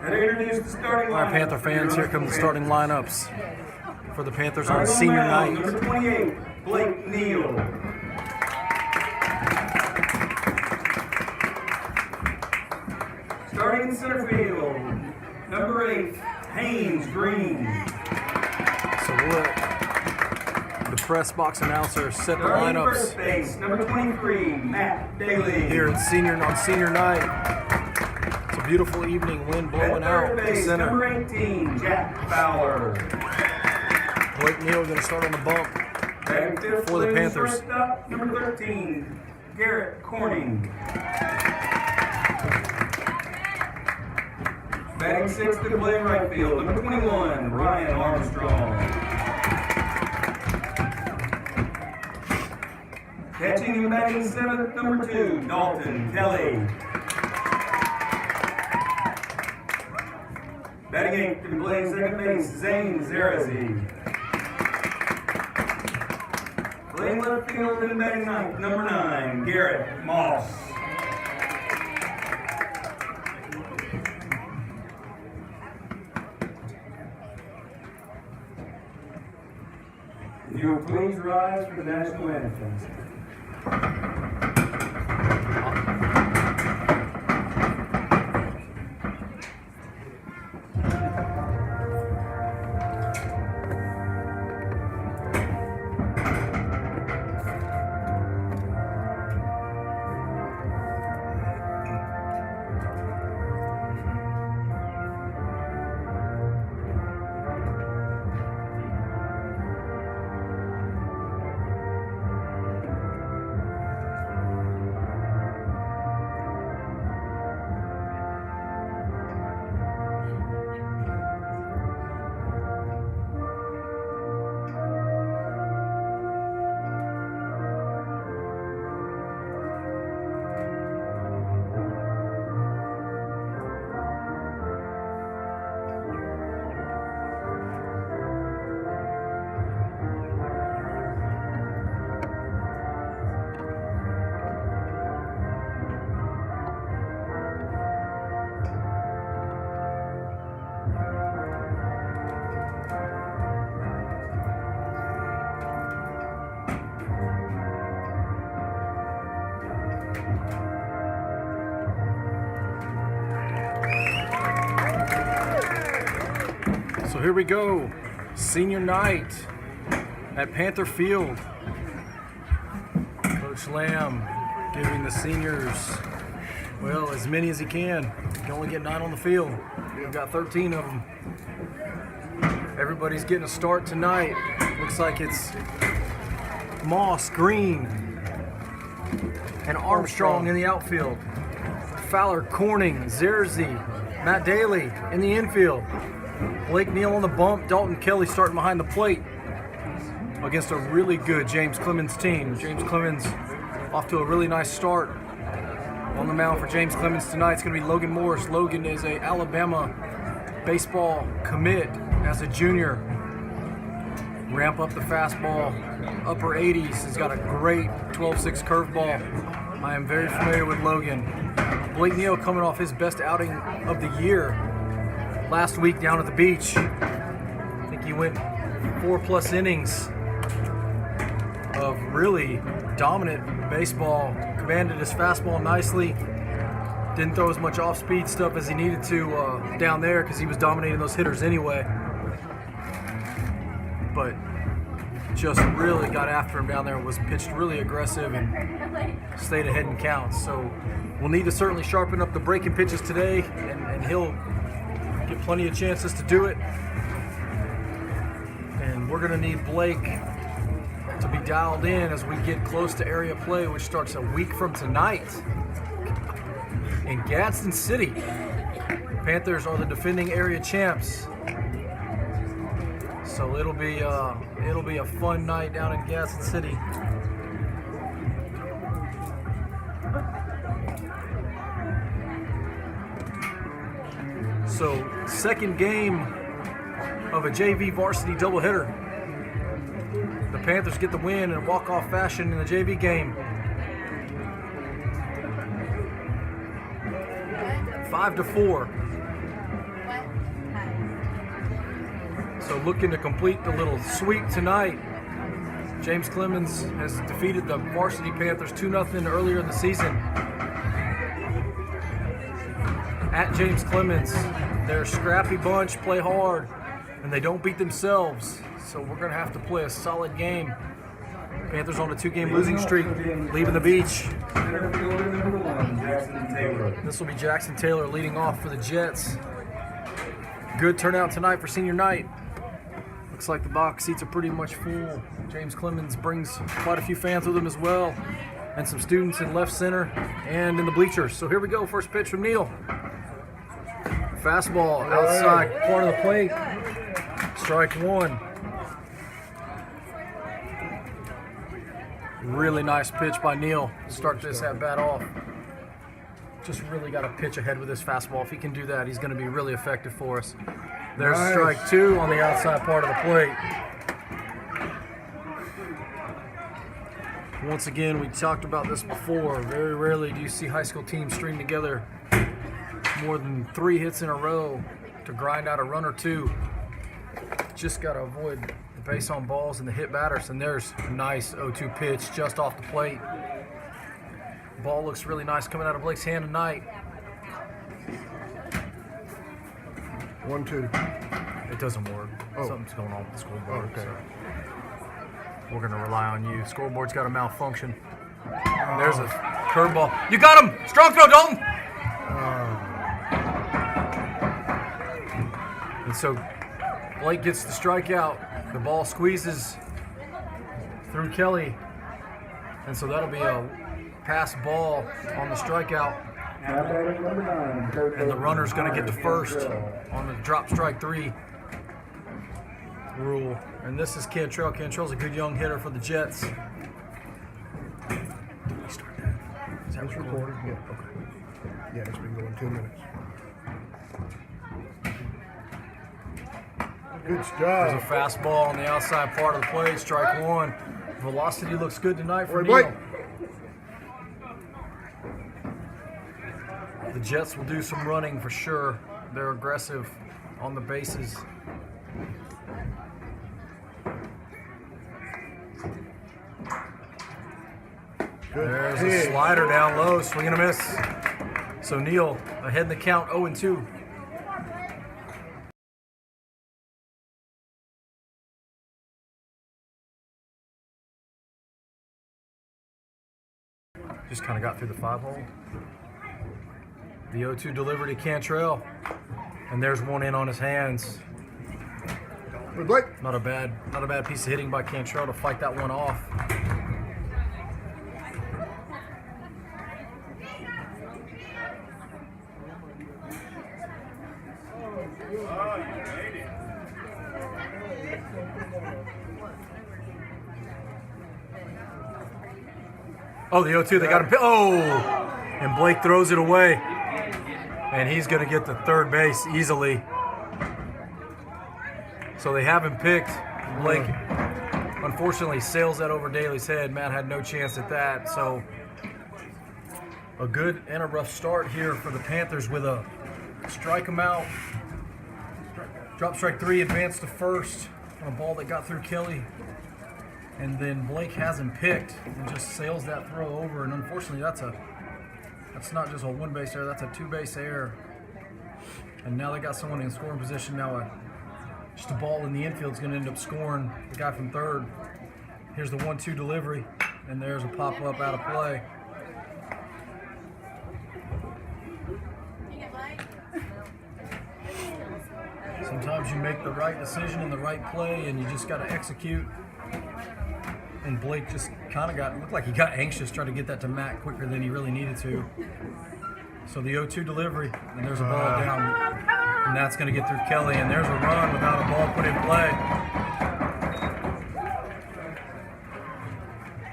And introduce the starting lineup. All right, Panther fans, here come the starting lineups for the Panthers on senior night. Number 28, Blake Neal. Starting in center field, number 8, Haynes Green. So we'll let the press box announcer set the Starting lineups first base, number 23, Matt Daly. here at senior night. It's a beautiful evening, wind blowing out third the base, center. number 18, Jack Fowler. Blake Neal going to start on the bump for the Panthers. Shortstop, number 13, Garrett Corning. Batting sixth to play right field, number 21, Ryan Armstrong. Catching and batting seventh, number 2, Dalton Kelly. Batting eighth and playing second base, Zane Zarazi. Playing left field and batting ninth, number 9, Garrett Moss. If you will please rise for the national anthem. So here we go, senior night at Panther Field. Coach Lamb giving the seniors, well, as many as he can. You can only get 9 on the field. We've got 13 of them. Everybody's getting a start tonight. Looks like it's Moss, Green, and Armstrong in the outfield. Fowler, Corning, Zerzi, Matt Daly in the infield. Blake Neal on the bump, Dalton Kelly starting behind the plate against a really good James Clemens team. James Clemens off to a really nice start. On the mound for James Clemens tonight, it's going to be Logan Morris. Logan is a Alabama baseball commit as a junior. Ramp up the fastball, upper 80s. He's got a great 12-6 curveball. I am very familiar with Logan. Blake Neal coming off his best outing of the year last week down at the beach. I think he went 4+ innings of really dominant baseball. Commanded his fastball nicely. Didn't throw as much off-speed stuff as he needed to down there because he was dominating those hitters anyway. But just really got after him down there and was pitched really aggressive and stayed ahead in counts. So we'll need to certainly sharpen up the breaking pitches today, and he'll get plenty of chances to do it. And we're going to need Blake to be dialed in as we get close to area play, which starts a week from tonight. in Gadsden City. Panthers are the defending area champs. So it'll be a fun night down in Gadsden City. So second game of a JV varsity doubleheader. The Panthers get the win in a walk-off fashion in the JV game. 5-4. So looking to complete the little sweep tonight. James Clemens has defeated the Varsity Panthers 2-0 earlier in the season. At James Clemens, they're a scrappy bunch, play hard, and they don't beat themselves. So we're going to have to play a solid game. Panthers on a 2-game losing streak, leaving the beach. Center fielder number 1, Jackson Taylor. This will be Jackson Taylor leading off for the Jets. Good turnout tonight for senior night. Looks like the box seats are pretty much full. James Clemens brings quite a few fans with him as well, and some students in left center and in the bleachers. So here we go, first pitch from Neal. Fastball outside part of the plate. Strike one. Really nice pitch by Neal to start this at bat off. Just really got to pitch ahead with this fastball. If he can do that, he's going to be really effective for us. There's strike two on the outside part of the plate. Once again, we talked about this before. Very rarely do you see high school teams string together more than 3 hits in a row to grind out a run or two. Just got to avoid the base on balls and the hit batters. And there's a nice 0-2 pitch just off the plate. Ball looks really nice coming out of Blake's hand tonight. 1-2. It doesn't work. Oh. Something's going on with the scoreboard. Okay. So we're going to rely on you. Scoreboard's got a malfunction. And there's a curveball. You got him! Strong throw, Dalton! And so Blake gets the strikeout. The ball squeezes through Kelly. And so that'll be a pass ball on the strikeout. And the runner's going to get to first on the drop strike 3 rule. And this is Cantrell. Cantrell's a good young hitter for the Jets. Is that It's recorded. Yeah. Okay. Yeah, it's been going 2 minutes. Good There's a job. fastball on the outside part of the plate. Strike one. Velocity looks good tonight for Blake. Neal. The Jets will do some running for sure. They're aggressive on the bases. There's a slider down low, swing and a miss. So Neal ahead in the count, 0-2. Just kind of got through the 5-hole. The 0-2 delivery to Cantrell. And there's one in on his hands. Good, Blake. Not a bad piece of hitting by Cantrell to fight that one off. Oh, the 0-2, they got him. Oh! And Blake throws it away. And he's going to get to third base easily. So they have him picked. Blake, unfortunately, sails that over Daly's head. Matt had no chance at that. So a good and a rough start here for the Panthers with a strike him out. Drop strike 3, advance to first on a ball that got through Kelly. And then Blake has him picked and just sails that throw over. And unfortunately, that's not just a 1-base error, that's a 2-base error. And now they got someone in scoring position. Now just a ball in the infield is going to end up scoring the guy from third. Here's the 1-2 delivery, and there's a pop-up out of play. Sometimes you make the right decision in the right play, and you just got to execute. And Blake just kind of looked like he got anxious trying to get that to Matt quicker than he really needed to. So the 0-2 delivery, and there's a ball down, and that's going to get through Kelly, and there's a run without a ball put in play.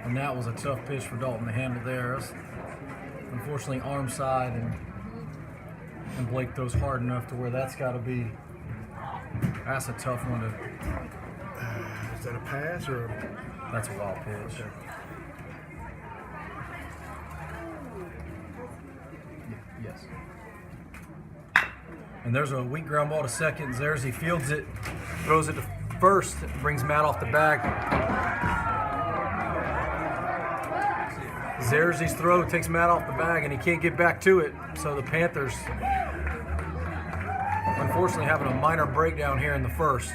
And that was a tough pitch for Dalton to handle there. That's unfortunately arm side, and Blake throws hard enough to where that's got to be, that's a tough one to. Is that a pass or? That's a wild pitch. Okay. Yes. And there's a weak ground ball to second. Zerzy fields it, throws it to first, brings Matt off the bag. Zerzy's throw takes Matt off the bag, and he can't get back to it. So the Panthers, unfortunately, having a minor breakdown here in the first.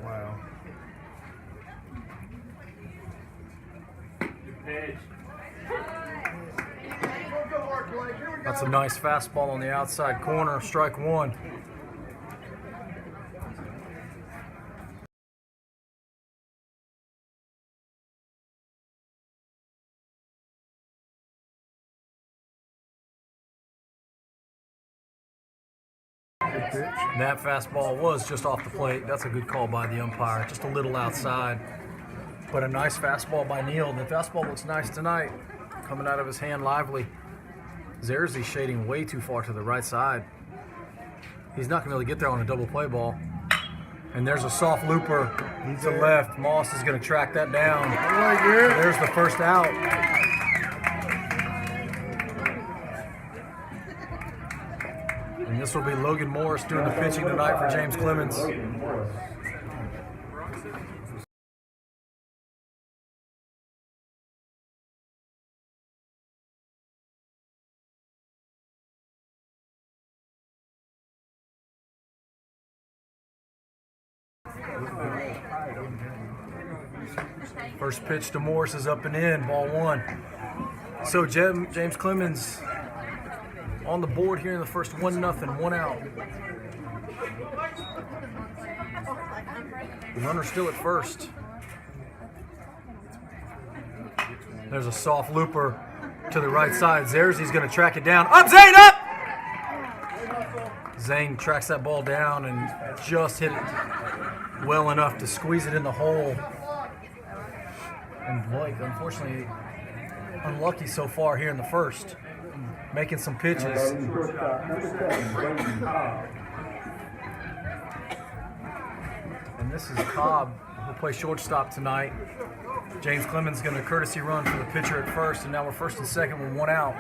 Wow. That's a nice fastball on the outside corner, strike one. Good pitch. That fastball was just off the plate. That's a good call by the umpire, just a little outside. But a nice fastball by Neal. The fastball looks nice tonight, coming out of his hand lively. Zerzy shading way too far to the right side. He's not going to be able to get there on a double play ball. And there's a soft looper to left. Moss is going to track that down. There's the first out. And this will be Logan Morris doing the pitching tonight for James Clemens. First pitch to Morris is up and in, ball one. So James Clemens on the board here in the first, 1-0, 1 out. The runner's still at first. There's a soft looper to the right side. Zerzy's going to track it down. Up, Zane, up! Zane tracks that ball down and just hit it well enough to squeeze it in the hole. And Blake, unfortunately, unlucky so far here in the first, making some pitches. And this is Cobb, who'll play shortstop tonight. James Clemens going to courtesy run for the pitcher at first, and now we're first and second with 1 out.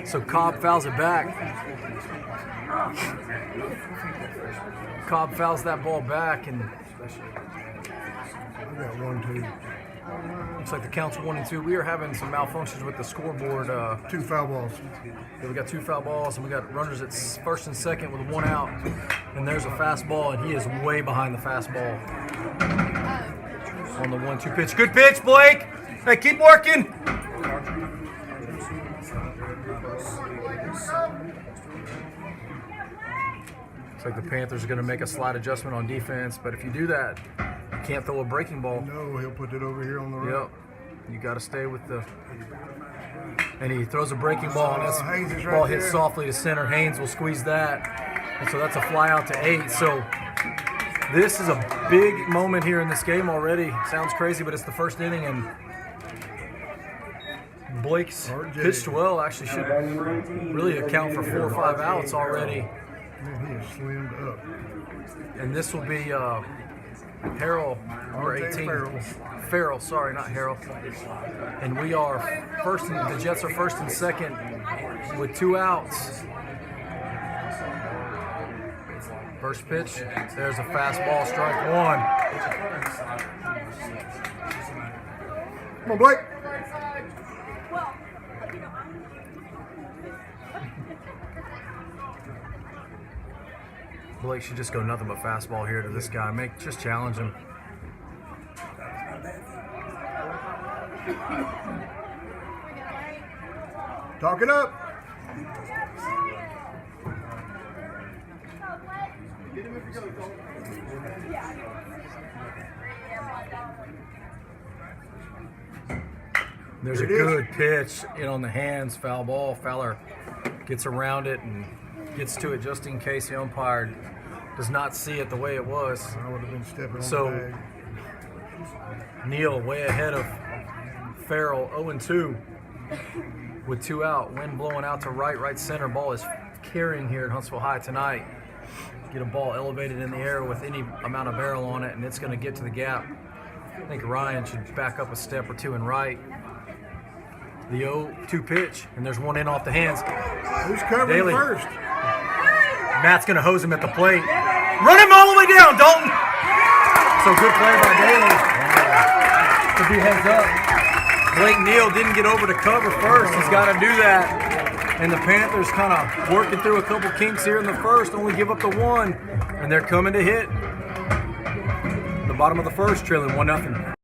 So Cobb fouls it back. Cobb fouls that ball back, and We got 1-2. Looks like the count's 1 and 2. We are having some malfunctions with the scoreboard. 2 foul balls. Yeah, we got 2 foul balls, and we got runners at first and second with 1 out. And there's a fastball, and he is way behind the fastball on the 1-2 pitch. Good pitch, Blake. Hey, keep working. Looks like the Panthers are going to make a slight adjustment on defense, but if you do that, you can't throw a breaking ball. No, he'll put it over here on the right. Yep. You got to stay with the. And he throws a breaking ball, and Haynes this is ball right hits there. softly to center. Haynes will squeeze that. And so that's a fly out to 8. So this is a big moment here in this game already. Sounds crazy, but it's the first inning, and Blake's pitched well. Actually should really account for 4 or 5 outs already. Man, he is slimmed up. And this will be Harrell, number 18. Farrell, sorry, not Harrell. And we are first. The Jets are first and second with 2 outs. First pitch. There's a fastball, strike 1. Come on, Blake. Blake should just go nothing but fastball here to this guy. Just challenge him. Talk it up. There's a good pitch in on the hands, foul ball. Fowler gets around it and gets to it just in case the umpire does not see it the way it was. I would have been stepping on So the bag. Neal way ahead of Farrell, 0-2 with 2 out. Wind blowing out to right center. Ball is carrying here at Huntsville High tonight. Get a ball elevated in the air with any amount of barrel on it, and it's going to get to the gap. I think Ryan should back up a step or 2 and right. The 0-2 pitch, and there's 1 in off the hands. Who's covering Daly. first? Matt's going to hose him at the plate. Run him all the way down, Dalton. So good play by Daly. To be heads up. Blake Neal didn't get over to cover first. He's got to do that. And the Panthers kind of working through a couple kinks here in the first, only give up the 1. And they're coming to hit. The bottom of the first, trailing 1-0.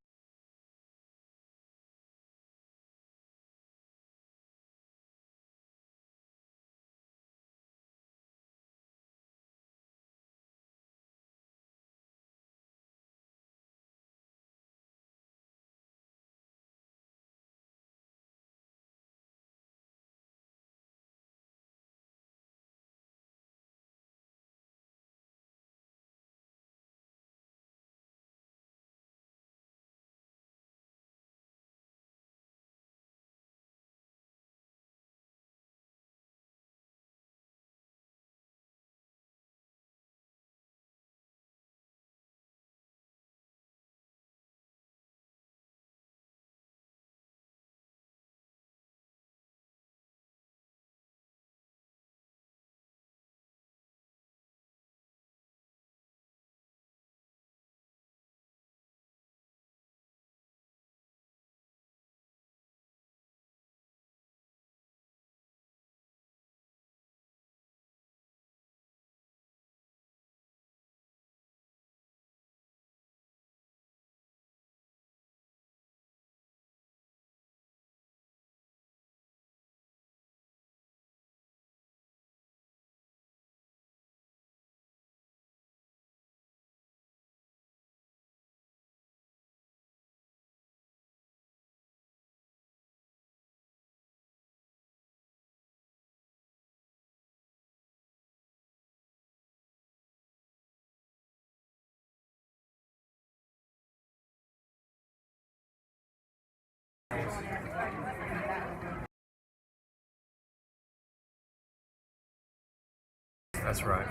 That's right.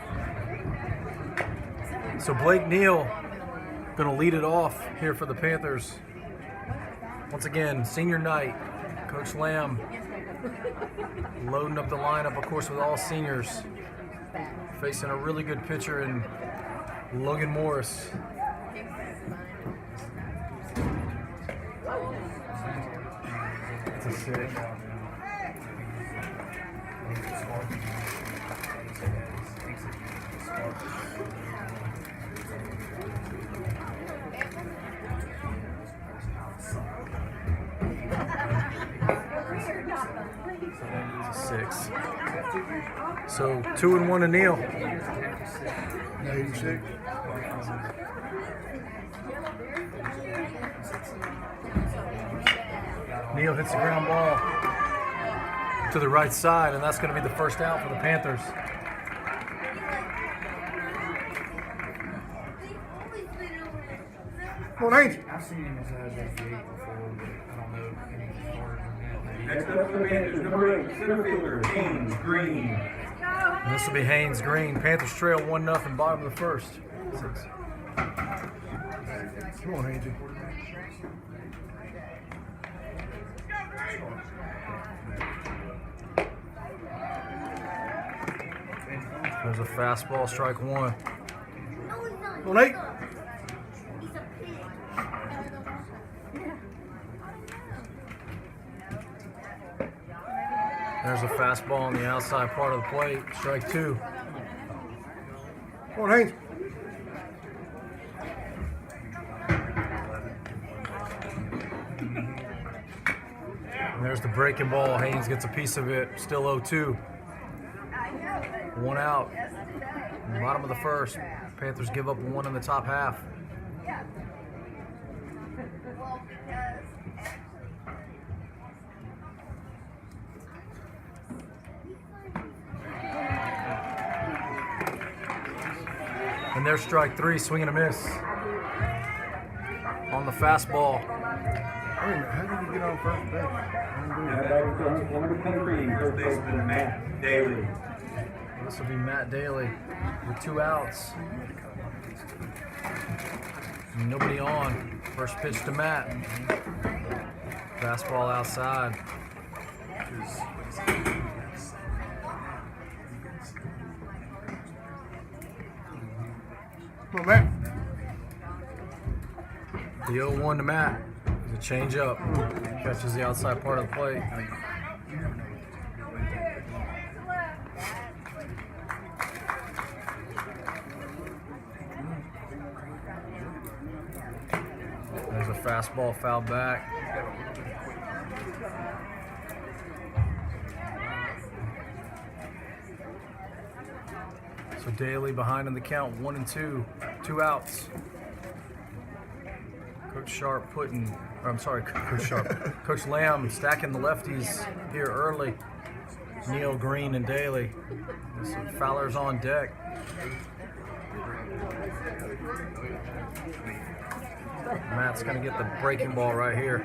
So Blake Neal going to lead it off here for the Panthers. Once again, senior night. Coach Lamb loading up the lineup, of course, with all seniors. Facing a really good pitcher in Logan Morris. It's a 6. It's a 6. So 2 and 1 to Neil. 86. Neil hits the ground ball to the right side, and that's going to be the first out for the Panthers. Come on, Ainge. I've seen him as a gate before, but I don't know any harder than that. Next up for the Panthers, number 8, center fielder, Haynes Green. And this will be Haynes Green. Panthers trail 1-0, bottom of the first. 6. Come on, Ainge. There's a fastball, strike 1. Come on, 8. There's a fastball on the outside part of the plate, strike 2. Come on, Ainge. And there's the breaking ball. Haynes gets a piece of it, still 0-2. 1 out. Bottom of the first. Panthers give up 1 in the top half. And there's strike 3, swing and a miss. On the fastball. Wait a minute, how did he get on first base? Now back to number 23, first baseman Matt Daly. This will be Matt Daly with 2 outs. Nobody on. First pitch to Matt. Fastball outside. Come on, Matt. The 0-1 to Matt. The change up. Catches the outside part of the plate. There's a fastball fouled back. So Daly behind in the count, 1-2, 2 outs. Coach Sharp Coach Sharp. Coach Lamb stacking the lefties here early. Neil Green and Daly. So Fowler's on deck. Matt's gonna get the breaking ball right here.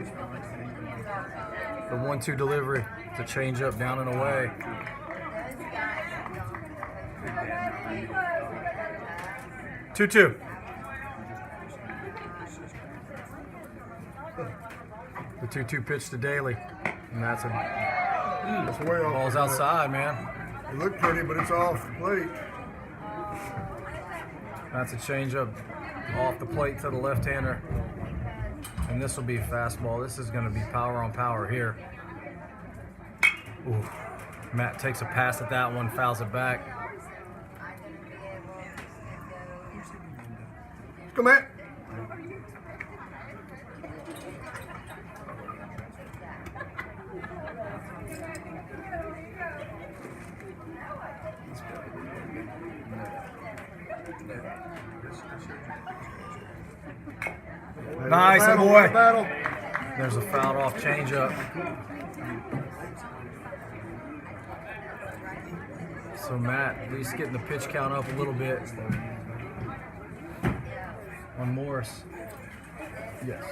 The 1-2 delivery. It's a change up down and away. Two. The 2-2 pitch to Daly. And that's That's way off. ball's outside, man. It looked pretty, but it's off the plate. That's a changeup off the plate to the left-hander. And this will be a fastball. This is going to be power on power here. Ooh. Matt takes a pass at that one, fouls it back. Let's go, Matt. Nice, Battle, boy. Battle. There's a fouled off changeup. So Matt at least getting the pitch count up a little bit on Morris. Yes.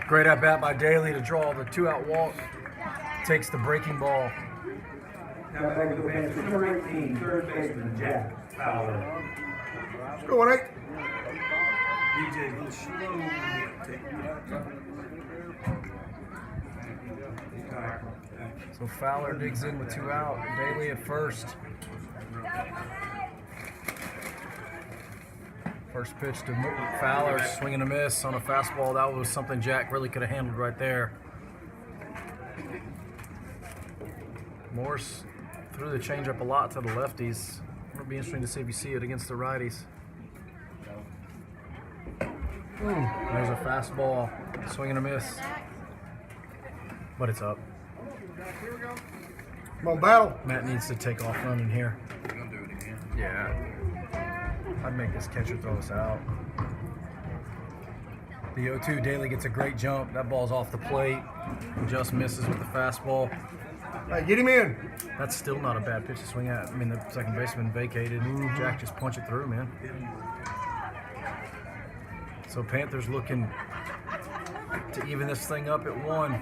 Great at bat by Daly to draw the 2-out walk. Takes the breaking ball Now back to the Panthers. Number 18, third baseman Jack Fowler. Let's go, 1-8. DJ, a little slow. So Fowler digs in with 2 out. Daly at first. First pitch to Fowler, swing and a miss on a fastball. That was something Jack really could have handled right there. Morse threw the changeup a lot to the lefties. It'll be interesting to see if you see it against the righties. There's a fastball, swing and a miss, but it's up. Come on, battle. Matt needs to take off running here. Yeah. I'd make this catcher throw us out. The 0-2, Daly gets a great jump. That ball's off the plate. Just misses with the fastball. Hey, get him in. That's still not a bad pitch to swing at. I mean, the second baseman vacated. Jack just punch it through, man. So Panthers looking to even this thing up at 1.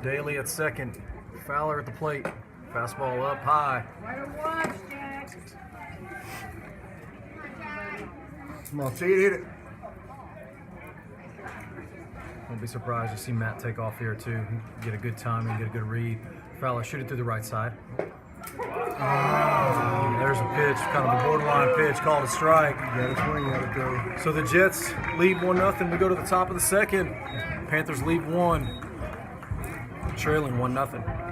Daly at second. Fowler at the plate. Fastball up high. Come on, see it, hit it. Won't be surprised to see Matt take off here too. Get a good time and get a good read. Fowler shoot it through the right side. There's a pitch, kind of a borderline pitch, called a strike. Got to swing, got to go. So the Jets lead 1-0. We go to the top of the second. Panthers lead 1, trailing 1-0.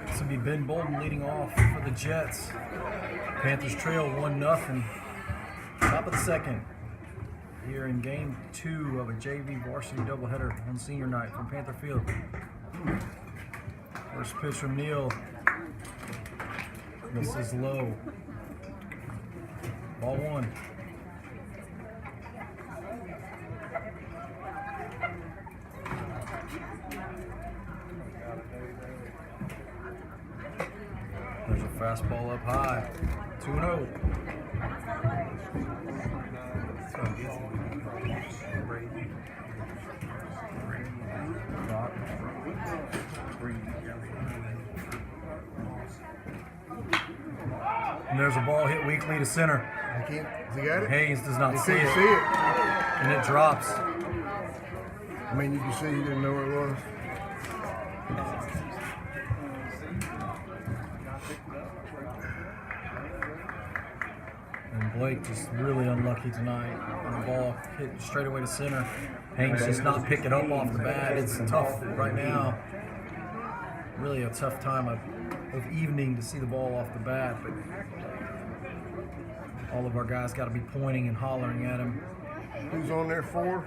This will be Ben Bolden leading off for the Jets. Panthers trail 1-0. Top of the second. Here in game 2 of a JV varsity doubleheader on senior night from Panther Field. First pitch from Neal. This is low. Ball 1. There's a fastball up high. 2-0. And there's a ball hit weakly to center. I can't. Has he got it? Hayes does not He see can't it, see it. and it drops. I mean, you can see he didn't know where it was. And Blake just really unlucky tonight. And the ball hit straight away to center. Haynes just not picking up off the bat. It's tough right now. Really a tough time of evening to see the ball off the bat, but all of our guys got to be pointing and hollering at him. Who's on there for?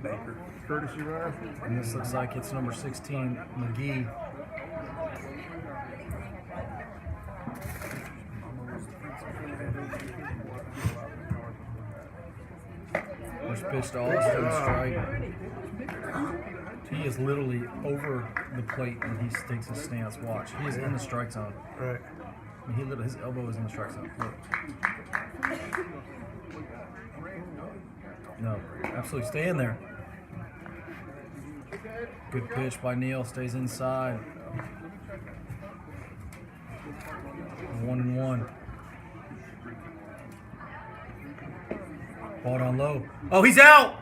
Baker. Courtesy runner. And this looks like it's number 16, McGee. pitch to Austin, strike. He is literally over the plate when he takes his stance. Watch. He is in the strike zone. Right. I mean, his elbow is in the strike zone. Look. No, absolutely. Stay in there. Good pitch by Neal. Stays inside. 1-1. Ball down low. Oh, he's out.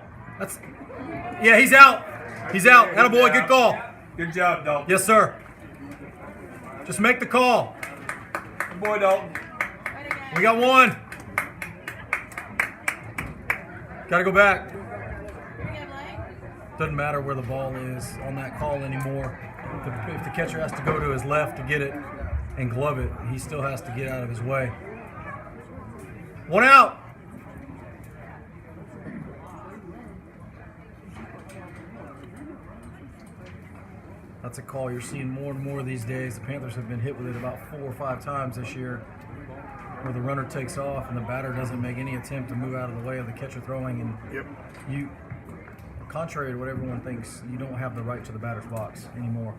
Yeah, he's out. He's out. Attaboy, good call. Good job, Dalton. Yes, sir. Just make the call. Good boy, Dalton. We got one. Got to go back. Doesn't matter where the ball is on that call anymore. If the catcher has to go to his left to get it and glove it, he still has to get out of his way. One out. That's a call you're seeing more and more these days. The Panthers have been hit with it about 4 or 5 times this year, where the runner takes off and the batter doesn't make any attempt to move out of the way of the catcher throwing, and you, contrary to what everyone thinks, you don't have the right to the batter's box anymore.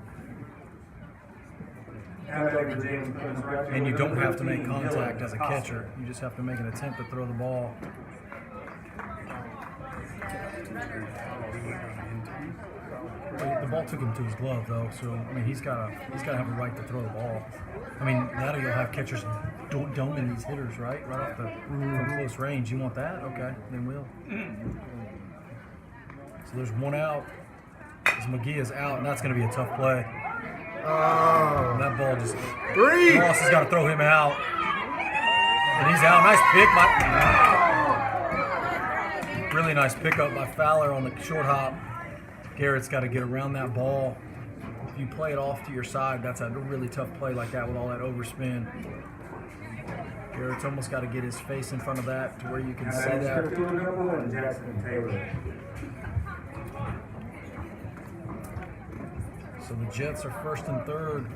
And you don't have to make contact as a catcher. You just have to make an attempt to throw the ball. The ball took him to his glove, though, so I mean he's got to have a right to throw the ball. I mean that'll you'll have catchers doming these hitters right off the from close range. You want that? Okay, then we'll. So there's one out. As McGee is out, and that's going to be a tough play. Oh. That ball just. 3. Ross has got to throw him out, and he's out. Nice pick, really nice pickup by Fowler on the short hop. Garrett's got to get around that ball. If you play it off to your side, that's a really tough play like that with all that overspin. Garrett's almost got to get his face in front of that to where you can see that. So the Jets are first and third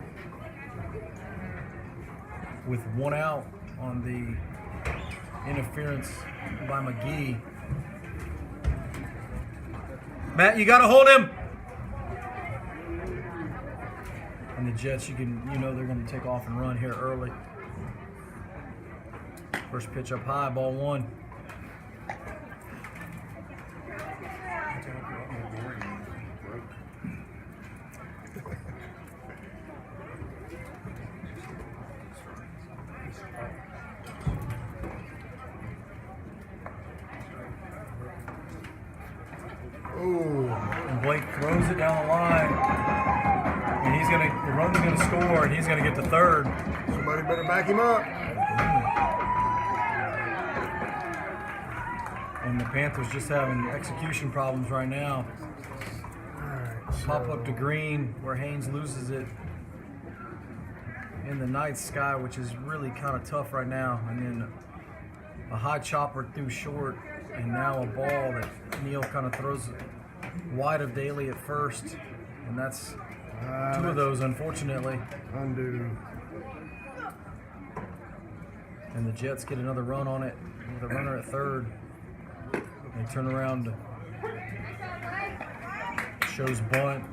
with one out on the interference by McGee. Matt, you got to hold him. And the Jets, you know they're going to take off and run here early. First pitch up high, ball 1. And Blake throws it down the line, and the runner's gonna score, and he's gonna get to third. Somebody better back him up. And the Panthers just having execution problems right now. Pop up to green where Haynes loses it in the night sky, which is really kind of tough right now. And then a high chopper through short, and now a ball that Neal kind of throws wide of Daly at first, and that's 2 of those, unfortunately. Undo. And the Jets get another run on it with a runner at third. They turn around, shows bunt,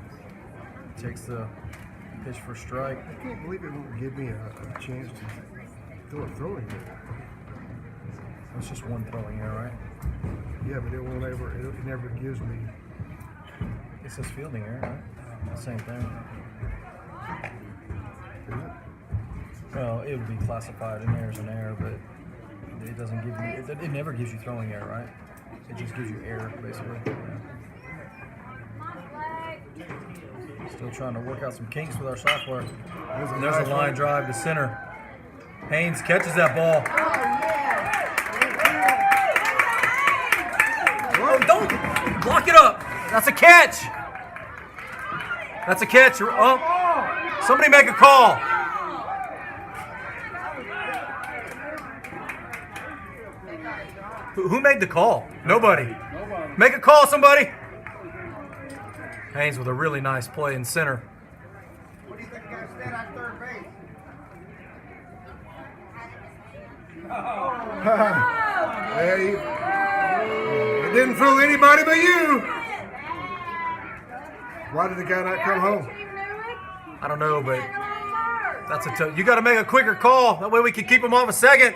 takes the pitch for strike. I can't believe it won't give me a chance to throw a throwing error. It's just one throwing error, right? Yeah, but it never gives me. It says fielding error, right? Same thing. Is it? Well, it would be classified an error as an error, but it doesn't give you. It never gives you throwing error, right? It just gives you error, basically. Yeah. Still trying to work out some kinks with our software. And there's a line drive to center. Haynes catches that ball. Oh, don't block it up. That's a catch. That's a catch. Oh, somebody make a call. Who made the call? Nobody. Make a call, somebody. Haynes with a really nice play in center. What do you think guys stand on third base? Hey, It didn't fool anybody but you. Why did the guy not come home? I don't know, but that's you got to make a quicker call. That way we can keep him off a second.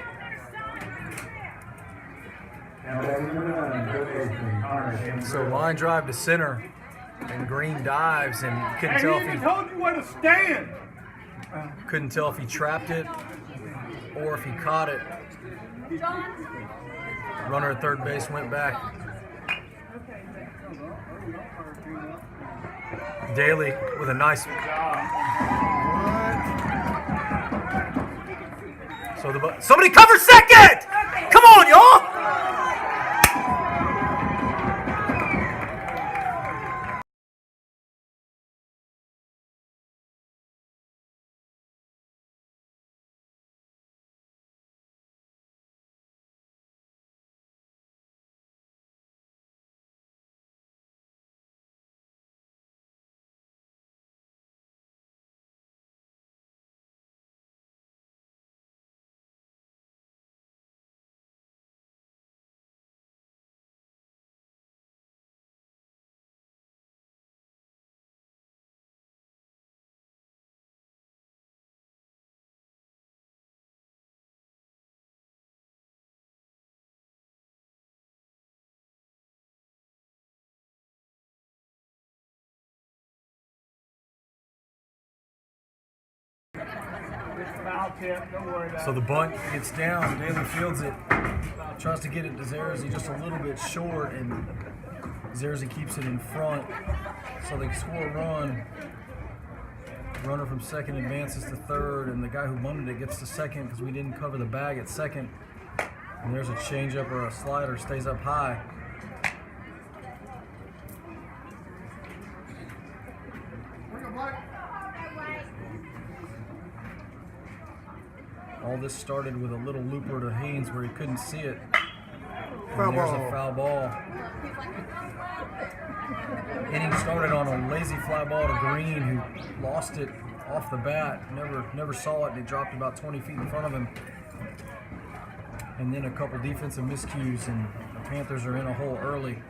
So line drive to center, and Green dives, and couldn't tell if he told you where to stand. couldn't tell if he trapped it or if he caught it. Runner at third base went back. Daly with a nice. So somebody cover second! Come on, y'all! So the bunt gets down, Daly fields it, tries to get it to Zerzy just a little bit short, and Zerzy keeps it in front, so they score a run. Runner from second advances to third, and the guy who bunted it gets to second because we didn't cover the bag at second. And there's a changeup or a slider, stays up high. All this started with a little looper to Haynes where he couldn't see it. And there's a foul ball. Inning started on a lazy fly ball to Green, who lost it off the bat. Never saw it, and it dropped about 20 feet in front of him. And then a couple defensive miscues, and the Panthers are in a hole early.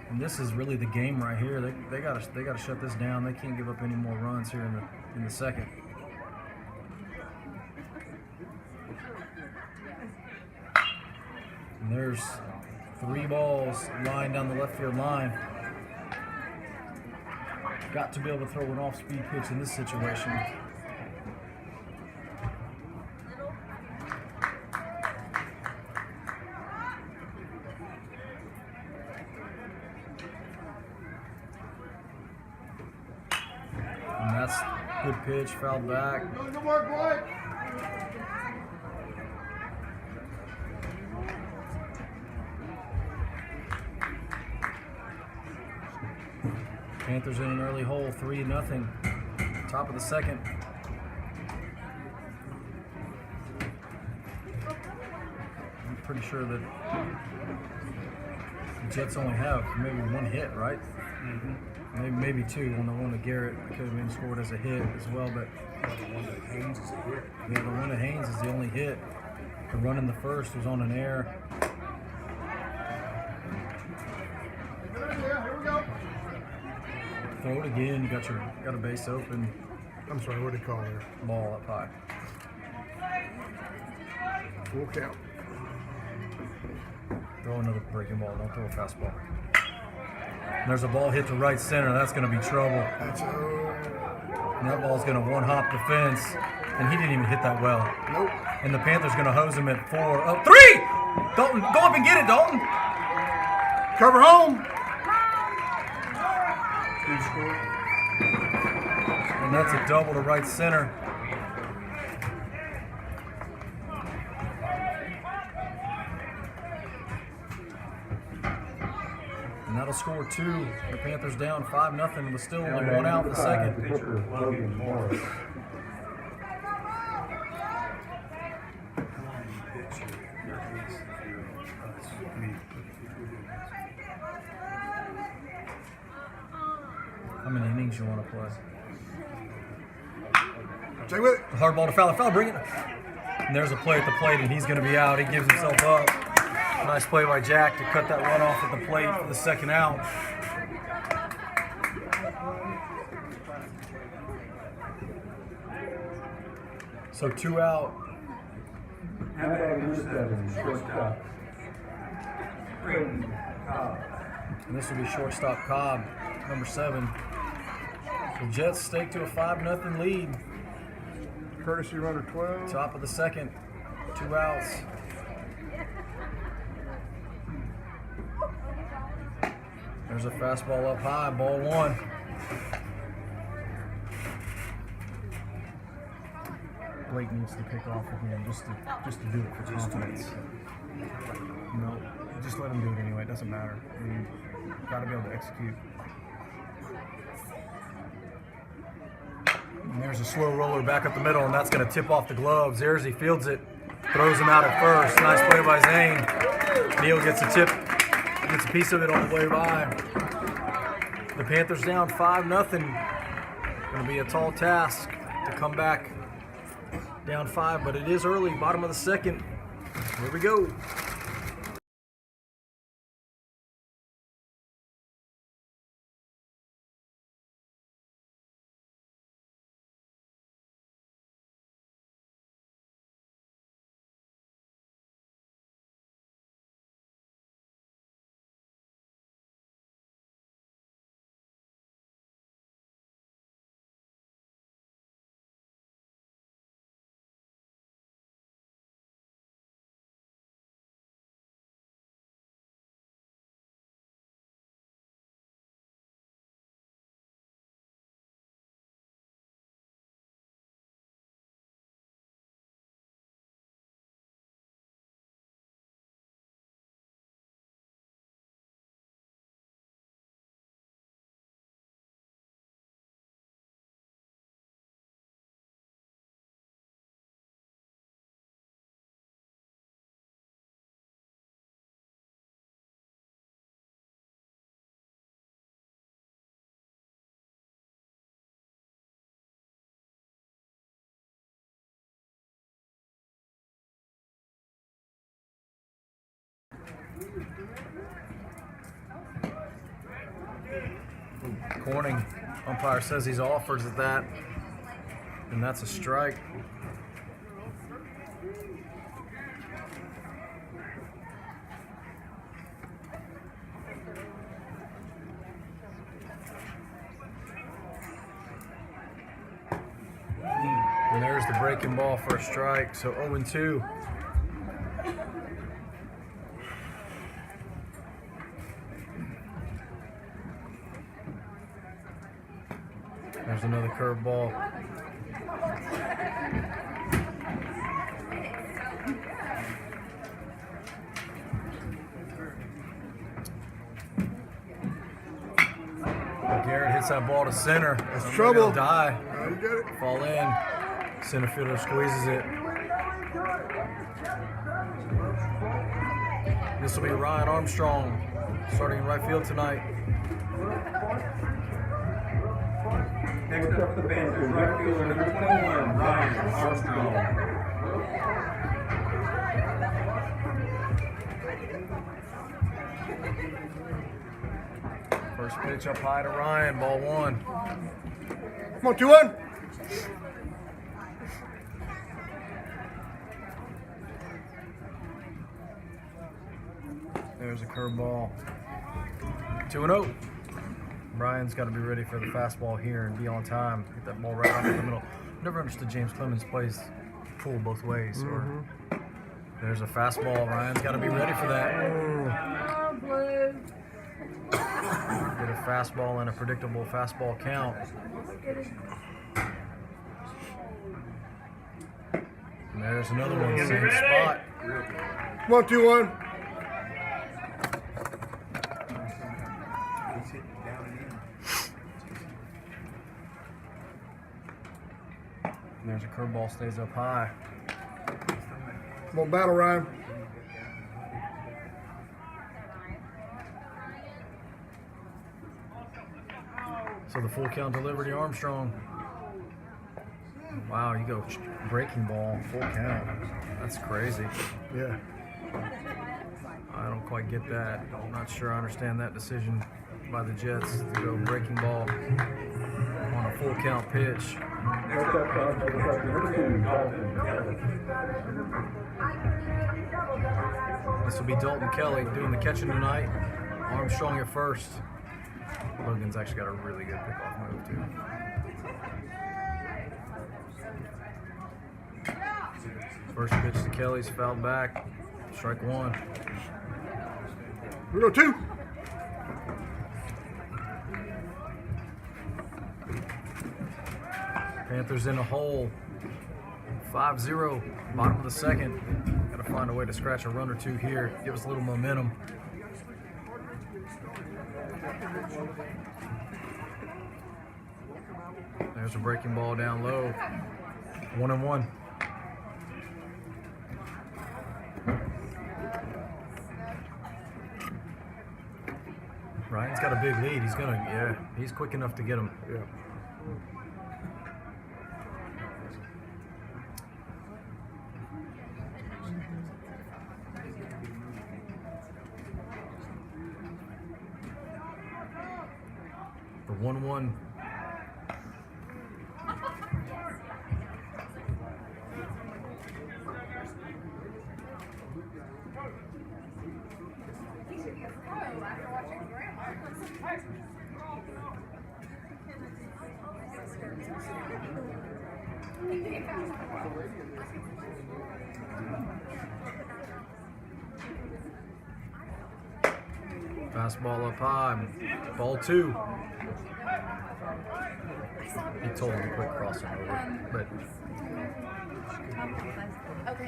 And this is really the game right here. They gotta shut this down. They can't give up any more runs here in the second. And there's 3 balls lined down the left field line. Got to be able to throw an off-speed pitch in this situation. And that's good pitch, fouled back. Good work, boy. Panthers in an early hole, 3-0. Top of the second. I'm pretty sure that the Jets only have maybe 1 hit, right? Mm-hmm. Maybe 2 on the one to Garrett. Could have been scored as a hit as well, but The one that Haynes is a hit. yeah, the one to Haynes is the only hit. The run in the first was on an error. Here we go. Throw it again. You got a base open. I'm sorry, what did he call there? Ball up high. Full count. Throw another breaking ball. Don't throw a fastball. And there's a ball hit to right center. That's going to be trouble. That's And that ball's going to one-hop the fence. And he didn't even hit that well. nope. And the Panthers going to hose him at 4. Oh, 3! Dalton, go up and get it, Dalton. Cover home. And that's a double to right center. And that'll score 2. The Panthers down 5-0 with still only 1 out in the second. How many innings you want to play? Stay with it. Hard ball to Fowler. Fowler, bring it. And there's a play at the plate, and he's going to be out. He gives himself up. Nice play by Jack to cut that run off at the plate for the second out. So 2 out. How about number 7, shortstop? Creighton Cobb. And this will be shortstop Cobb, number 7. The Jets stake to a 5-0 lead. Courtesy runner 12. Top of the second. 2 outs. There's a fastball up high, ball 1. Blake needs to pick off again just to do it for confidence. No, just let him do it anyway. It doesn't matter. You got to be able to execute. And there's a slow roller back up the middle, and that's going to tip off the glove. Zerzy fields it, throws him out at first. Nice play by Zane. Neal gets a tip, gets a piece of it on the way by. The Panthers down 5-0. Going to be a tall task to come back down 5, but it is early, bottom of the second. Here we go. Corning, umpire says he's offers at that, and that's a strike. And there's the breaking ball for a strike, so 0-2. There's another curveball. Garrett hits that ball to center. That's trouble. It'll die. You get it. Fall in. Center fielder squeezes it. This will be Ryan Armstrong starting in right field tonight. Next up for the Panthers, right fielder number 21, Ryan Armstrong. First pitch up high to Ryan, ball 1. Come on, 2-1. There's a curveball. 2-0. Brian's got to be ready for the fastball here and be on time. Get that ball right out in the middle. Never understood James Clemens plays pull both ways. Or there's a fastball. Ryan's got to be ready for that. Get a fastball and a predictable fastball count. And there's another one, same spot. Come on, 2-1. And there's a curveball, stays up high. Come on, battle, Ryan. So the full count delivery to Armstrong. Wow, you go breaking ball, full count. That's crazy. Yeah. I don't quite get that. I'm not sure I understand that decision by the Jets to go breaking ball on a full count pitch. This will be Dalton Kelly doing the catching tonight. Armstrong at first. Logan's actually got a really good pickoff move too. First pitch to Kelly's fouled back. Strike one. We go 2. Panthers in a hole. 5-0. Bottom of the second. Got to find a way to scratch a run or two here. Give us a little momentum. There's a breaking ball down low. 1-1. Ryan's got a big lead. He's quick enough to get him. Yeah. The 1-1. Fastball up high. Ball 2. He told him to quit crossing over, but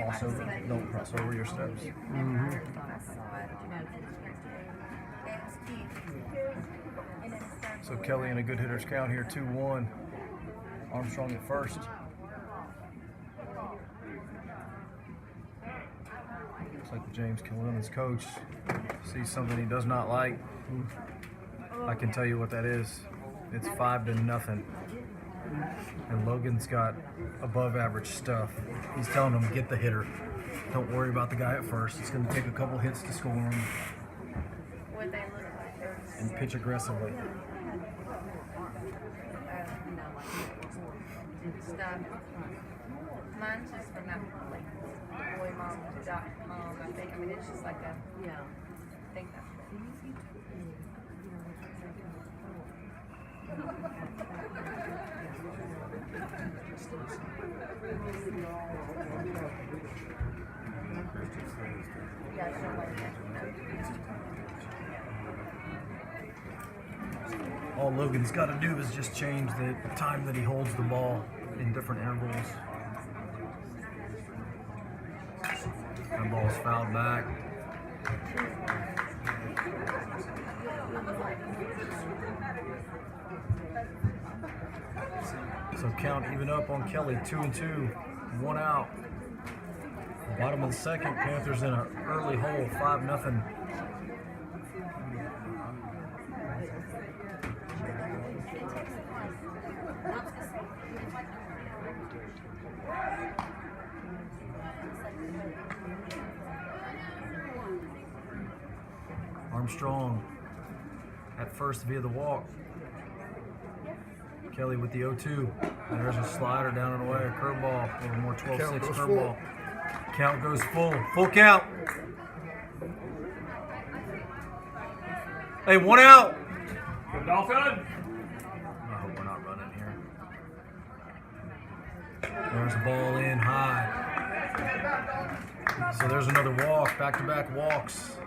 also don't cross over your steps. So Kelly in a good hitter's count here, 2-1. Armstrong at first. Looks like the James Clemens coach sees something he does not like. I can tell you what that is. It's 5-0. And Logan's got above average stuff. He's telling him, get the hitter. Don't worry about the guy at first. It's going to take a couple hits to score him. What they look like. And pitch aggressively. Stuff. Mine's just from that like boymom.com. I think. I mean, it's just like a I think that's it. Yeah, so like All Logan's got to do is just change the time that he holds the ball in different intervals. That ball's fouled back. So count even up on Kelly, 2-2, 1 out. Bottom of the second, Panthers in an early hole, 5-0. Armstrong at first via the walk. Kelly with the 0-2. And there's a slider down and away, a curveball, a little more 12-6 curveball. Count goes full. Full count. Hey, 1 out. Good Dolphin. I hope we're not running here. There's a ball in high. So there's another walk, back-to-back walks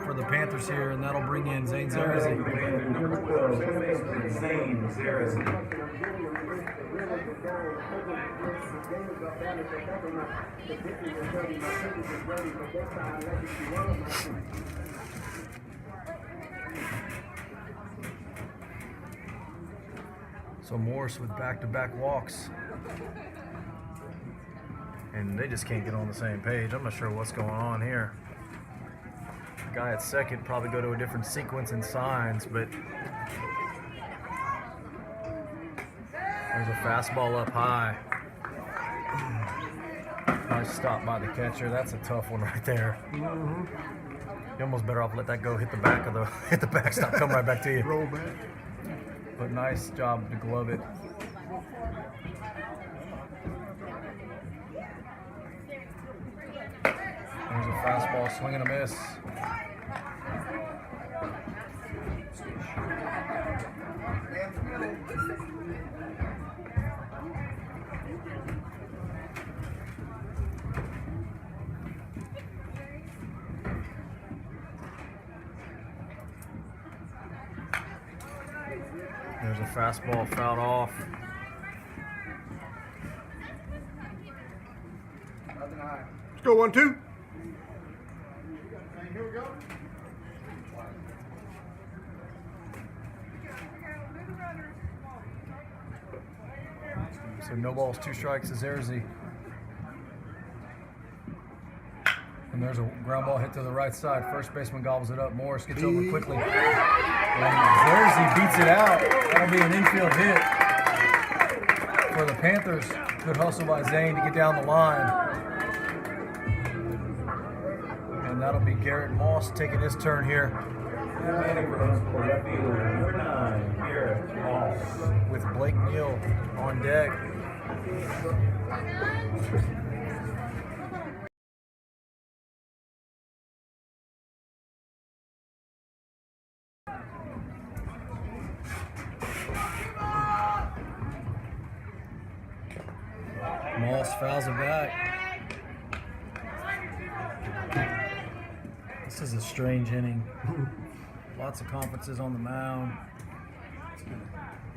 for the Panthers here, and that'll bring in Zane Zerezy. Zane Zerezy. So Morris with back-to-back walks. And they just can't get on the same page. I'm not sure what's going on here. The guy at second probably go to a different sequence and signs, but there's a fastball up high. Nice stop by the catcher. That's a tough one right there. You almost better off let that go, hit the back of the hit the backstop, come right back to you. Roll back. But nice job to glove it. There's a fastball, swing and a miss. There's a fastball fouled off. Let's go 1-2. Here we go. So no balls, 2 strikes is Zerzy. And there's a ground ball hit to the right side. First baseman gobbles it up. Morris gets over quickly. And Zerzy beats it out. That'll be an infield hit for the Panthers. Good hustle by Zane to get down the line. And that'll be Garrett Moss taking his turn here. Number 9, Garrett Moss. With Blake Neal on deck. Moss fouls it back. This is a strange inning. Lots of conferences on the mound.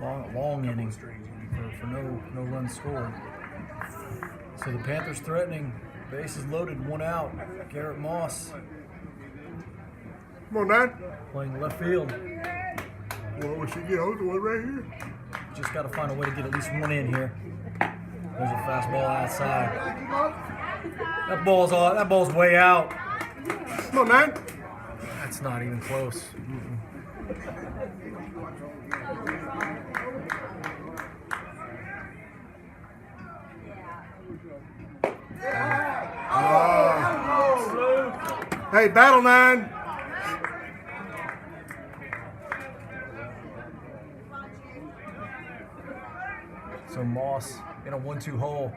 Long inning for no runs scored. So the Panthers threatening. Bases loaded, 1 out. Garrett Moss Come on, 9. playing left field. Well, we should get hold of one right here. Just got to find a way to get at least 1 in here. There's a fastball outside. That ball's way out. Come on, 9. That's not even close. Hey, battle 9. So Moss in a 1-2 hole.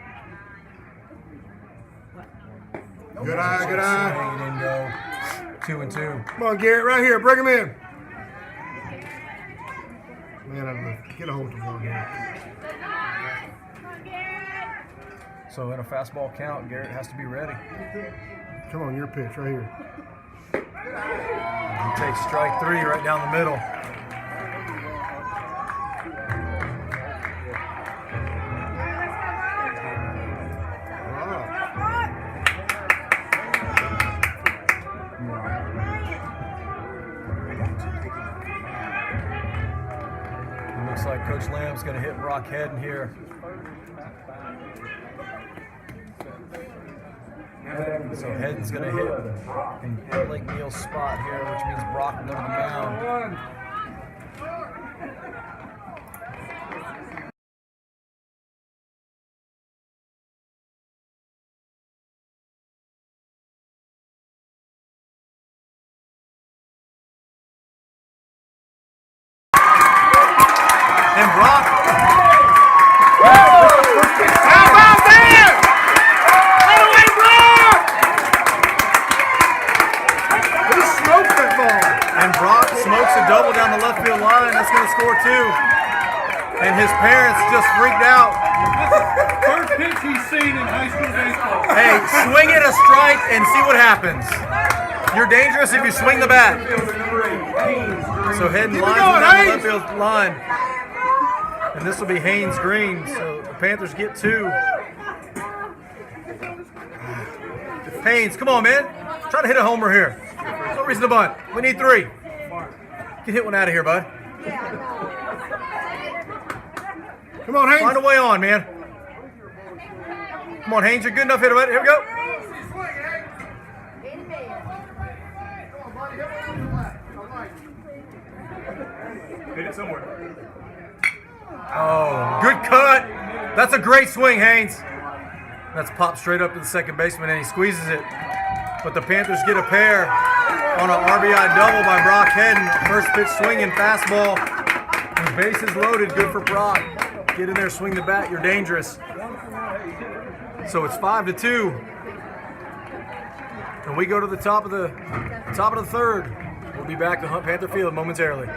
Good eye, good eye. Swing, it didn't go. 2-2. Come on, Garrett, right here. Bring him in. Man, I'd love to get a hold of one here. So in a fastball count, Garrett has to be ready. Come on, your pitch right here. He takes strike 3 right down the middle. It looks like Coach Lamb's going to hit Brock Hedden here. So Hedden's going to hit in Blake Neal's spot here, which means Brock will go to the mound. And Brock. How about that? Away, Brock! He smoked that ball. And Brock smokes a double down the left field line. That's going to score 2. And his parents just freaked out. First pitch he's seen in high school baseball. Hey, swing it a strike and see what happens. You're dangerous if you swing the bat. So Hedden lines him down the left field line. And this will be Haynes Green. So the Panthers get 2. Haynes, come on, man. Try to hit a homer here. No reason to bunt. We need 3. Get hit one out of here, bud. Come on, Haynes. Find a way on, man. Come on, Haynes. You're good enough hitter, bud. Here we go. Hit it somewhere. Oh, good cut. That's a great swing, Haynes. That's popped straight up to the second baseman, and he squeezes it. But the Panthers get a pair. on an RBI double by Brock Hedden. First pitch swinging, fastball. And bases loaded, good for Brock. Get in there, swing the bat, you're dangerous. So it's 5-2. And we go to the top of the third. We'll be back to Hunt Panther Field momentarily.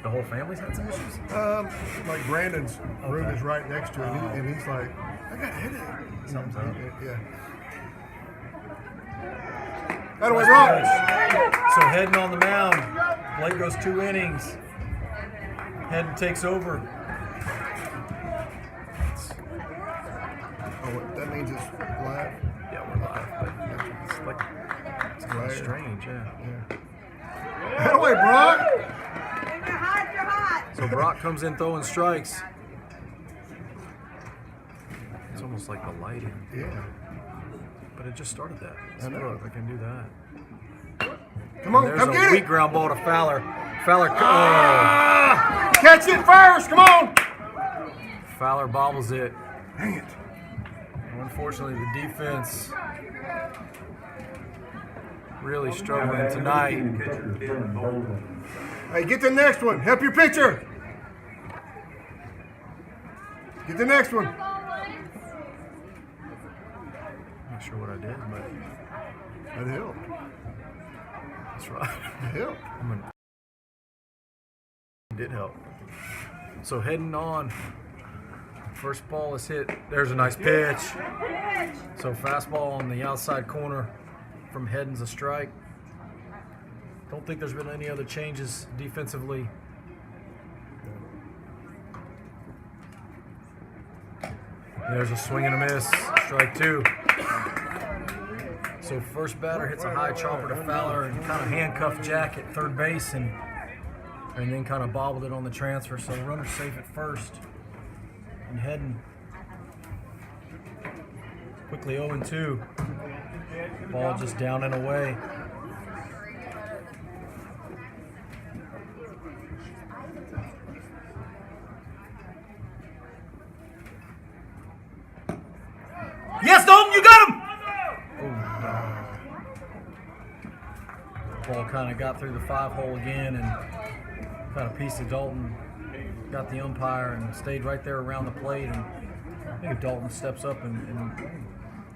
The whole family's had some issues? Like Brandon's room is right next to it, and he's like, I got a headache. Something's up. Yeah. That way, Brock. So Hedden on the mound. Blake goes 2 innings. Hedden takes over. Oh, that means it's live. Yeah, we're live, but it's kind of strange, yeah. That way, Brock. So Brock comes in throwing strikes. It's almost like the lighting. Yeah. But it just started that. I know. Look, I can do that. Come on, There's come a get weak it. ground ball to Fowler. Fowler, Catch it first. Come on. Fowler bobbles it. Dang it. Unfortunately, the defense really struggling tonight. Hey, get the next one. Help your pitcher. Get the next one. Not sure what I did, but That helped. that's right. It helped. It did help. So heading on. First ball is hit. There's a nice pitch. So fastball on the outside corner from Hedden's a strike. Don't think there's been any other changes defensively. There's a swing and a miss. Strike 2. So first batter hits a high chopper to Fowler and kind of handcuffed Jack at third base and then kind of bobbled it on the transfer. So runner safe at first. And Hedden quickly 0-2. Ball just down and away. Yes, Dalton, you got him! Ball kind of got through the 5-hole again and kind of pieced of Dalton. Got the umpire and stayed right there around the plate. And I think if Dalton steps up and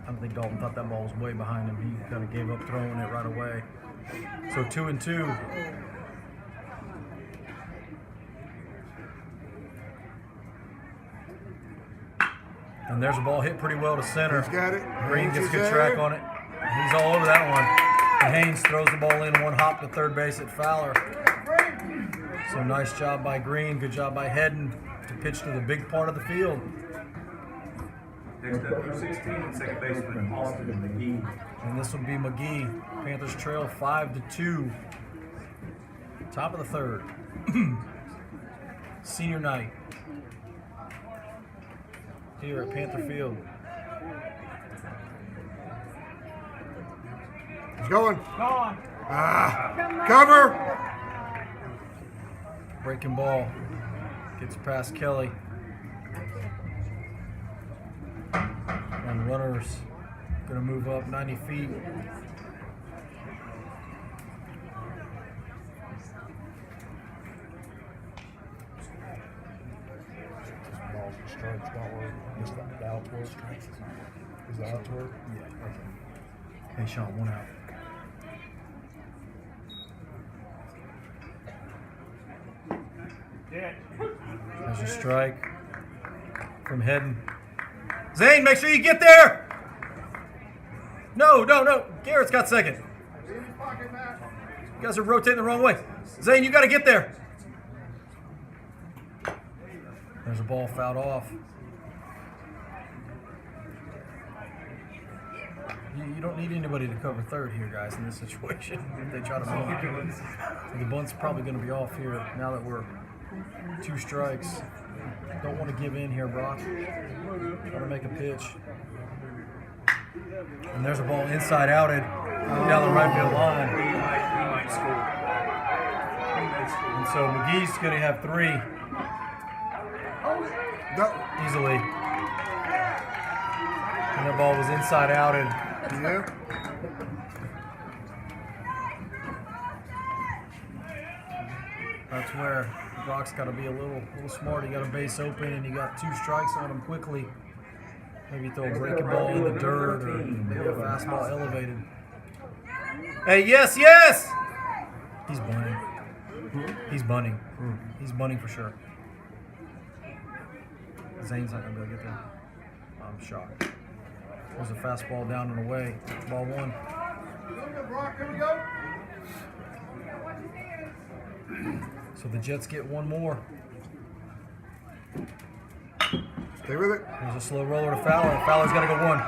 I don't think Dalton thought that ball was way behind him. He kind of gave up throwing it right away. So 2-2. And there's a ball hit pretty well to center. He's got it. Green Haynes gets is good there. track on it. He's all over that one. And Haynes throws the ball in one hop to third base at Fowler. So nice job by Green, good job by Hedden to pitch to the big part of the field. Next up, number 16, second baseman Austin McGee. And this will be McGee. Panthers trail 5-2. Top of the third. Senior night here at Panther Field. He's going. Cover. Breaking ball. Gets past Kelly. And runners gonna move up 90 feet. Balls and strikes don't work. Just the out work. Is the out work? Yeah. Okay. Hey Sean, one out. There's a strike from Hedden. Zane, make sure you get there! No. Garrett's got second. You guys are rotating the wrong way. Zane, you got to get there. There's a ball fouled off. You don't need anybody to cover third here, guys, in this situation. If they try to bunt. The bunt's probably going to be off here now that we're 2 strikes. Don't want to give in here, Brock. Try to make a pitch. And there's a ball inside outed down the right field line. He might score. And so McGee's going to have 3 easily. And that ball was inside outed. Yeah. That's where Brock's got to be a little smart. He got a base open, and you got 2 strikes on him quickly. Maybe throw a breaking ball in the dirt, or maybe a fastball elevated. Hey, yes! He's bunting. He's bunting. He's bunting for sure. Zane's not gonna be able to get there. I'm shocked. There's a fastball down and away. Ball 1. So the Jets get 1 more. Stay with it. There's a slow roller to Fowler. Fowler's got to go 1.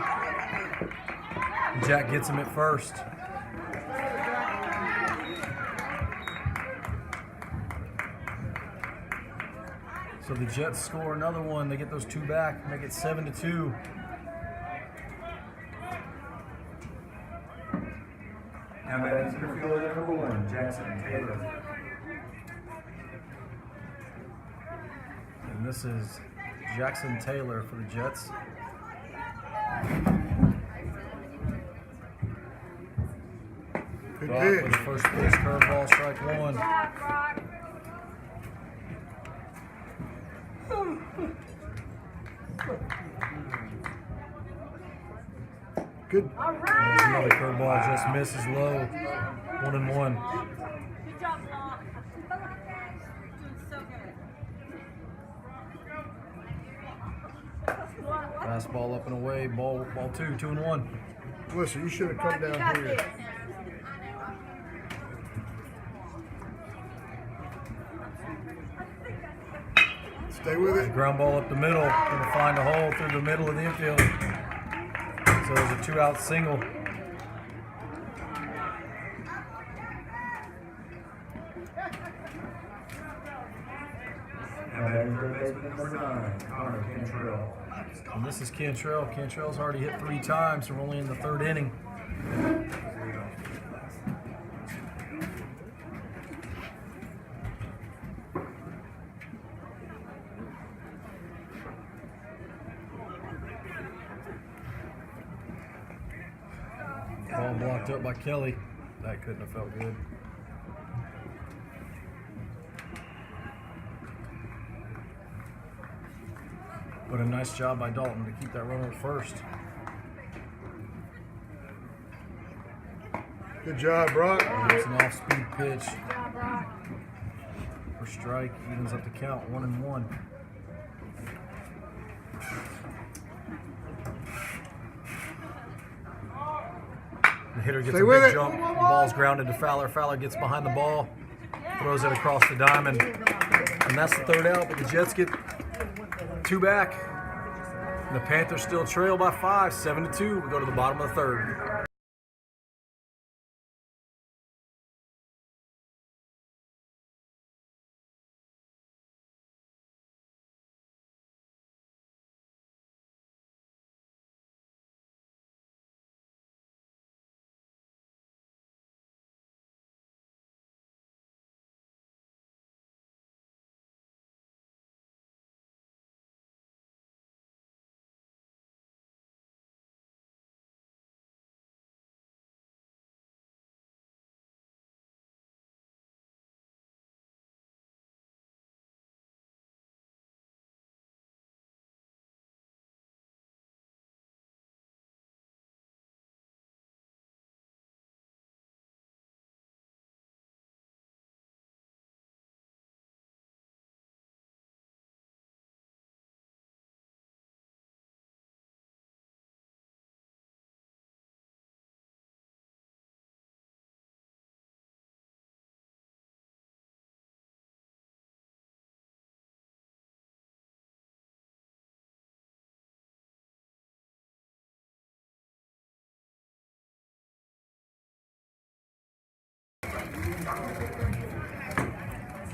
And Jack gets him at first. So the Jets score another one. They get those 2 back. Make it 7-2. Now batting center fielder number 1, Jackson Taylor. And this is Jackson Taylor for the Jets. Good Brock with pitch. the first pitch, curveball, strike 1. Good. There's another curveball, just misses low. 1-1. Good job, Paul. Doing so good. Fastball up and away, ball 2, 2-1. Listen, you should have come down here. Stay with it. Ground ball up the middle, gonna find a hole through the middle of the infield. So there's a 2-out single. Now batting third baseman number 9, Connor Cantrell. And this is Cantrell. Cantrell's already hit 3 times, so we're only in the 3rd inning. Ball blocked up by Kelly. That couldn't have felt good. But a nice job by Dalton to keep that runner at first. Good job, Brock. It's an off-speed pitch. For strike, evens up the count, 1-1. The hitter gets Stay a with big it. jump. The ball's grounded to Fowler. Fowler gets behind the ball, throws it across the diamond, and that's the 3rd out. But the Jets get 2 back. The Panthers still trail by 5, 7-2. We go to the bottom of the third.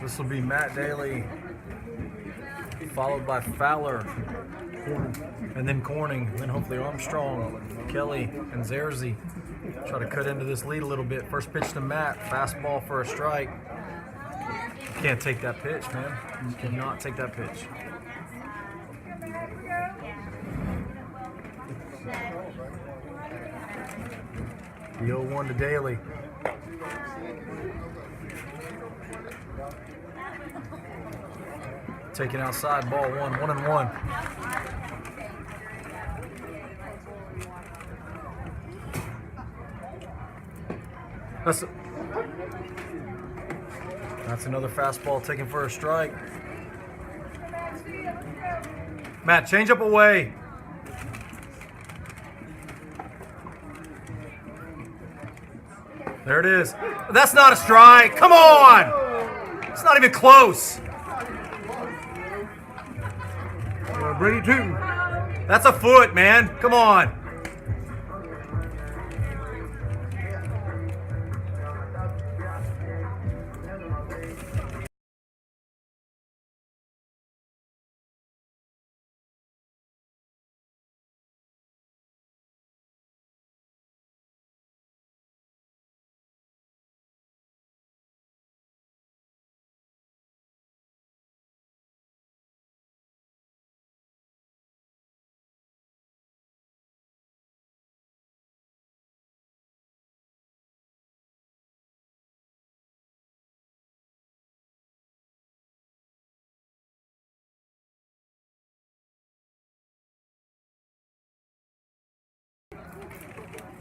This will be Matt Daly, followed by Fowler, and then Corning, and then hopefully Armstrong, Kelly, and Zerzy. Try to cut into this lead a little bit. First pitch to Matt, fastball for a strike. You can't take that pitch, man. You cannot take that pitch. The 0-1 to Daly. Taken outside, ball 1-1. That's another fastball taken for a strike. Matt, change up away. There it is. That's not a strike. Come on. It's not even close. Brady Tootin. That's a foot, man. Come on.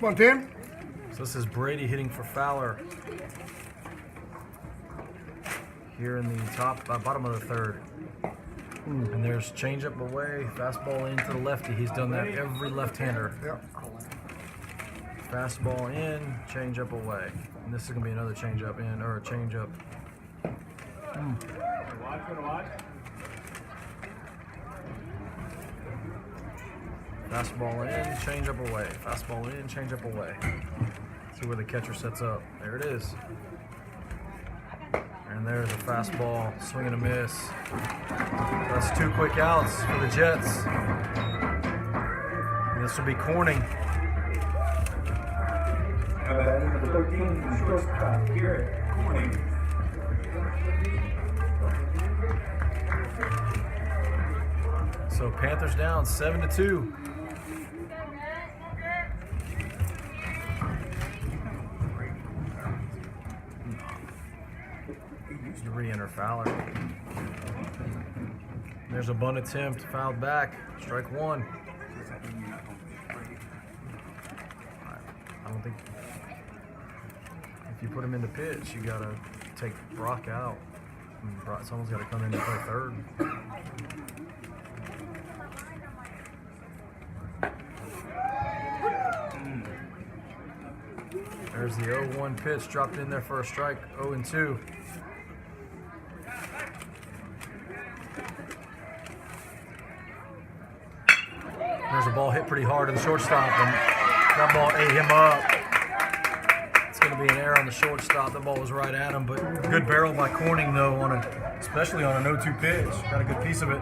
Come on, Tim. So this is Brady hitting for Fowler here in the bottom of the third. And there's changeup away, fastball into the lefty. He's done that every left-hander. Yep. Fastball in, changeup away. And this is going to be another changeup in, or a changeup. Fastball in, changeup away. Fastball in, changeup away. See where the catcher sets up. There it is. And there's a fastball, swing and a miss. That's 2 quick outs for the Jets. And this will be Corning. Number 13, shortstop, Garrett Corning. So Panthers down 7-2. Re-enter Fowler. There's a bunt attempt, fouled back, strike 1. I don't think if you put him in the pitch, you gotta take Brock out. Someone's got to come in and play third. There's the 0-1 pitch, dropped in there for a strike, 0-2. There's a ball hit pretty hard in the shortstop, and that ball ate him up. It's going to be an error on the shortstop. The ball was right at him, but good barrel by Corning though, especially on an 0-2 pitch. Got a good piece of it.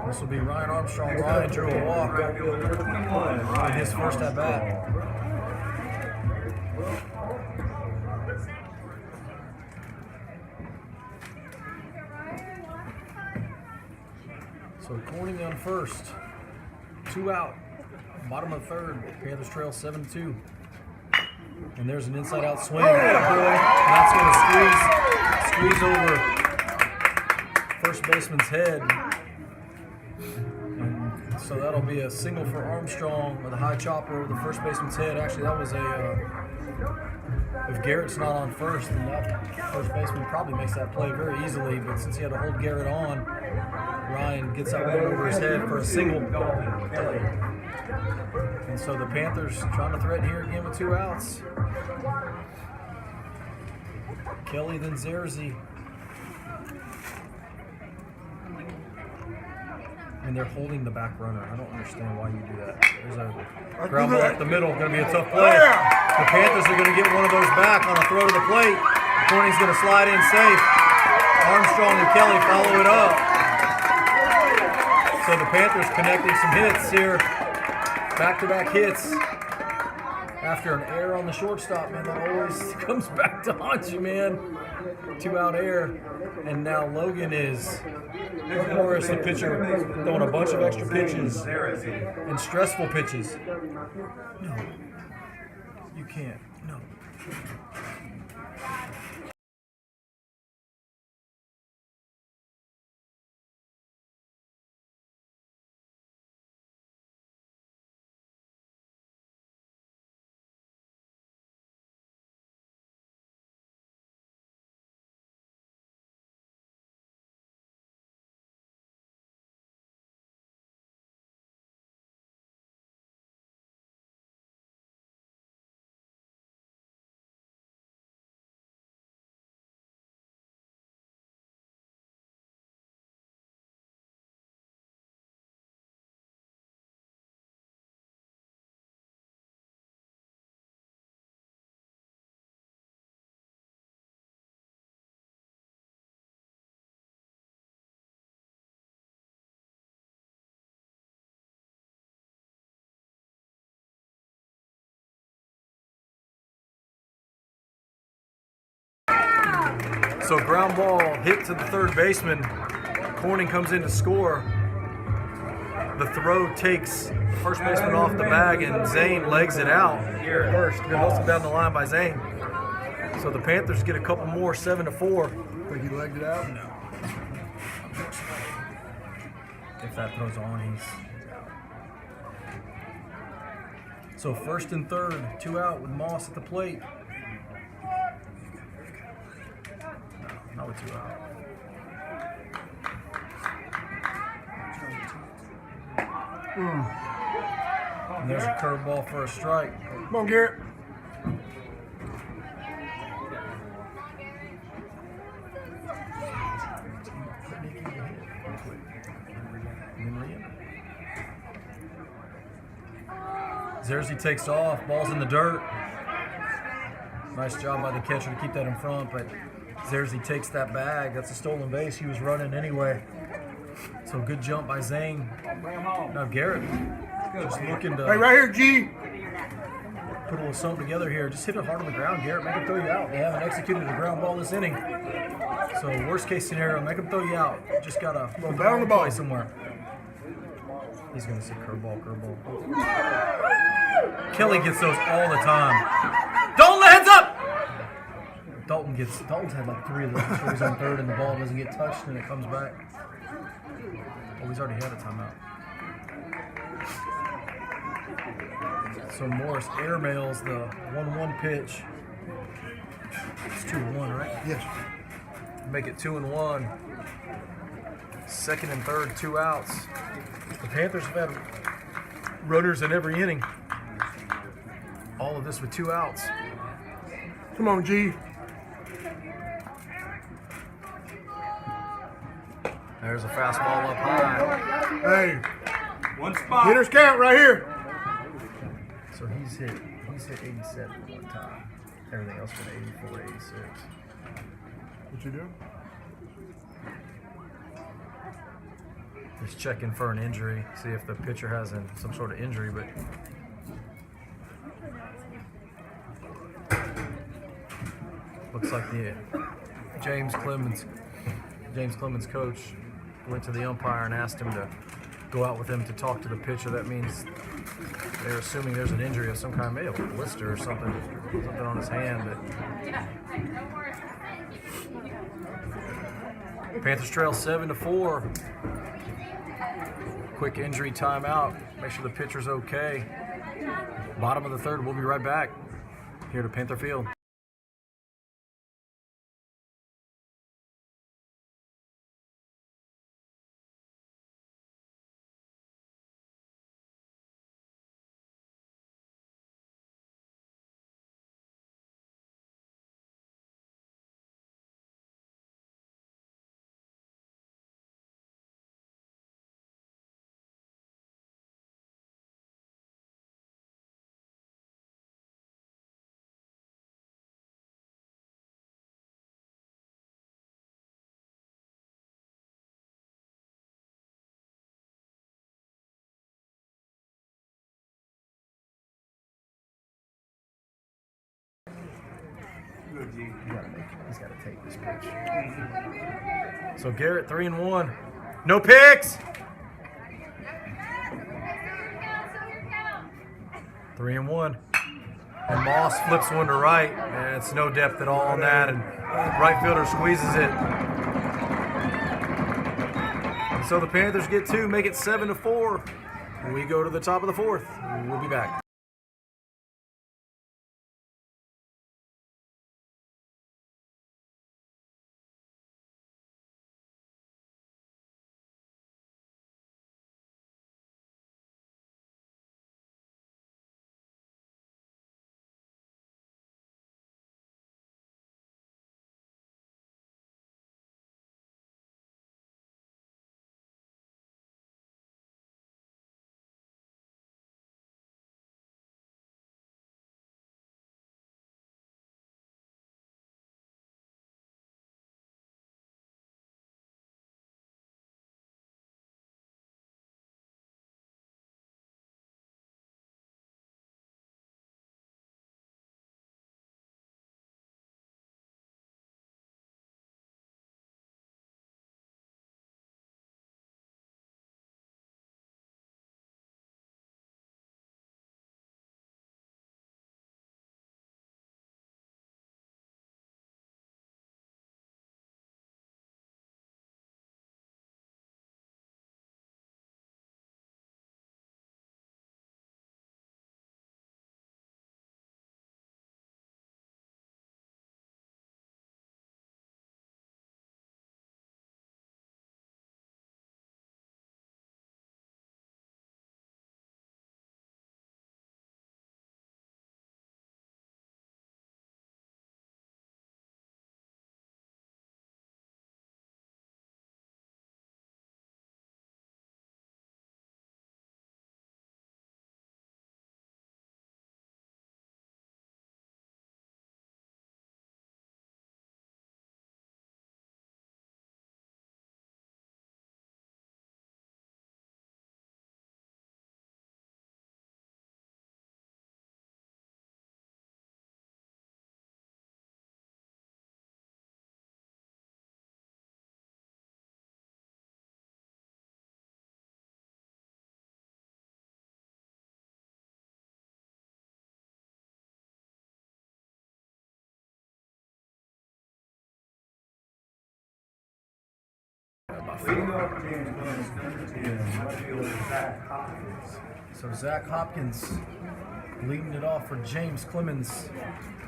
This will be Ryan Armstrong. Ryan drew a walk in his first at bat. So Corning on first, 2 out, bottom of the third. Panthers trail 7-2. And there's an inside-out swing. Oh, boy. And that's going to squeeze over first baseman's head. And so that'll be a single for Armstrong with a high chopper over the first baseman's head. Actually, that was if Garrett's not on first, then that first baseman probably makes that play very easily. But since he had to hold Garrett on, Ryan gets that one over his head for a single. And so the Panthers trying to threaten here again with 2 outs. Kelly, then Zerzy. And they're holding the back runner. I don't understand why you do that. There's a ground ball up the middle. Going to be a tough play. The Panthers are going to get one of those back on a throw to the plate. Corning's going to slide in safe. Armstrong and Kelly follow it up. So the Panthers connecting some hits here. Back-to-back hits. After an error on the shortstop, man, that always comes back to haunt you, man. 2-out error. And now Logan is Morris, the pitcher, throwing a bunch of extra pitches and stressful pitches. No. You can't. No. So ground ball hit to the third baseman. Corning comes in to score. The throw takes the first baseman off the bag, and Zane legs it out first. Good hustle down the line by Zane. So the Panthers get a couple more, 7-4. Think he legged it out? No. If that throws on, he's out. So first and third, 2 out with Moss at the plate. No, not with 2 out. And there's a curveball for a strike. Come on, Garrett. Zerzy takes off, ball's in the dirt. Nice job by the catcher to keep that in front, but Zerzy takes that bag. That's a stolen base. He was running anyway. So good jump by Zane. Now Garrett just looking to Hey, right here, G. put a little something together here. Just hit it hard on the ground, Garrett. Make him throw you out. They haven't executed a ground ball this inning. So worst case scenario, make him throw you out. Just got to put down on the ball somewhere. He's going to see curveball. Kelly gets those all the time. Dalton, heads up! Dalton's had like 3 of those. So he's on third and the ball doesn't get touched and it comes back. Oh, he's already had a timeout. So Morris airmails the 1-1 pitch. It's 2-1, right? Yes. Make it 2-1. Second and third, 2 outs. The Panthers have had runners in every inning. All of this with 2 outs. Come on, G. There's a fastball up high. Hey, One spot. hitters count right here. So he's hit 87 one time. Everything else been 84, 86. What you doing? He's checking for an injury, see if the pitcher has some sort of injury, but looks like the James Clemens coach went to the umpire and asked him to go out with him to talk to the pitcher. That means they're assuming there's an injury of some kind, maybe a blister or something on his hand. But Panthers trail 7-4. Quick injury timeout. Make sure the pitcher's okay. Bottom of the third. We'll be right back here to Panther Field. He's got to take this pitch. So Garrett 3-1. No picks. 3-1. And Moss flips one to right. And it's no depth at all on that. And right fielder squeezes it. And so the Panthers get two, make it 7-4. And we go to the top of the fourth. We'll be back. So Zach Hopkins leading it off for James Clemens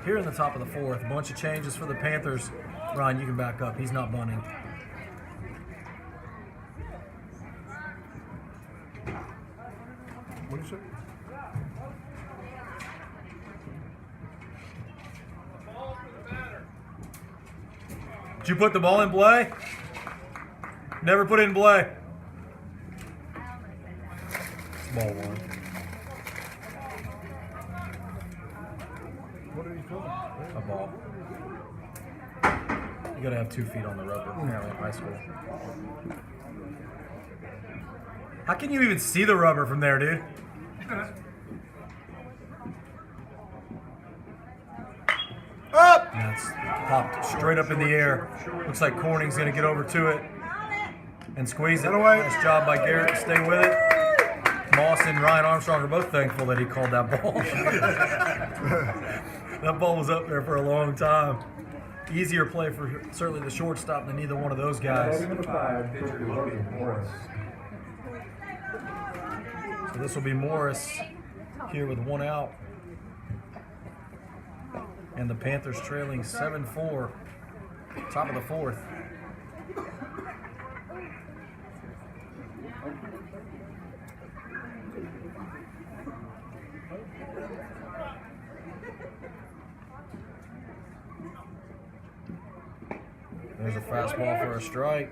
here in the top of the fourth. A bunch of changes for the Panthers. Ryan, you can back up. He's not bunting. What do you say? Did you put the ball in play? Never put it in play. Ball one. What did he call it? A ball. You gotta have 2 feet on the rubber, apparently in high school. How can you even see the rubber from there, dude? Up! And that's popped straight up in the air. Looks like Corning's gonna get over to it and squeeze it. Nice job by Garrett to stay with it. Moss and Ryan Armstrong are both thankful that he called that ball. That ball was up there for a long time. Easier play for certainly the shortstop than either one of those guys. So this will be Morris here with 1 out. And the Panthers trailing 7-4, top of the 4th. There's a fastball for a strike.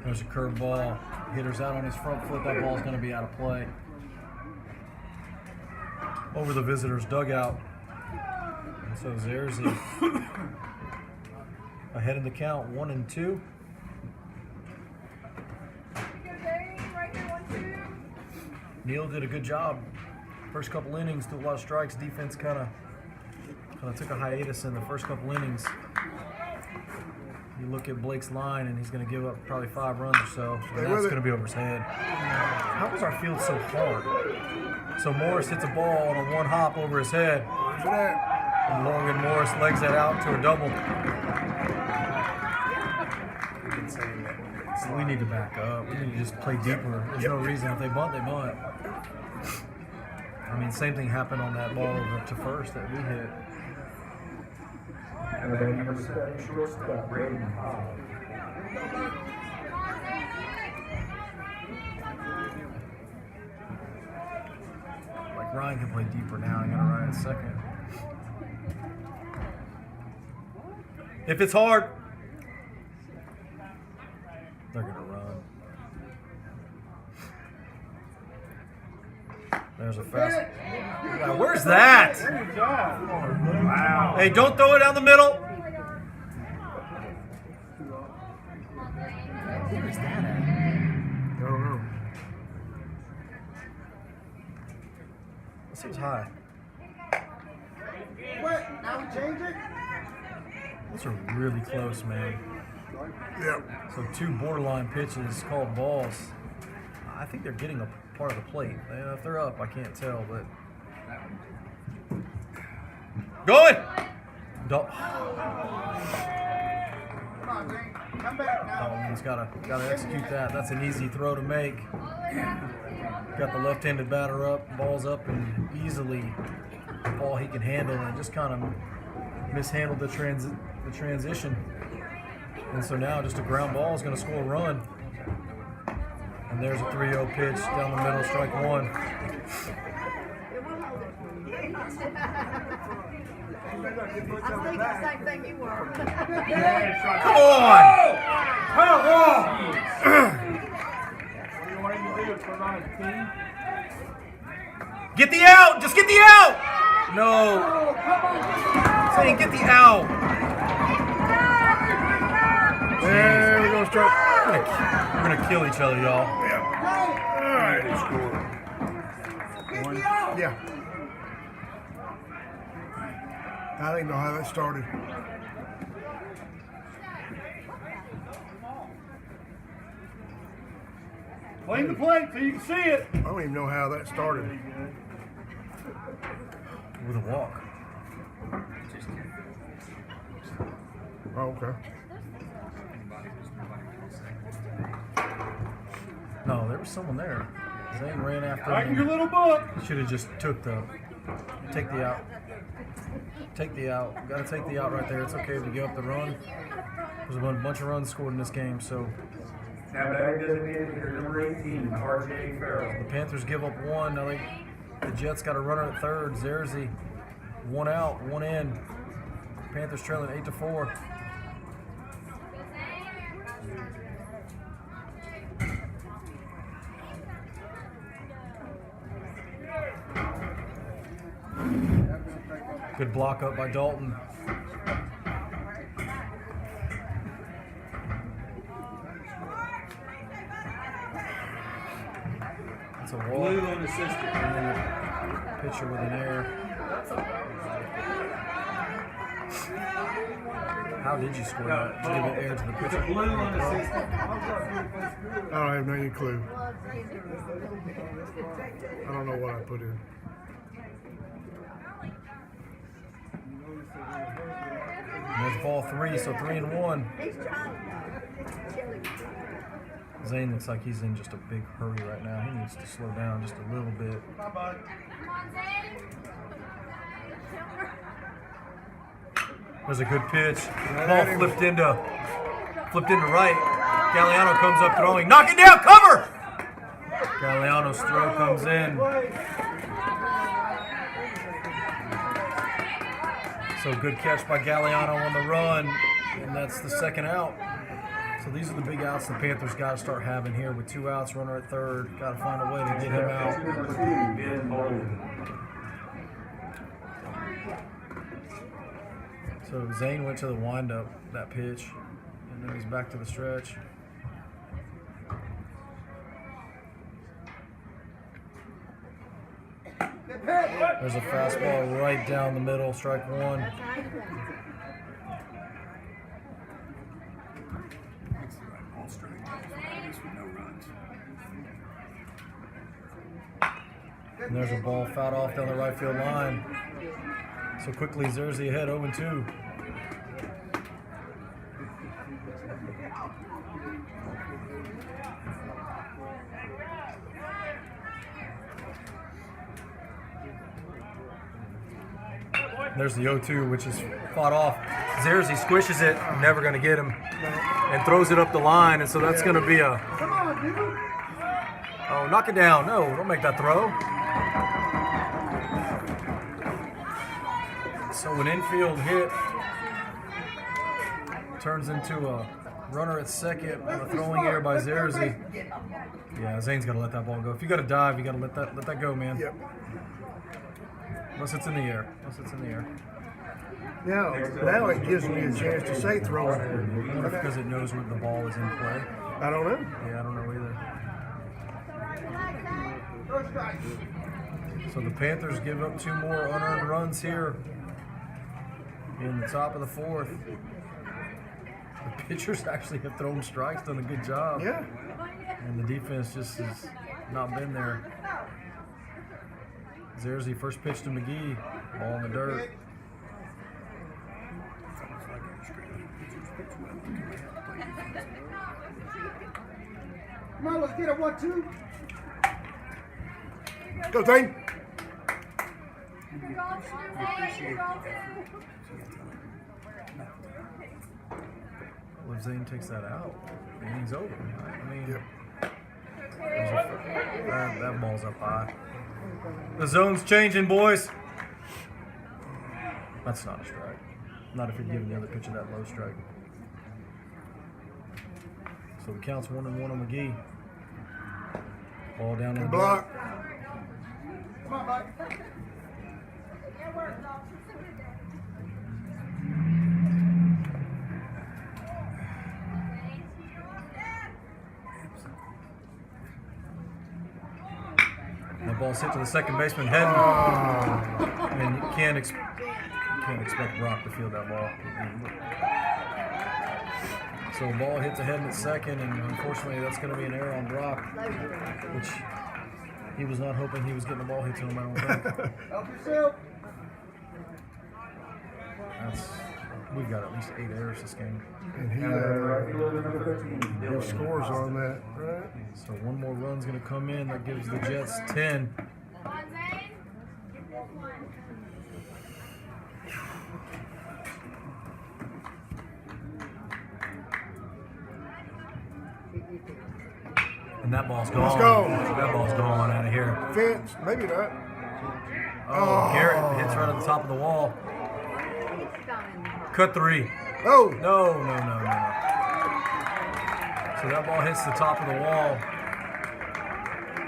There's a curveball. Hitter's out on his front foot. That ball's going to be out of play. Over the visitor's dugout. And so Zerzy ahead in the count, 1-2. Neal did a good job. First couple innings, threw a lot of strikes. Defense kind of took a hiatus in the first couple innings. You look at Blake's line, and he's going to give up probably 5 runs or so, and that's going to be over his head. How is our field so hard? So Morris hits a ball on a 1 hop over his head, and Logan Morris legs that out to a double. So we need to back up. We need to just play deeper. There's no reason. If they bunt, they bunt. I mean, same thing happened on that ball over to first that we hit. And then number 7, shortstop, Braden Powell. Like Ryan can play deeper now. I got Ryan second. If it's hard, they're gonna run. There's a fast. Now, where's that? Wow. Hey, don't throw it down the middle. Where's that at? I don't know. That seems high. What? Now we change it? Those are really close, man. Yep. So 2 borderline pitches called balls. I think they're getting a part of the plate. If they're up, I can't tell, but going. Don't. Come on, Green. Come back now. Dalton's gotta execute that. That's an easy throw to make. Got the left-handed batter up, balls up, and easily the ball he can handle, and just kind of mishandled the transition. And so now just a ground ball is going to score a run. And there's a 3-0 pitch down the middle, strike 1. I think the same thing you were. Come on! Come on! What do you do is put on a team? Get the out! Just get the out! No. Saying get the out. There we go, strike. We're gonna kill each other, y'all. All right. Yeah. I didn't know how that started. Clean the plate so you can see it. I don't even know how that started. With a walk. Oh, okay. No, there was someone there. Zane ran after Right in your him. little book. Should have just take the out. Take the out. Got to take the out right there. It's okay to give up the run. There's a bunch of runs scored in this game, so Now batting designated hitter number 18, R.J. Farrell. The Panthers give up one. Now the Jets got a runner at third. Zerzy, one out, one in. Panthers trailing 8-4. Good block up by Dalton. It's a wall. Blue unassisted. And then the pitcher with an error. How did you score that? To give an error to the It's pitcher. a blue unassisted. I don't have any clue. I don't know what I put in. And there's ball 3, so 3-1. Zane looks like he's in just a big hurry right now. He needs to slow down just a little bit. There's a good pitch. Ball flipped into right. Galliano comes up throwing. Knock it down, cover! Galliano's throw comes in. So good catch by Galliano on the run, and that's the second out. So these are the big outs the Panthers got to start having here with 2 outs, runner at third. Got to find a way to get him out. Number 2, Ben Bolden. So Zane went to the windup, that pitch, and then he's back to the stretch. There's a fastball right down the middle, strike one. And there's a ball fouled off down the right field line. So quickly, Zerzy ahead, 0-2. There's the 0-2, which is fought off. Zerzy squishes it, never going to get him, and throws it up the line, and so that's going to be a... Come on, dude. Oh, knock it down. No, don't make that throw. So an infield hit turns into a runner at second on a throwing error by Zerzy. Yeah, Zane's got to let that ball go. If you got to dive, you got to let that go, man. Yep. Unless it's in the air. Now it gives me a chance to say throw it. I wonder if because it knows when the ball is in play. I don't know. Yeah, I don't know either. First strike. So the Panthers give up 2 more unearned runs here in the top of the 4th. The pitchers actually have thrown strikes, done a good job. Yeah. And the defense just has not been there. Zerzy first pitch to McGee, ball in the dirt. Come on, let's get a 1-2. Go, Zane. Well, if Zane takes that out, the inning's over. I mean, Yep. that ball's up high. The zone's changing, boys. That's not a strike. Not if you're giving the other pitcher that low strike. So the count's 1-1 on McGee. Ball down in the Block. Come on, bud. The ball's hit to the second baseman heading, and you can't expect Brock to field that ball. So the ball hits ahead in second, and unfortunately that's going to be an error on Brock, which he was not hoping he was getting the ball hit to him, I don't think. Help yourself. We've got at least 8 errors this game. And he Right fielder number 13, no Dylan. scores on that, right? So one more run's going to come in. That gives the Jets 10. And that ball's gone. Let's go. That ball's gone out of here. Fence, maybe not. Oh, Garrett hits right at the top of the wall. Cut 3. Oh, No. So that ball hits the top of the wall.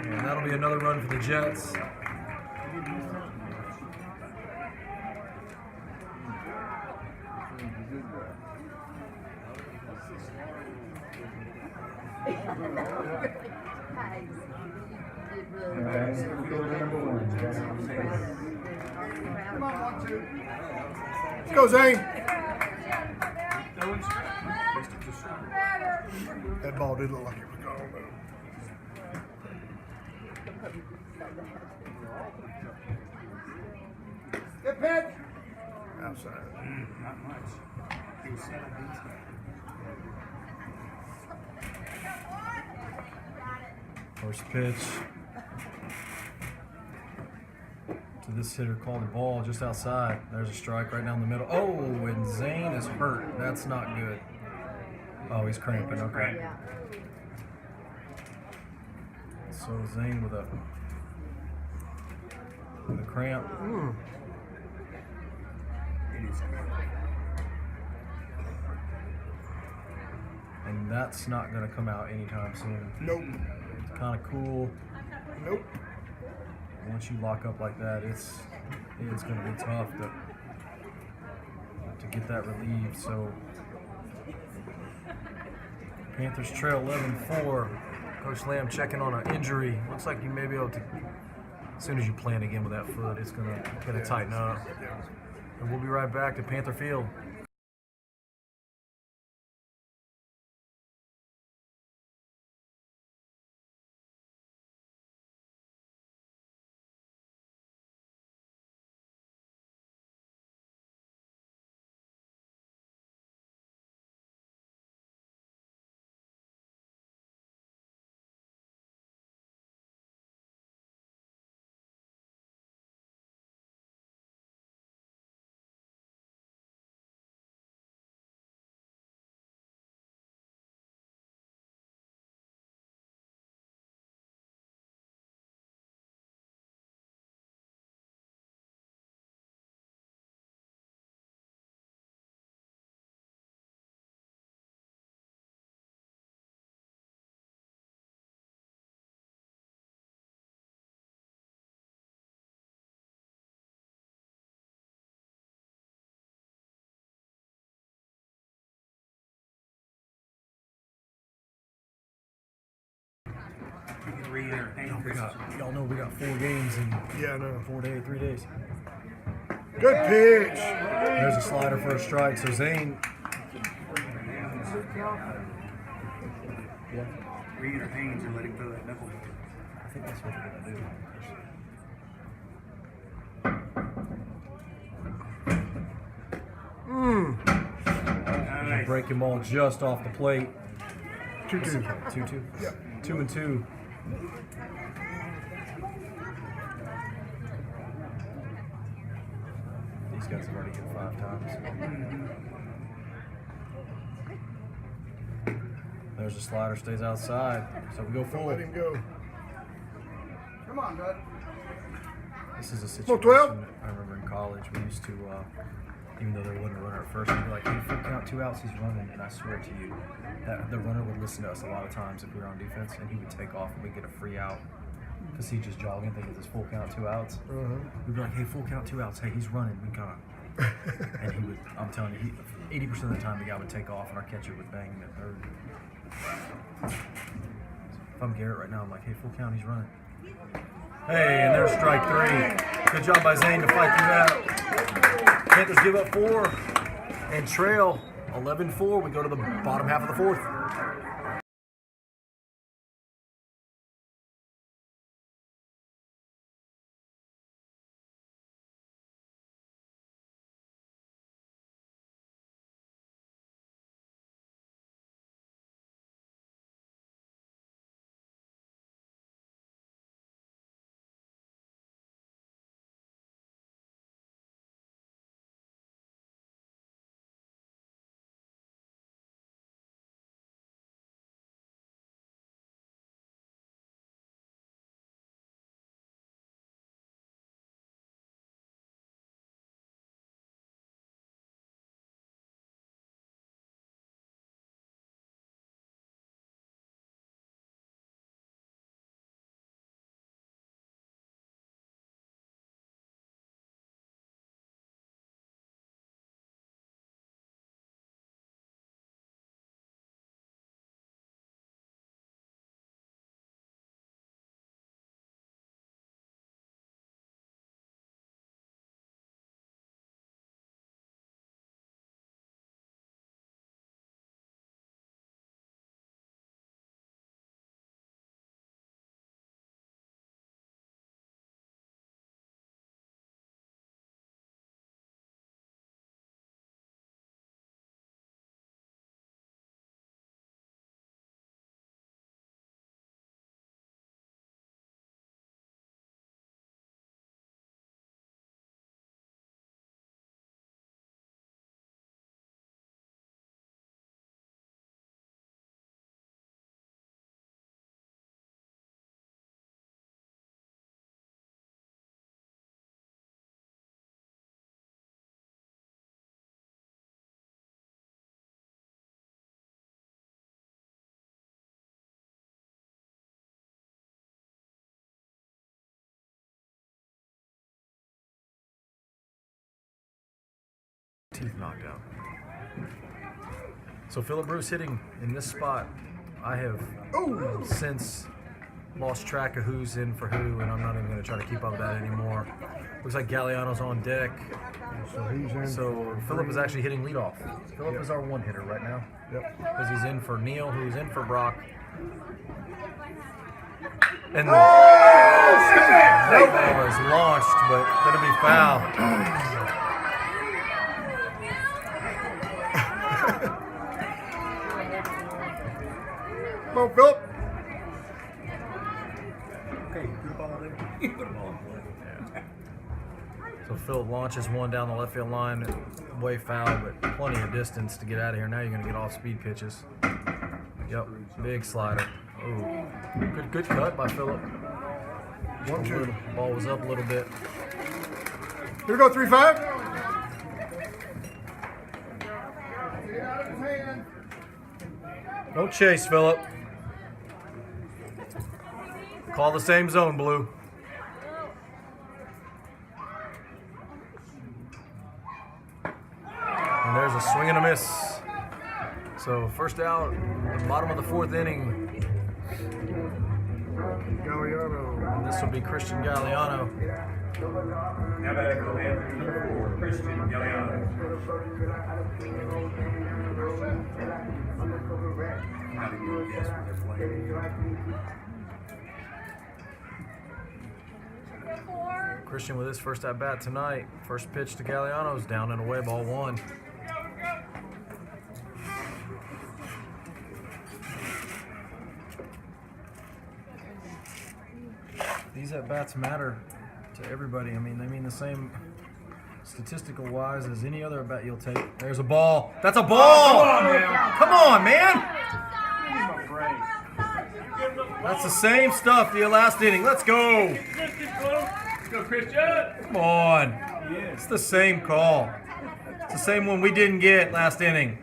And that'll be another run for the Jets. Come on, 1-2. let's go, Zane. That ball did look like it was gone, though. Good pitch. Outside. Not much. He was 7 beats. First pitch to this hitter called the ball just outside. There's a strike right down the middle. Oh, and Zane is hurt. That's not good. Oh, he's cramping. Okay. So Zane with a cramp. It is. And that's not going to come out anytime soon. Nope. It's kind of cool. Nope. Once you lock up like that, it's going to be tough to get that relieved. So Panthers trail 11-4. Coach Lamb checking on an injury. Looks like you may be able to. As soon as you plant again with that foot, it's gonna tighten up. And we'll be right back to Panther Field. You can read their Y'all know we got 4 games in Yeah, I know. 3 days. Good pitch. There's a slider for a strike. So Zane. Read your hands and let him throw that knuckle. I think that's what they're gonna do. Nice. Breaking ball just off the plate. 2-2. 2-2. Yeah. 2-2. These guys have already hit 5 times. There's a slider, stays outside. So we go full. Let him go. Come on, bud. This is a Well, situation 12. that I remember in college. We used to, even though there wasn't a runner at first, we'd be like, hey, full count, 2 outs, he's running. And I swear to you, that the runner would listen to us a lot of times if we were on defense, and he would take off and we'd get a free out because he's just jogging, thinking it's full count, 2 outs. We'd be like, hey, full count, 2 outs. Hey, he's running. We got him. And he would, I'm telling you, 80% of the time the guy would take off and our catcher would bang him at third. If I'm Garrett right now, I'm like, hey, full count, he's running. Hey, and there's strike 3. Good job by Zane to fight through that. Panthers give up 4 and trail 11-4. We go to the bottom half of the 4th. teeth knocked out. So Philip Bruce hitting in this spot. I have since lost track of who's in for who, and I'm not even going to try to keep up with that anymore. Looks like Galliano's on deck. So he's in. So Philip is actually hitting leadoff. Philip is our one hitter right now. Yep. Because he's in for Neil, who's in for Brock. And the ball is launched, but going to be foul. Come on, Philip. Okay, put the ball there. Put the ball in play. So Philip launches one down the left field line, way foul, but plenty of distance to get out of here. Now you're going to get off speed pitches. Yep, big slider. Oh, good cut by Philip. 1-2. Ball was up a little bit. Here we go, 3-5. Get out of his hand. Don't chase, Philip. Call the same zone, Blue. And there's a swing and a miss. So first out, the bottom of the fourth inning. Galliano. And this will be Christian Galliano. Now back to the Panthers, number 4, Christian Galliano. Not even gonna guess what they're playing. Christian with his first at bat tonight. First pitch to Galliano's down and away, ball 1. These at bats matter to everybody. I mean, they mean the same statistical wise as any other at bat you'll take. There's a ball. That's a ball! Come on, man! That's the same stuff the last inning. Let's go! Let's go, Christian! Come on. It's the same call. It's the same one we didn't get last inning.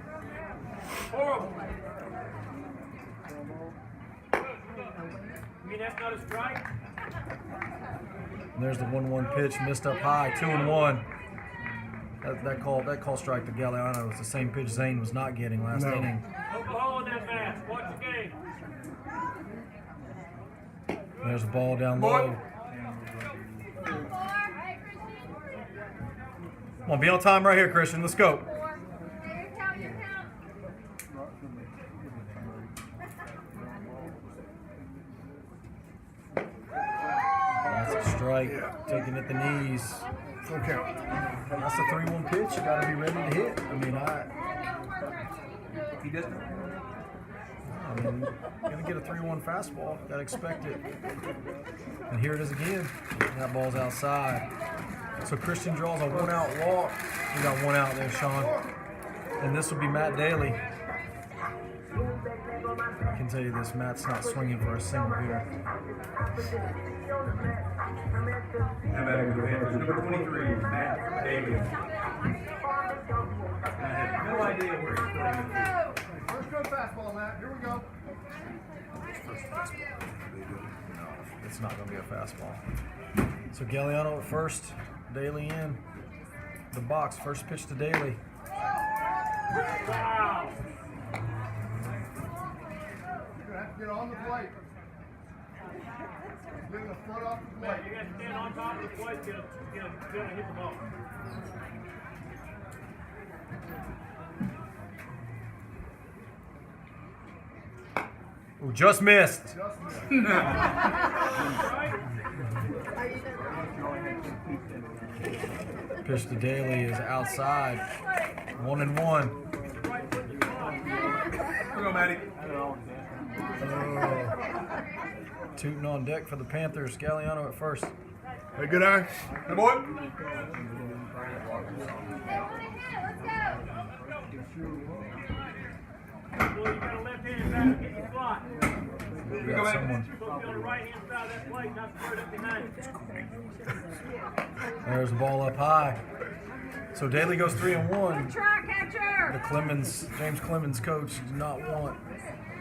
Horrible. You mean that's not a strike? And there's the 1-1 pitch, missed up high, 2-1. That call strike to Galliano was the same pitch Zane was not getting last inning. Oklahoma in that match. Watch the game. And there's a ball down low. Come on, be on time right here, Christian. Let's go. That's a strike. Taking at the knees. Okay. That's a 3-1 pitch. You got to be ready to hit. I mean, He doesn't. you're going to get a 3-1 fastball. Got to expect it. And here it is again. That ball's outside. So Christian draws a 1-out walk. We got 1 out there, Sean. And this will be Matt Daly. I can tell you this, Matt's not swinging for a single here. Now back to the Panthers, number 23, Matt Daly. I have no idea where he's playing. First go fastball, Matt. Here we go. No, it's not going to be a fastball. So Galliano at first, Daly in the box. First pitch to Daly. Wow! You're gonna have to get on the plate. Get the foot off the plate. You got to stand on top of the plate to hit the ball. Ooh, just missed. Pitch to Daly is outside. 1-1. Here we go, Matty. Tooting on deck for the Panthers. Galliano at first. Hey, good eye. Good boy. You got a left-handed batter, get the slot. We got someone. Supposed to be on the right-hand side of that plate, not squared up behind it. There's the ball up high. So Daly goes 3-1. Try catcher. The James Clemens coach, did not want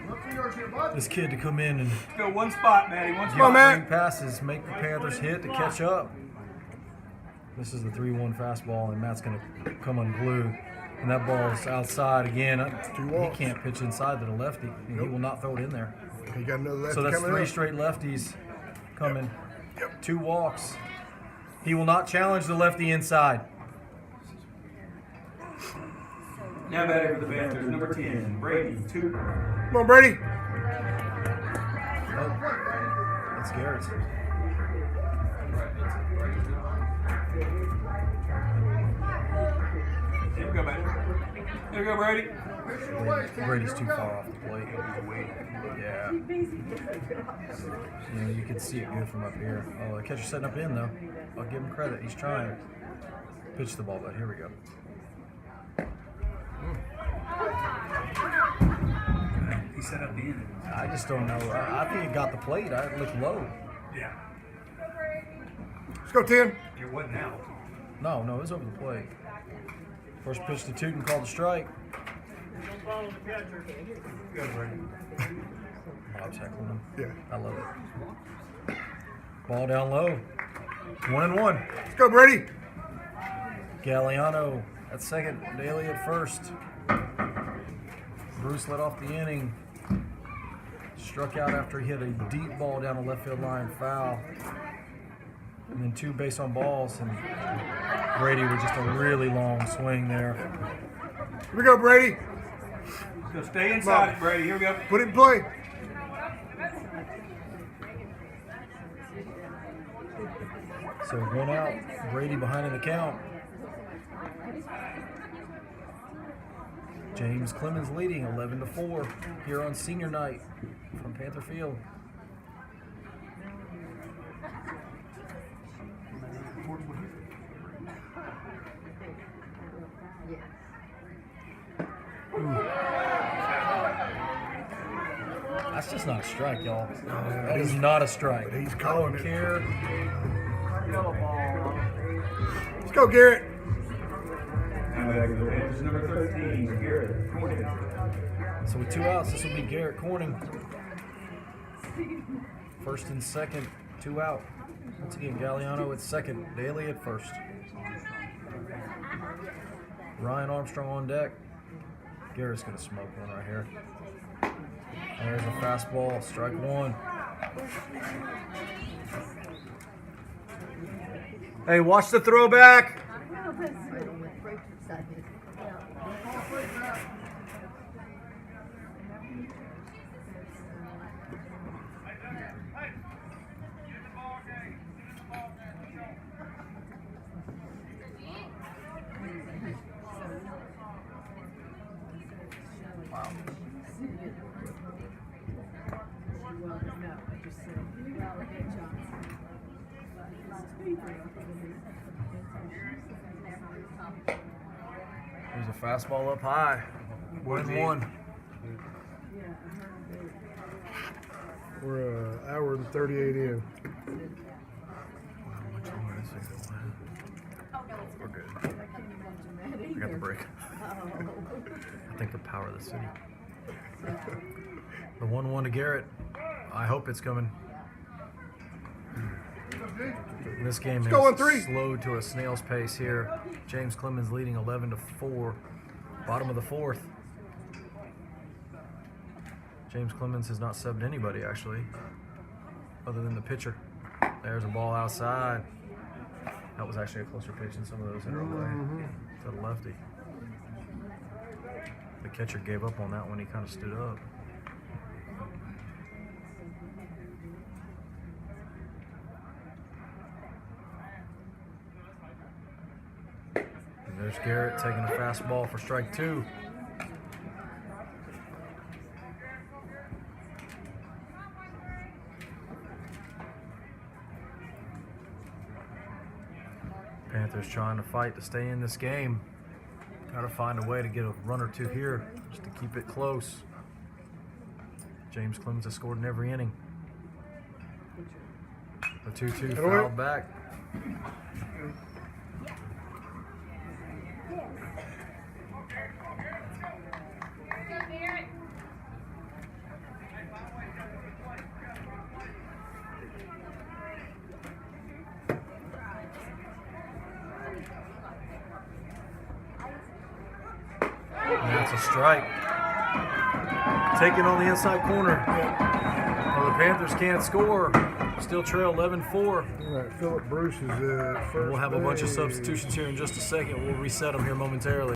Look for yours here, bud. this kid to come in and Let's go one spot, Matty, one give spot. three passes, make the Panthers hit to catch up. This is the 3-1 fastball, and Matt's going to come unglued. And that ball's outside again. He can't pitch inside to the lefty. And he will not throw it in there. He got another lefty So that's coming 3 up. straight lefties coming. 2 walks. He will not challenge the lefty inside. Now batting for the Panthers, number 10, Brady, 2. Come on, Brady. Oh, that's Garrett's. Here we go, Brady. Here we go, Brady. Brady's too far off the plate. Yeah. You know, you can see it good from up here. Oh, the catcher's setting up in, though. I'll give him credit. He's trying. Pitch the ball, but here we go. He set up the end. I just don't know. I think it got the plate. I looked low. Yeah. Let's go, 10. It wasn't out. No, it was over the plate. First pitch to Tootin, called a strike. Go, Brady. Bob's heckling him. Yeah. I love it. Ball down low. 1-1. Let's go, Brady. Galliano at second. Daly at first. Bruce led off the inning. Struck out after he hit a deep ball down the left field line, foul. And then 2 base on balls, and Brady with just a really long swing there. Here we go, Brady. So stay inside it, Brady. Here we go. Put it in play. So 1 out, Brady behind in the count. James Clemens leading 11-4 here on senior night from Panther Field. That's just not a strike, y'all. That is not a strike. He's I calling don't it. care. Let's go, Garrett. Now batting for the Panthers, number 13, Garrett, 20. So with 2 outs, this will be Garrett Corning. First and second, 2 out. Once again, Galliano at second, Daly at first. Ryan Armstrong on deck. Garrett's going to smoke one right here. There's a fastball, strike 1. Hey, watch the throwback. There's a fastball up high. 1-1. We're an hour and 38 in. We're good. I got the break. I think the power of the city. The 1-1 to Garrett. I hope it's coming. This game is go on 3. slowed to a snail's pace here. James Clemens leading 11-4. Bottom of the 4th. James Clemens has not subbed anybody, actually, other than the pitcher. There's a ball outside. That was actually a closer pitch than some of those in our way to the lefty. The catcher gave up on that one. He kind of stood up. And there's Garrett taking a fastball for strike 2. Panthers trying to fight to stay in this game. Got to find a way to get a run or 2 here just to keep it close. James Clemens has scored in every inning. The 2-2 fouled back. That's a strike. Taken on the inside corner. Well, the Panthers can't score. Still trail 11-4. All right, Philip Bruce is first. We'll have a bunch of base. substitutions here in just a second. We'll reset them here momentarily.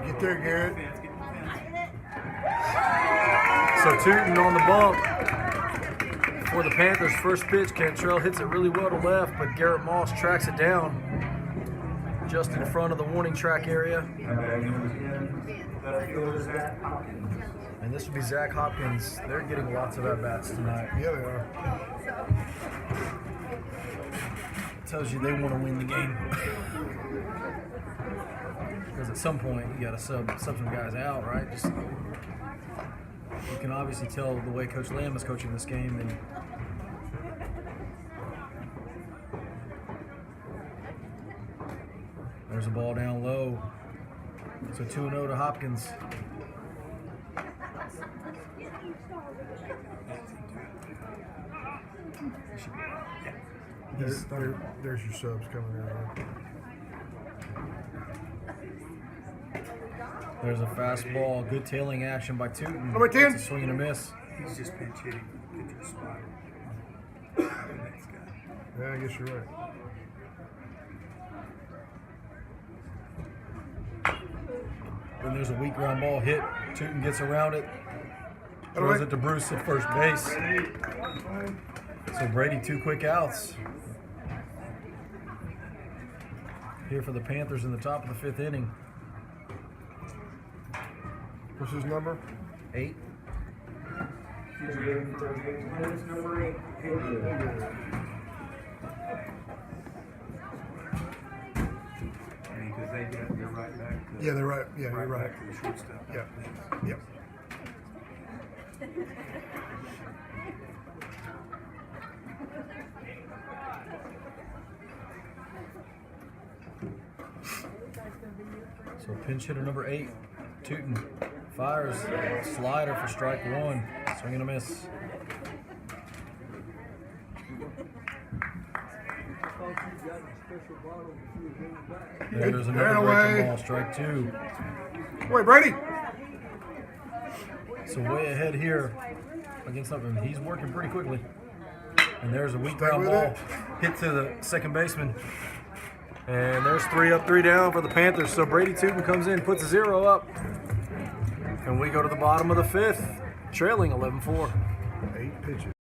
Get there, Garrett. So Tootin on the bump for the Panthers. First pitch, Cantrell hits it really well to left, but Garrett Moss tracks it down just in front of the warning track area. And this would be Zach Hopkins. They're getting lots of at-bats tonight. Yeah, they are. Tells you they want to win the game. Because at some point you got to sub some guys out, right? Just you can obviously tell the way Coach Lamb is coaching this game. And there's a ball down low. So 2-0 to Hopkins. There's your subs coming in. There's a fastball. Good tailing action by Tootin. Number 10. It's a swing and a miss. He's just pinch hitting pitcher spot. The next guy. Yeah, I guess you're right. Then there's a weak ground ball hit. Tootin gets around it. Throws it to Bruce at first base. So Brady, 2 quick outs. Here for the Panthers in the top of the 5th inning. What's his number? 8. Number 8. Because they get you're right back to Yeah, they're right. Yeah, you're right. back to the shortstop. Yeah. Yep. So pinch hitter number 8, Tootin fires slider for strike 1. Swing and a miss. There's another breaking ball, strike 2. Wait, Brady. So way ahead here against something. He's working pretty quickly. And there's a weak ground ball hit to the second baseman. And there's 3 up, 3 down for the Panthers. So Brady Tootin comes in, puts a 0 up. And we go to the bottom of the 5th, trailing 11-4. 8 pitches.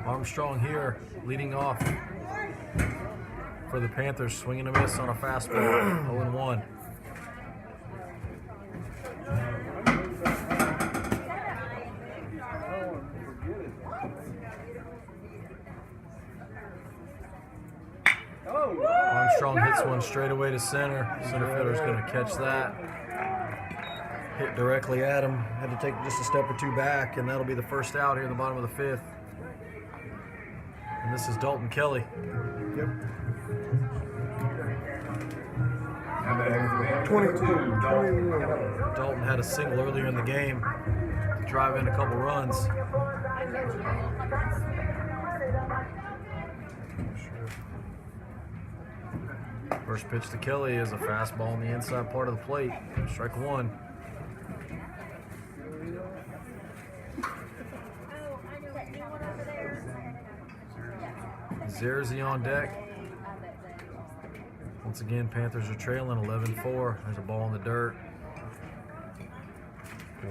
Armstrong here, leading off for the Panthers, swinging a miss on a fastball, 0-1. Armstrong hits one straight away to center. Center fielder's going to catch that. Hit directly at him. Had to take just a step or two back, and that'll be the first out here in the bottom of the fifth. And this is Dalton Kelly. Yep. 22. Dalton had a single earlier in the game, drive in a couple runs. First pitch to Kelly is a fastball on the inside part of the plate. Strike one. Zerzy on deck. Once again, Panthers are trailing 11-4. There's a ball in the dirt.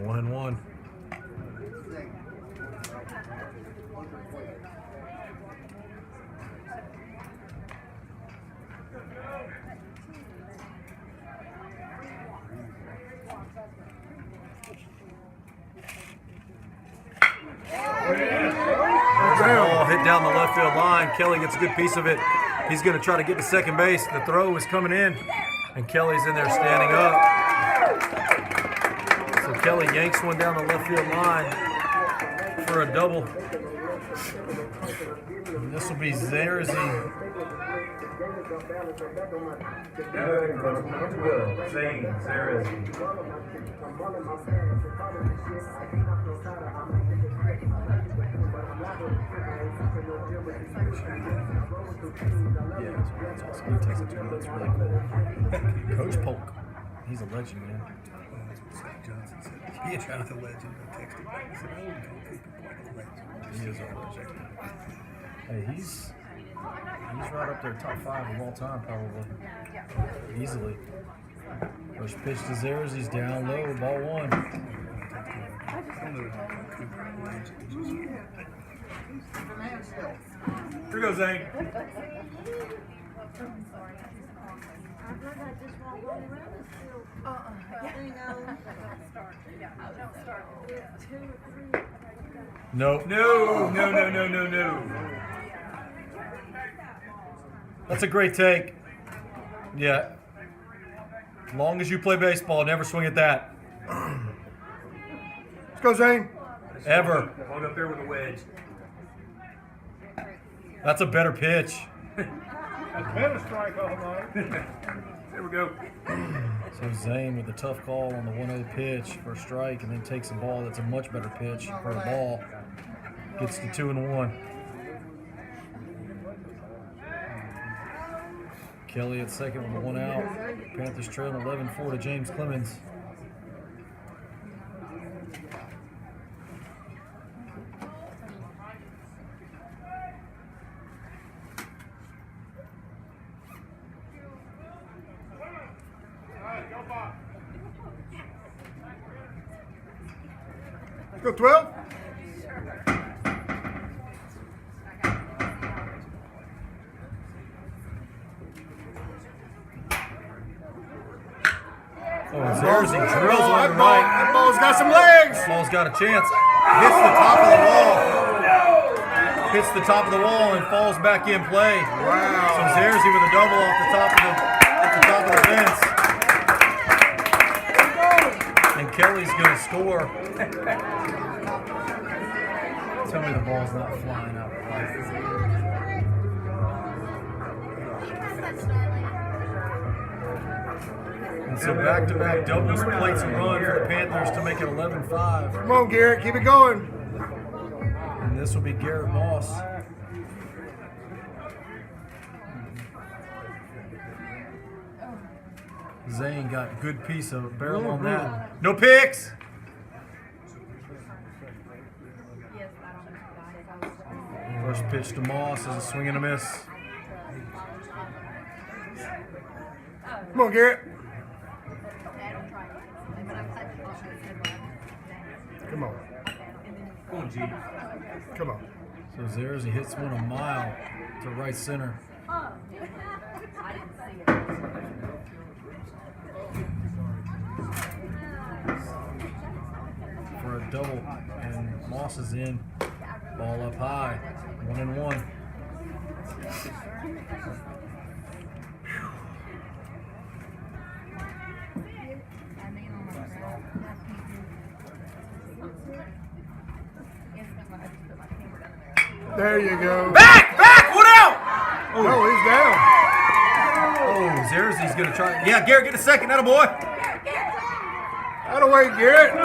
1-1. Ball hit down the left field line. Kelly gets a good piece of it. He's going to try to get to second base. The throw is coming in, and Kelly's in there standing up. So Kelly yanks one down the left field line for a double. And this will be Zerzy. Yeah, that's awesome. He takes it to him. That's really cool. Coach Polk, he's a legend, man. Johnson said, yeah, the legend. I texted back. He said, I wouldn't call Cooper quite a legend. He is a legend. Hey, he's right up there, top 5 of all time, probably. Easily. First pitch to Zerzy, he's down low, ball one. I don't know if Cooper a legend. Here goes Zane. Nope. No. That's a great take. Yeah. As long as you play baseball, never swing at that. Let's go, Zane. Ever. Hold up there with a wedge. That's a better pitch. Better strike all night. There we go. So Zane with a tough call on the 1-0 pitch for a strike, and then takes a ball that's a much better pitch for a ball. Gets to 2-1. Kelly at second with the one out. Panthers trailing 11-4 to James Clemens. Let's go, 12. Oh, Zerzy drills one to right. That ball's got some legs. Ball's got a chance. Hits the top of the wall. Hits the top of the wall and falls back in play. Wow. So Zerzy with a double off the top of the fence. And Kelly's gonna score. Tell me the ball's not flying out. And so back-to-back doubles, plates and run for the Panthers to make it 11-5. Come on, Garrett. Keep it going. And this will be Garrett Moss. Zane got a good piece of barrel on that. No picks! First pitch to Moss is a swing and a miss. Come on, Garrett. Come on. Come on, G. Come on. So Zerzy hits one a mile to right center. For a double, and Moss is in. Ball up high, 1-1. There you go. Back! One out! Oh, he's down. Oh, Zerzy's gonna try. Yeah, Garrett, get a second. That a boy. Out of way, Garrett. So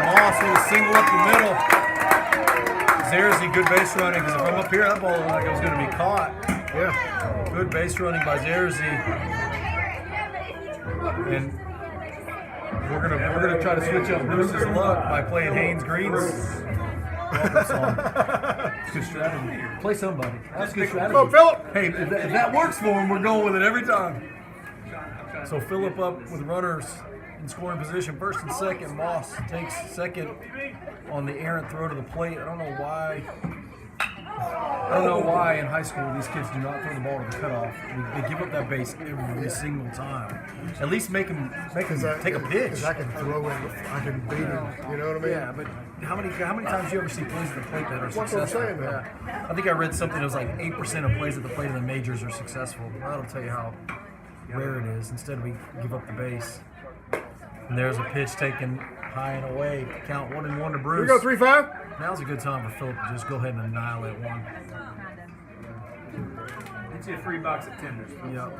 Moss with a single up the middle. Zerzy, good base running, because if I'm up here, that ball looked like it was going to be caught. Yeah. Good base running by Zerzy. And we're gonna try to switch up Bruce's luck by playing Haynes Green's welcome song. It's good strategy. Play somebody. That's good strategy. Come on, Philip. Hey, if that works for him, we're going with it every time. So Philip up with runners in scoring position, first and second. Moss takes second on the errant throw to the plate. I don't know why in high school these kids do not throw the ball to the cutoff. They give up that base every single time. At least make them take a pitch. Because I can throw it, I can beat him. You know what I mean? Yeah, but how many times do you ever see plays at the plate that are That's what I'm successful? saying, man. Yeah. I think I read something that was like 8% of plays at the plate in the majors are successful. That'll tell you how rare it is. Instead, we give up the base. And there's a pitch taken high and away. Count 1-1 to Bruce. Here we go, 3-5. Now's a good time for Philip to just go ahead and annihilate one. Get you a free box of tenders. Yep.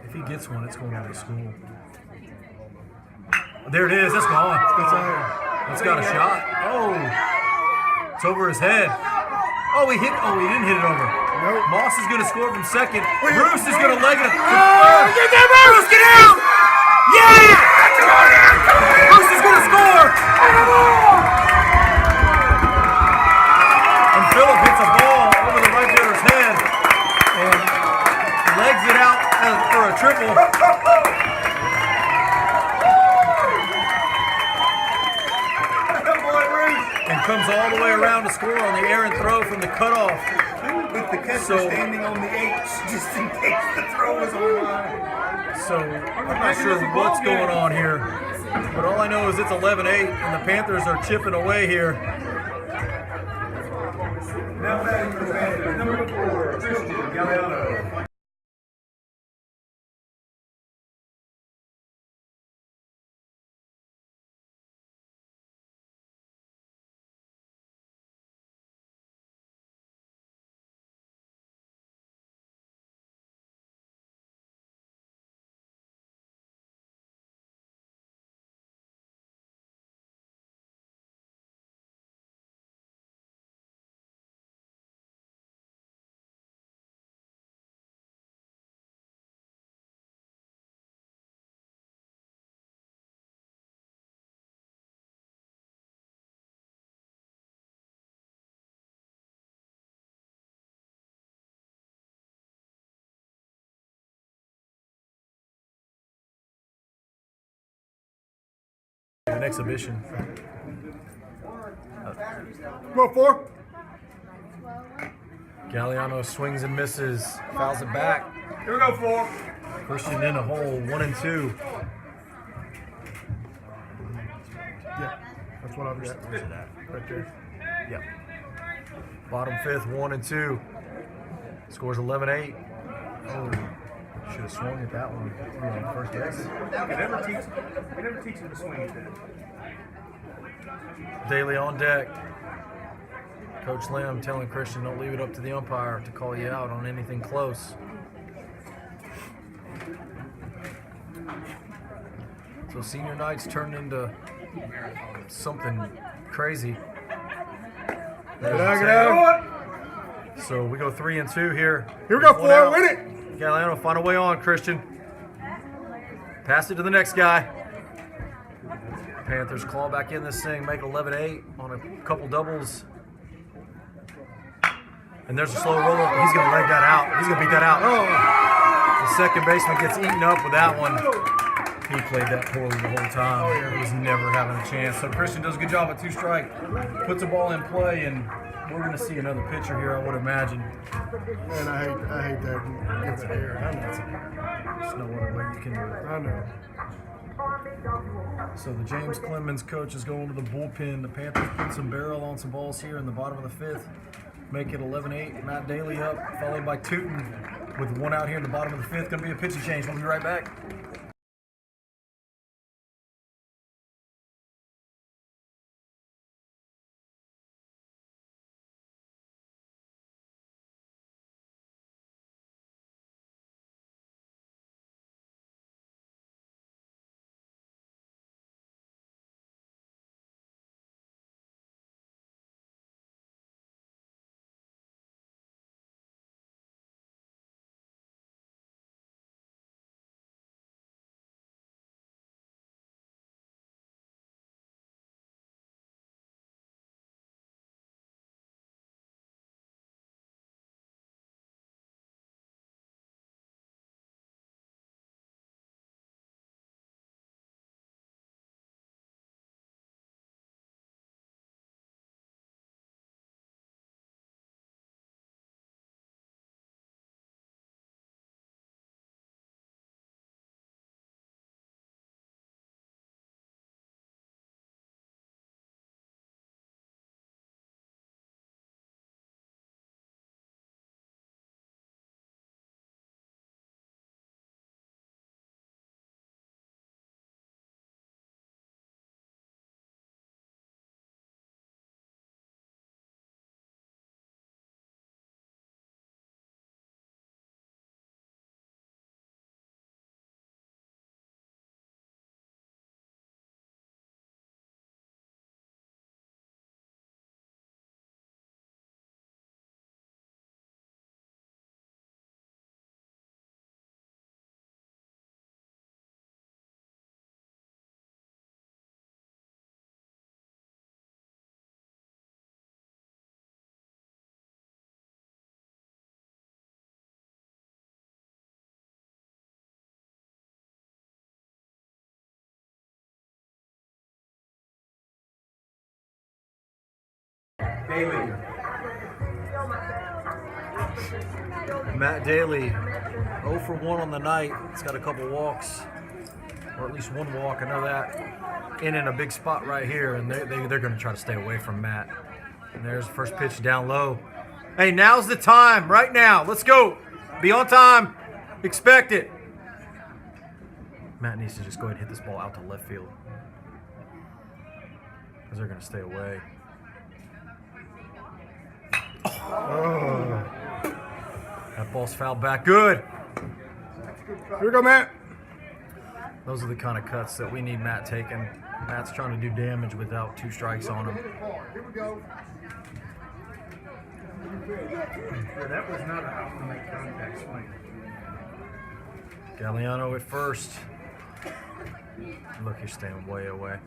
If he gets one, it's going over to school. There it is. That's gone. That's got a shot. Oh, it's over his head. Oh, he didn't hit it over. Nope. Moss is going to score from second. Bruce is going to leg it. Get that Bruce, get out! Yeah! Bruce is going to score. And Philip hits a ball over the right fielder's head and legs it out for a triple. And comes all the way around to score on the errant throw from the cutoff. With the catcher standing on the H just in case the throw was online. So I'm not sure what's going on here, but all I know is it's 11-8 and the Panthers are chipping away here. Now batting for the Panthers, number 4, Christian Galliano. An exhibition. Come on, 4. Galliano swings and misses, fouls it back. Here we go, 4. Christian in a hole, 1-2. Yeah, that's what I've got. Right there. Yep. Bottom fifth, 1-2. Scores 11-8. Oh, should have swung at that one. First base. We never teach him to swing at that. Daly on deck. Coach Lim telling Christian, don't leave it up to the umpire to call you out on anything close. So senior night's turned into something crazy. Get out. So we go 3-2 here. Here we go, One 4. out. Win it. Galliano, find a way on, Christian. Pass it to the next guy. Panthers claw back in this thing, make it 11-8 on a couple doubles. And there's a slow roller. He's going to leg that out. He's going to beat that out. Oh, The second baseman gets eaten up with that one. He played that poorly the whole time. Oh, yeah. He was never having a chance. So Christian does a good job at 2 strike, puts the ball in play, and we're going to see another pitcher here, I would imagine. And I hate that. It's an error. I know it's an error. There's no other way you can do it. I know. So the James Clemens coach is going to the bullpen. The Panthers put some barrel on some balls here in the bottom of the 5th. Make it 11-8. Matt Daly up, followed by Tootin with 1 out here in the bottom of the 5th. Going to be a pitching change. We'll be right back. Daly. Matt Daly, 0 for 1 on the night. He's got a couple walks, or at least 1 walk. I know that. In a big spot right here, and they're going to try to stay away from Matt. And there's the first pitch down low. Hey, now's the time, right now. Let's go. Be on time. Expect it. Matt needs to just go ahead and hit this ball out to left field, because they're going to stay away. Oh. That ball's fouled back. Good. Here we go, Matt. Those are the kind of cuts that we need Matt taking. Matt's trying to do damage without 2 strikes on him. Here we go. Yeah, that was not a out to make contact swing. Galliano at first. Look, he's staying way away.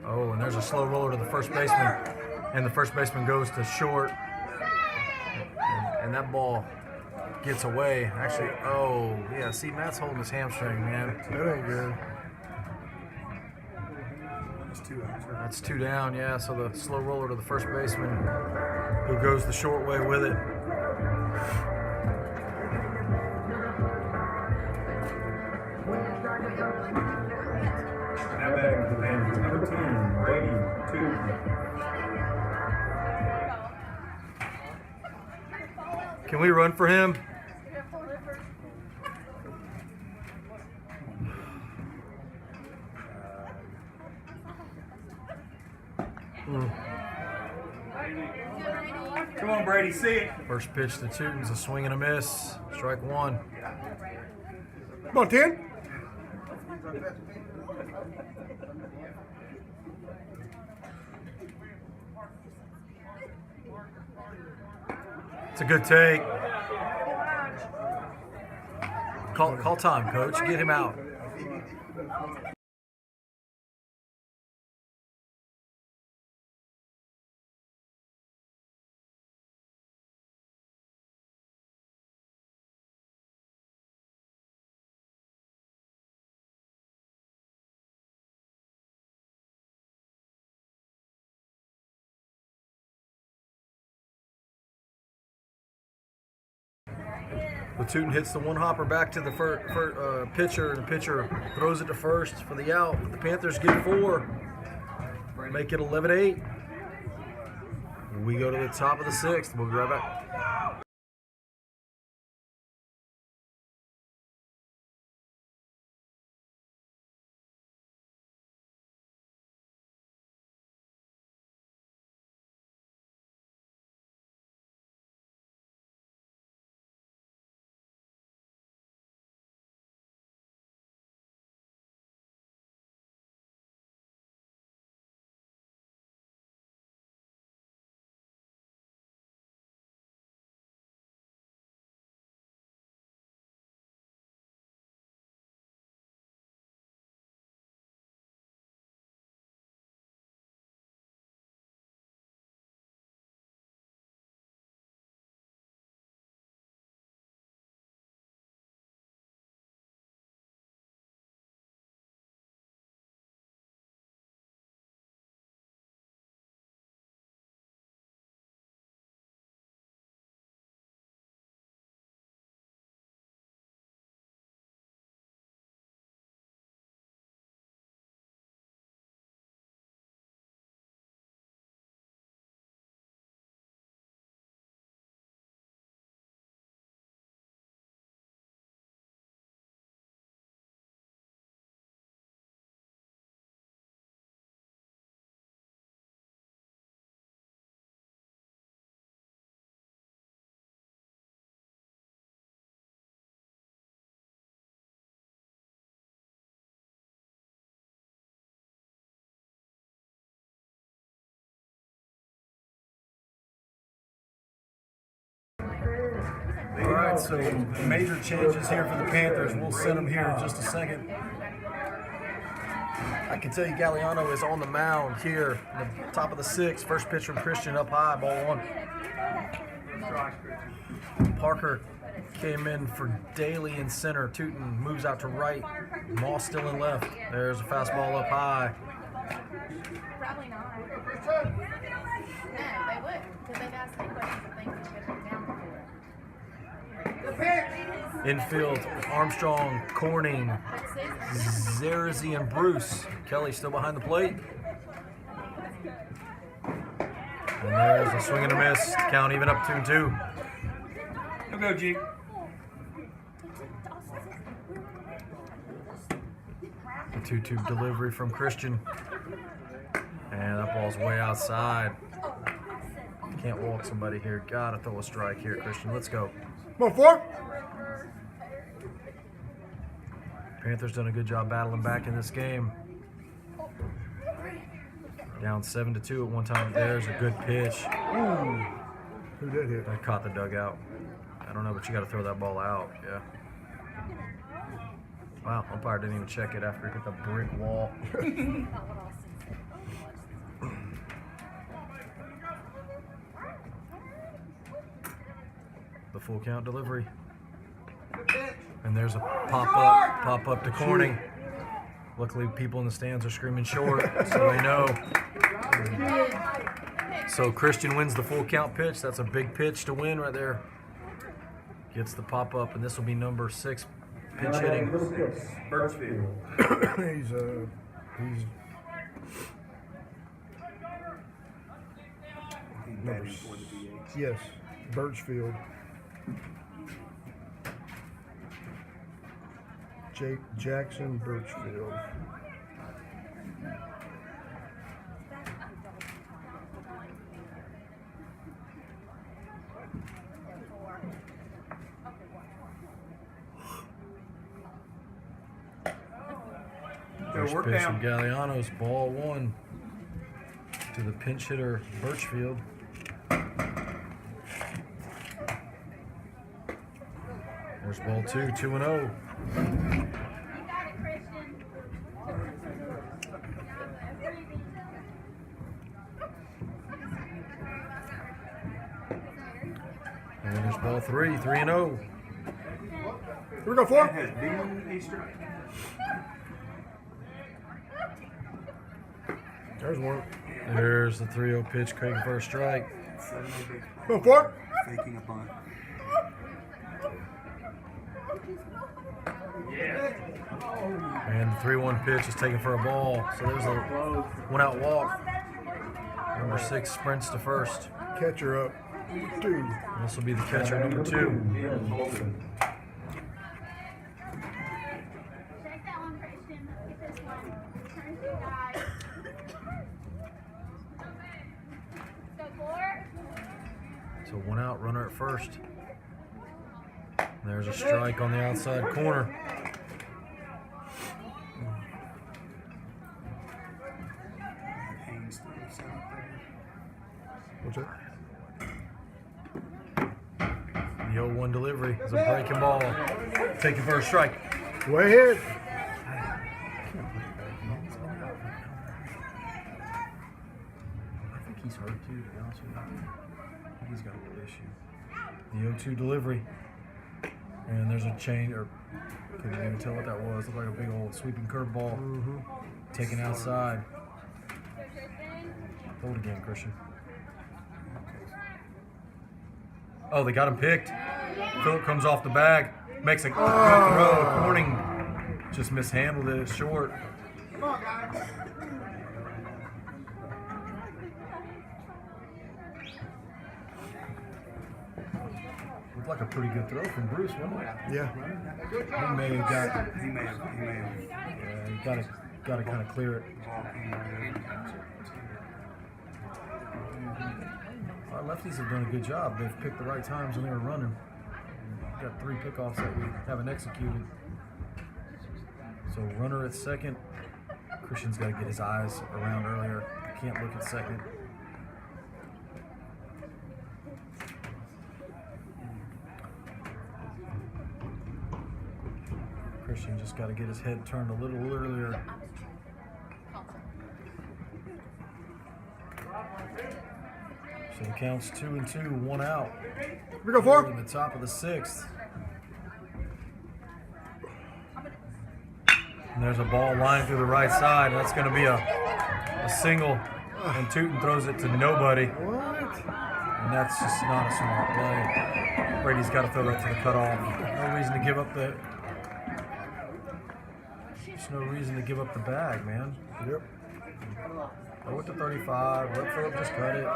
Oh, and there's a slow roller to the first baseman. And the first baseman goes to short. And that ball gets away. Actually, oh, yeah, see, Matt's holding his hamstring, man. That ain't good. That's 2 outs. Right? That's 2 down, yeah. So the slow roller to the first baseman, who goes the short way with it. Now back to the Panthers. Number 10, Brady, 2. Can we run for him? Come on, Brady, see it. First pitch to Tootin's a swing and a miss. Strike 1. Come on, 10. It's a good take. Call time, coach. Get him out. Platoon hits the one hopper back to the pitcher, and the pitcher throws it to first for the out. The Panthers get 4, make it 11-8. We go to the top of the 6th. We'll be right back. All right, so major changes here for the Panthers. We'll send them here in just a second. I can tell you Galliano is on the mound here, at the top of the 6th. First pitch from Christian up high, ball 1. Parker came in for Daly in center. Tootin moves out to right. Moss still in left. There's a fastball up high. Probably not. No, they would, because they've asked me questions of things that have been down before. Infield, Armstrong, Corning, Zerzy, and Bruce. Kelly still behind the plate. And there's a swing and a miss. Count even up 2-2. Go, go, G. A 2-2 delivery from Christian. And that ball's way outside. Can't walk somebody here. Gotta throw a strike here, Christian. Let's go. Come on, 4. Panthers done a good job battling back in this game. Down 7-2 at one time. There's a good pitch. Ooh. Who did hit? That caught the dugout. I don't know, but you got to throw that ball out. Yeah. Wow, umpire didn't even check it after it hit the brick wall. The full count delivery. And there's a pop up to Corning. Luckily, people in the stands are screaming short, so they know. So Christian wins the full count pitch. That's a big pitch to win right there. Gets the pop up, and this will be number 6 pitch hitting. Birchfield. he's number yes, Birchfield. Jake Jackson Birchfield. First pitch from Galliano's ball 1 to the pinch hitter Birchfield. There's ball 2, 2-0. You got it, Christian. And there's ball 3, 3-0. Here we go, 4. Has been a strike. There's one. There's the 3-0 pitch, Craig for a strike. Go, 4. Faking a bunt. And the 3-1 pitch is taken for a ball. So there's a 1-out walk. Number 6 sprints to first. Catcher up. 2. And this will be the catcher, number 2. Check that one, Christian. Get this one. Turn to you guys. Let's go 4. So 1 out, runner at first. There's a strike on the outside corner. What's that? The 0-1 delivery is a breaking ball. Taking for a strike. Go ahead. I think he's hurt too, to be honest with you. I think he's got a little issue. The 0-2 delivery. And there's a change, or couldn't even tell what that was. Looked like a big old sweeping curveball. Taken outside. Hold again, Christian. Oh, they got him picked. Phillip comes off the bag, makes a good throw. Corning just mishandled it short. Looked like a pretty good throw from Bruce, wasn't it? Yeah. He may have got. He may have. Yeah, he got to kind of clear it. Our lefties have done a good job. They've picked the right times when they were running. Got 3 pickoffs that we haven't executed. So runner at second. Christian's got to get his eyes around earlier. Can't look at second. Christian just got to get his head turned a little earlier. So the count's 2-2, 1 out. We go 4. In the top of the 6th. And there's a ball lined through the right side. That's going to be a single. And Tootin throws it to nobody. What? And that's just not a smart play. Brady's got to throw that to the cutoff. No reason to give up the. There's no reason to give up the bag, man. Yep. Throw it to 35. Let Phillip just cut it.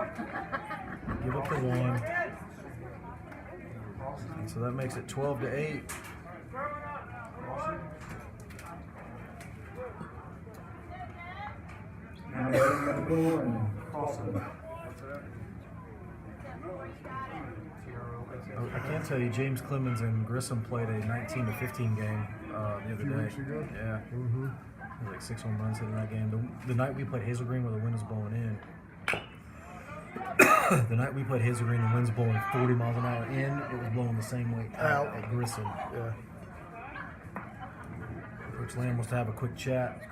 Give up the 1. And so that makes it 12-8. I can't tell you, James Clemens and Grissom played a 19-15 game the other few day. weeks ago? Yeah. There were like 6 home runs in that game. The night we played Hazel Green where the wind was blowing in. The night we played Hazel Green, the wind's blowing 40 miles an hour in. It was blowing the same way out at Grissom. Yeah. Coach Lamb wants to have a quick chat.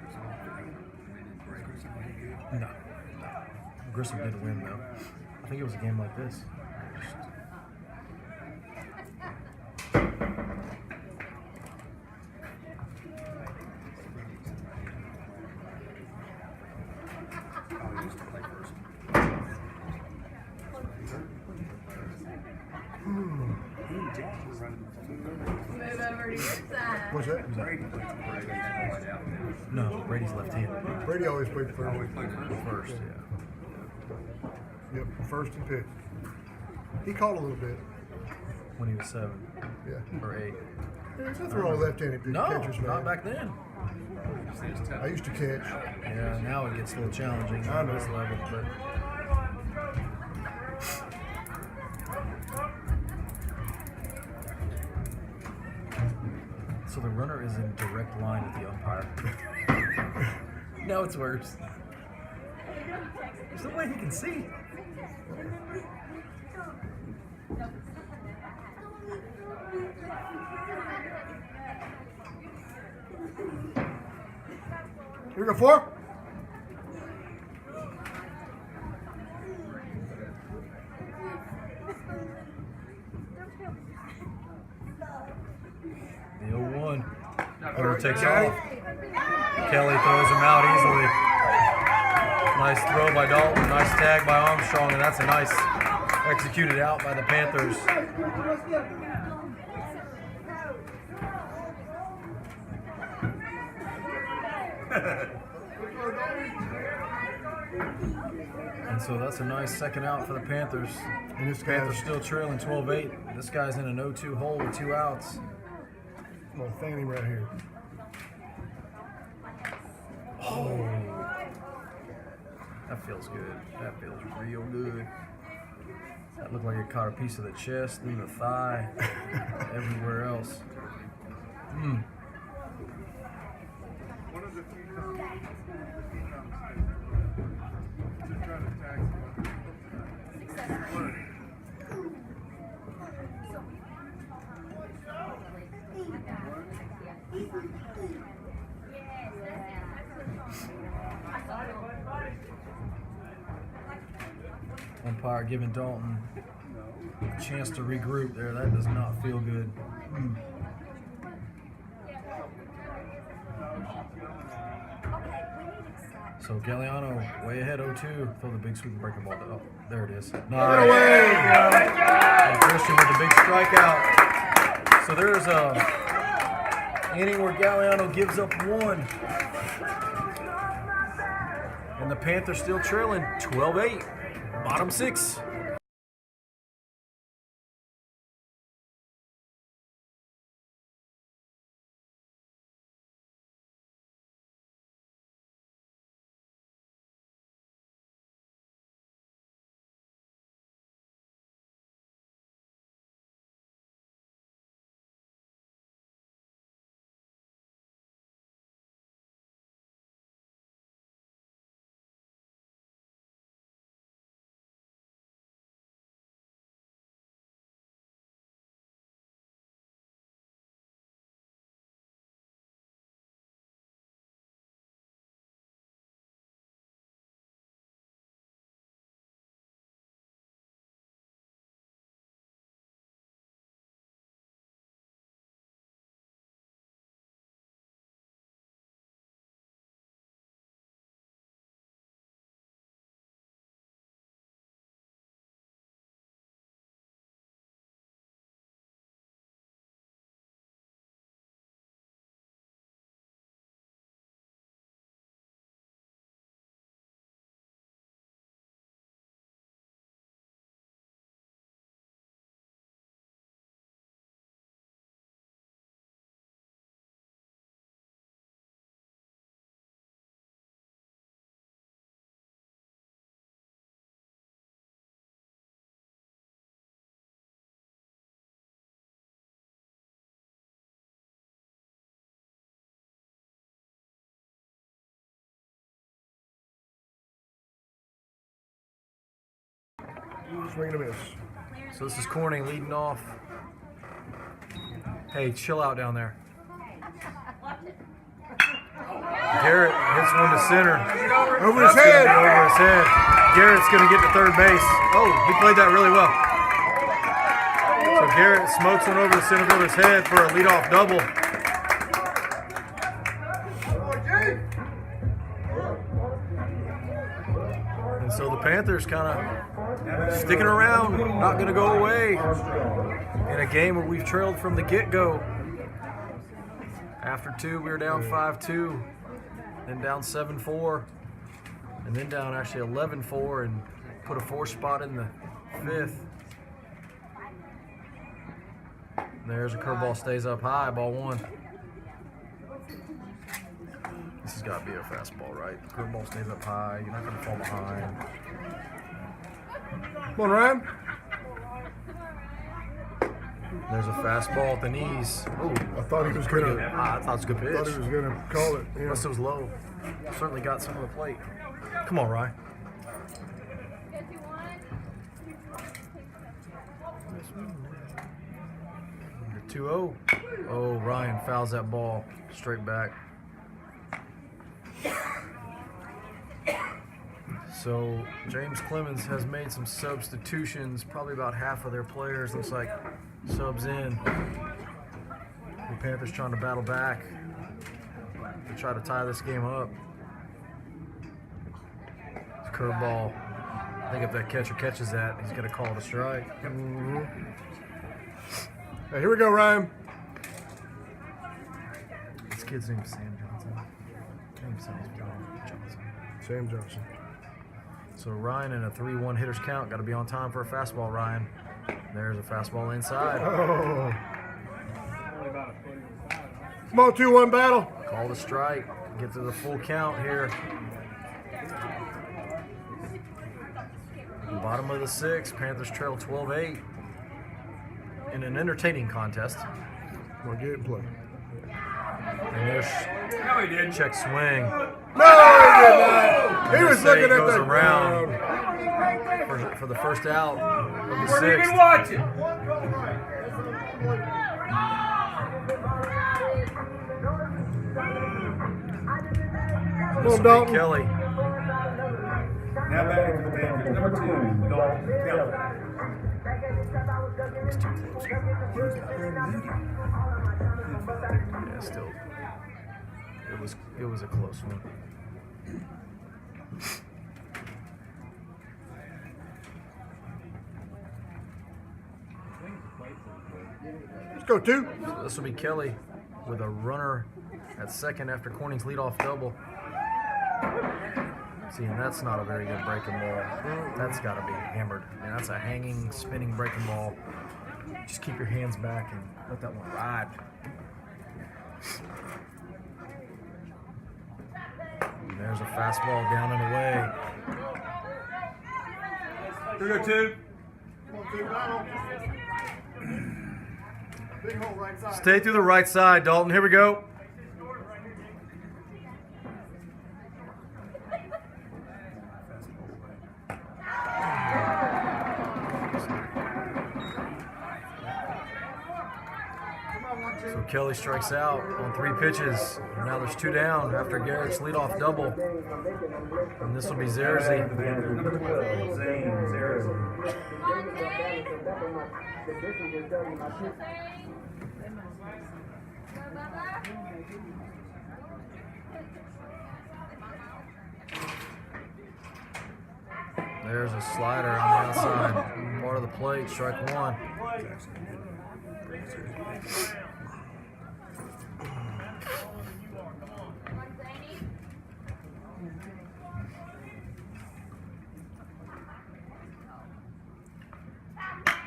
No. Grissom did win, though. I think it was a game like this. Move over to your side. What's that? No, Brady's left-handed. Brady always played first. First, yeah. Yep, first and pitch. He called a little bit. When he was 7 Yeah. or 8. There's nothing wrong with left-handed No, catchers, man. not back then. I used to catch. Yeah, now it gets a little challenging I on know. this level, but so the runner is in direct line with the umpire. Now it's worse. There's no way he can see. Here we go 4. The 0-1. Runner takes off. Kelly throws him out easily. Nice throw by Dalton. Nice tag by Armstrong, and that's a nice executed out by the Panthers. And so that's a nice second out for the Panthers. And this Panthers guy's still trailing 12-8. This guy's in an 0-2 hole with 2 outs. I'm gonna fan him right here. Oh, that feels good. That feels real good. That looked like it caught a piece of the chest and the thigh, everywhere else. Mm. One of the few times to try to tax him. Umpire giving Dalton a chance to regroup there. That does not feel good. Mm. So Galliano way ahead 0-2. Throw the big sweep and breaking ball. Oh, there it is. Nice. And Christian with the big strikeout. So there's a inning where Galliano gives up 1. And the Panthers still trailing 12-8. Bottom 6. Swing and a miss. So this is Corning leading off. Hey, chill out down there. Garrett hits one to center. Over his That's gonna head. be over his head. Garrett's going to get to third base. Oh, he played that really well. So Garrett smokes one over the center fielder's head for a leadoff double. And so the Panthers kind of sticking around, not going to go away in a game where we've trailed from the get-go. After 2, we were down 5-2, then down 7-4, and then down actually 11-4 and put a 4 spot in the 5th. There's a curveball, stays up high, ball 1. This has got to be a fastball, right? Curveball stays up high, you're not going to fall behind. Come on, Ryan. There's a fastball at the knees. Oh, I thought he was gonna. I thought it was a good pitch. Thought he was gonna call it. Yeah. Unless it was low. Certainly got some of the plate. Come on, Ryan. You're 2-0. Oh, Ryan fouls that ball straight back. So James Clemens has made some substitutions. Probably about half of their players looks like subs in. The Panthers trying to battle back to try to tie this game up. It's a curveball. I think if that catcher catches that, he's going to call it a strike. Mm-hmm. Hey, here we go, Ryan. This kid's name is Sam Johnson. James Sam Johnson. So Ryan in a 3-1 hitters count. Got to be on time for a fastball, Ryan. There's a fastball inside. Oh. Come on, 2-1 battle. Call the strike. Get to the full count here. Bottom of the sixth. Panthers trail 12-8 in an entertaining contest. We'll get it in play. And there's No, he didn't. check swing. No, he did not. He was Say looking at goes the around ground. for the first out of the Weren't sixth. even watching. Come This on, will Dalton. be Kelly. Now batting for the Panthers, number 2, Dalton Kelly. It's too close. Yeah, still. It was a close one. Let's go, 2. So this will be Kelly with a runner at second after Corning's leadoff double. See, and that's not a very good breaking ball. That's got to be hammered. And that's a hanging, spinning breaking ball. Just keep your hands back and let that one ride. And there's a fastball down and away. Here we go, 2. Big hole right side. Stay through the right side, Dalton. Here we go. So Kelly strikes out on 3 pitches. And now there's 2 down after Garrett's leadoff double. And this will be Zerzy. Number 12, Zane Zerzy. There's a slider on the outside. Part of the plate, strike 1.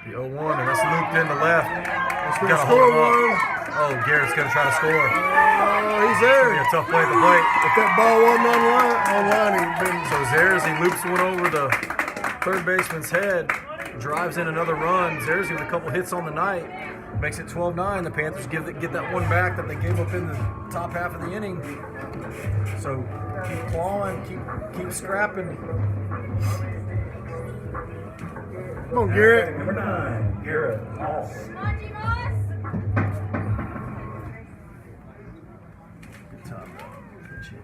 The 0-1, and that's looped in the left. Let's Gotta score hold him up. one. Oh, Garrett's going to try to score. Oh, he's Be there. a tough play at the plate. If that ball wasn't online, he'd been. So Zerzy loops one over the third baseman's head, drives in another run. Zerzy with a couple hits on the night, makes it 12-9. The Panthers get that one back that they gave up in the top half of the inning. So keep clawing, keep scrapping. Come on, Garrett. Number 9, Garrett Hall. Good top, good shit.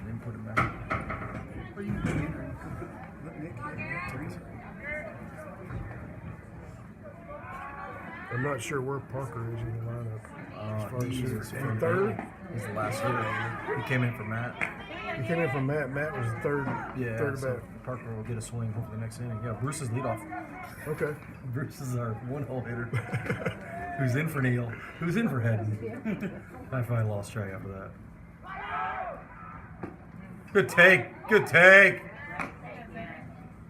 Then put it back. I'm not sure where Parker is in the lineup. As far as He's in third. He's the last hitter. He came in for Matt. He came in from Matt. Matt was the third. Yeah, Third so back. Parker will get a swing hopefully the next inning. Yeah, Bruce is leadoff. Okay. Bruce is our one-hole hitter. Who's in for Neil? Who's in for Hedden? I finally lost track after that. Good take. Good take.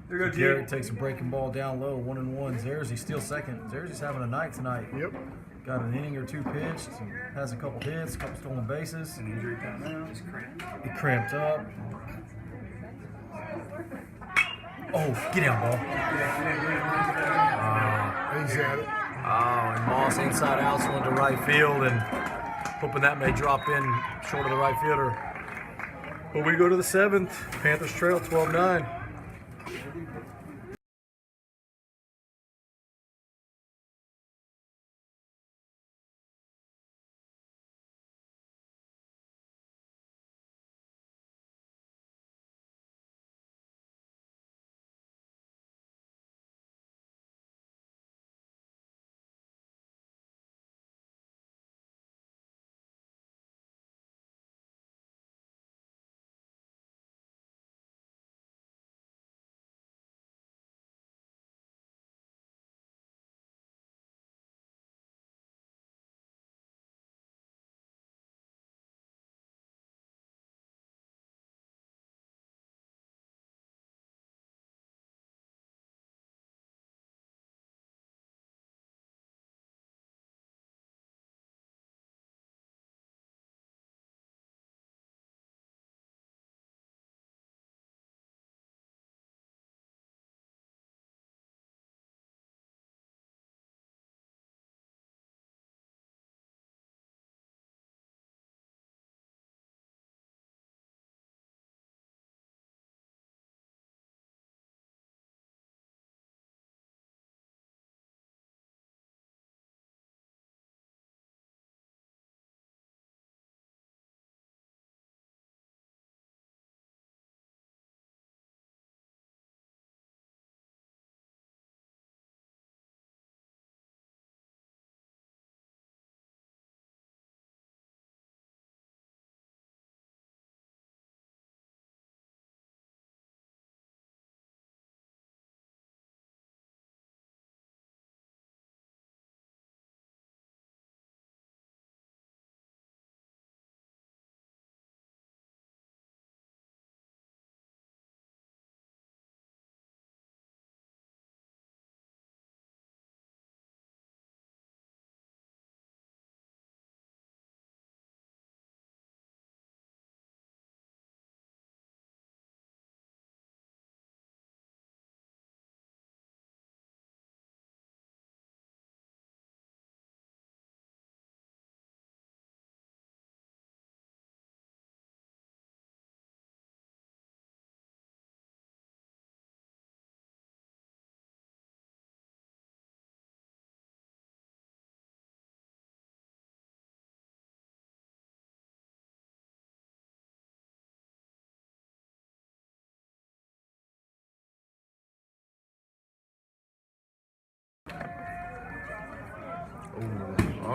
Here we go, Garrett G. takes a breaking ball down low, 1-1. Zerzy steals second. Zerzy's having a night tonight. Yep. Got an inning or 2 pitched. And has a couple hits, a couple stolen bases. Injury time now. He cramped up. Oh, get down, ball. He's at it. Oh, and Moss inside out, one to right field, and hoping that may drop in short of the right fielder. But we go to the 7th. Panthers trail 12-9.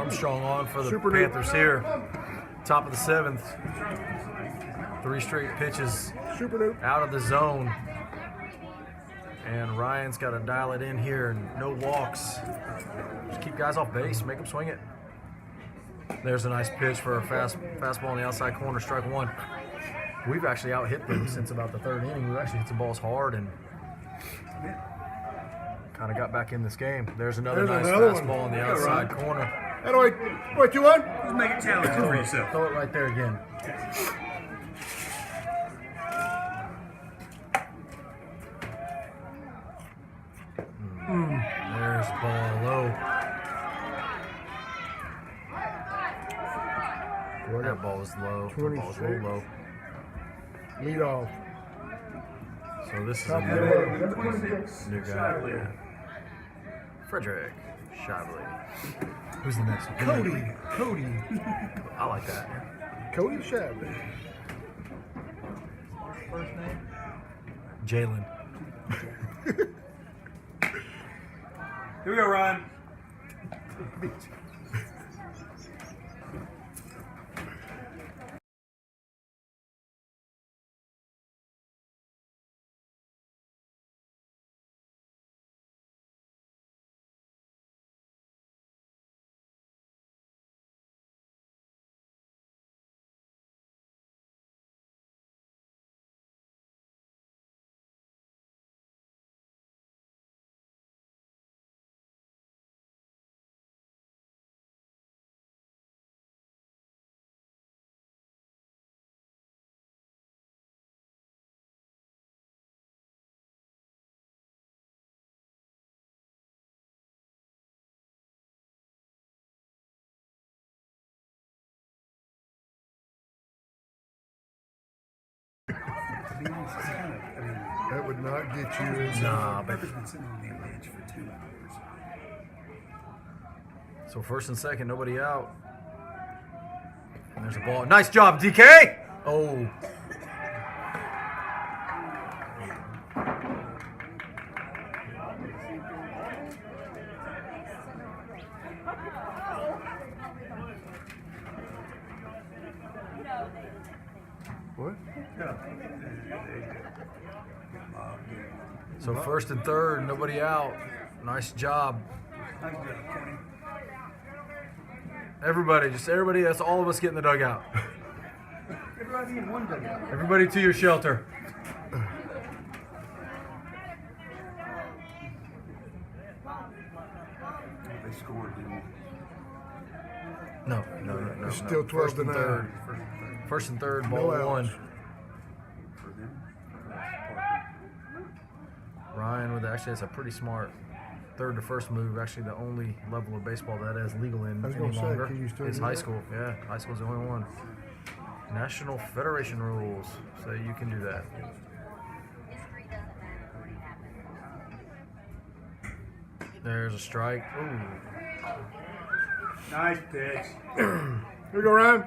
Armstrong on for the Super Panthers here. Top of the 7th. 3 straight pitches Super Dupe. out of the zone. And Ryan's got to dial it in here. No walks. Just keep guys off base. Make them swing it. There's a nice pitch for a fastball on the outside corner. Strike 1. We've actually out-hit them since about the 3rd inning. We've actually hit some balls hard and kind of got back in this game. There's another nice fastball on the outside corner. Anyway, what, 2-1? Let's make it challenging for yourself. Throw it right there again. There's the ball low. That ball was low. That ball was real low. Lead off. So this is a new guy. Yeah. Frederick Shively. Who's the next one? Cody. I like that. Cody Shabby. First name? Jalen. Here we go, Ryan. That would not get you in. Nah, but so first and second, nobody out. And there's a ball. Nice job, DK. Oh. What? So first and third, nobody out. Nice job. Everybody, that's all of us get in the dugout. Everybody in one dugout. Everybody to your shelter. They scored, didn't they? No. It's still 12 to 9. First and third, ball No outs. 1. For them. Ryan with actually, that's a pretty smart third to first move. Actually, the only level of baseball that is legal in I was any gonna say, longer can you still is do high that? school. Yeah, high school's the only one. National Federation rules say you can do that. There's a strike. Ooh. Nice pitch. Here we go, Ryan.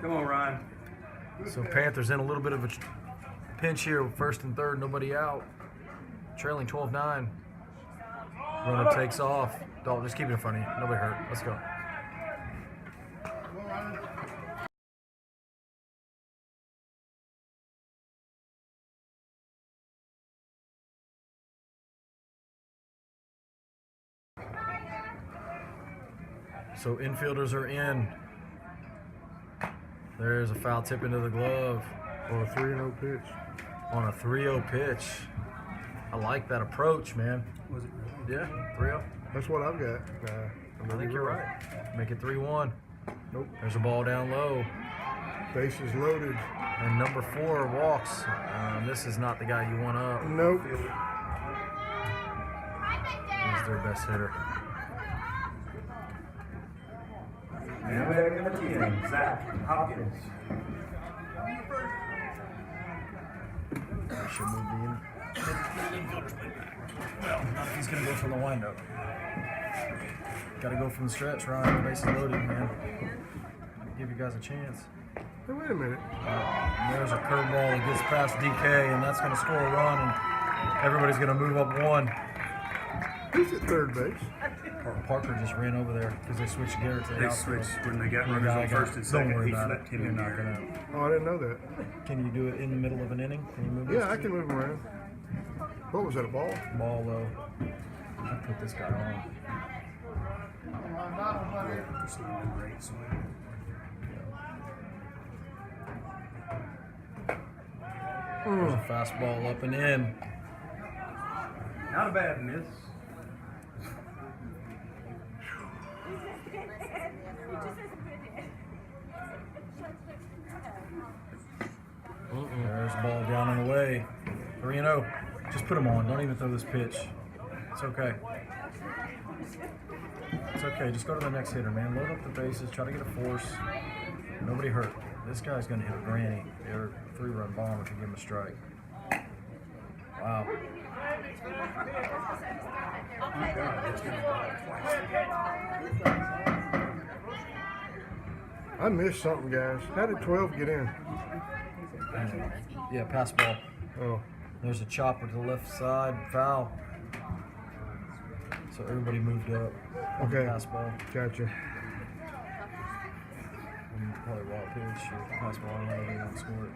Come on, Ryan. So Panthers in a little bit of a pinch here. First and third, nobody out. Trailing 12-9. Runner takes off. Dalton, just keep it in front of you. Nobody hurt. Let's go. So infielders are in. There's a foul tip into the glove On a 3-0 pitch. on a 3-0 pitch. I like that approach, man. Was it really? Yeah, 3-0. That's what I've got. I think you're right. Make it 3-1. Nope. There's a ball down low. Bases loaded. And number 4 walks. This is not the guy you want up. Nope. He's their best hitter. And we have number 10, Zach Hopkins. I should move the in. Well, not if he's going to go from the windup. Got to go from the stretch, Ryan. Bases loaded, man. Give you guys a chance. Hey, wait a minute. There's a curveball that gets past DK, and that's going to score a run. And Everybody's gonna move up one. Who's at third base? Parker just ran over there because they switched Garrett to the They outfield. switched when they got The runners guy on got- first and Don't second. worry He about it. flipped him You're in not there. gonna. Oh, I didn't know that. Can you do it in the middle of an inning? Can you move? Yeah, this I can move him around. What was that, a ball? ball low? I put this guy on. Just a great swing. There's a fastball up and in. Not a bad miss. There's the ball down and away. 3-0. Just put him on. Don't even throw this pitch. It's okay. It's okay. Just go to the next hitter, man. Load up the bases. Try to get a force. Nobody hurt. This guy's going to hit a granny. They're a 3-run bomb if you give him a strike. Wow. I missed something, guys. How did 12 get in? Yeah, pass ball. Oh, There's a chopper to the left side. Foul. So everybody moved up. On the Okay. pass ball. gotcha. And probably wild pitch or pass ball. I don't know. They don't score it.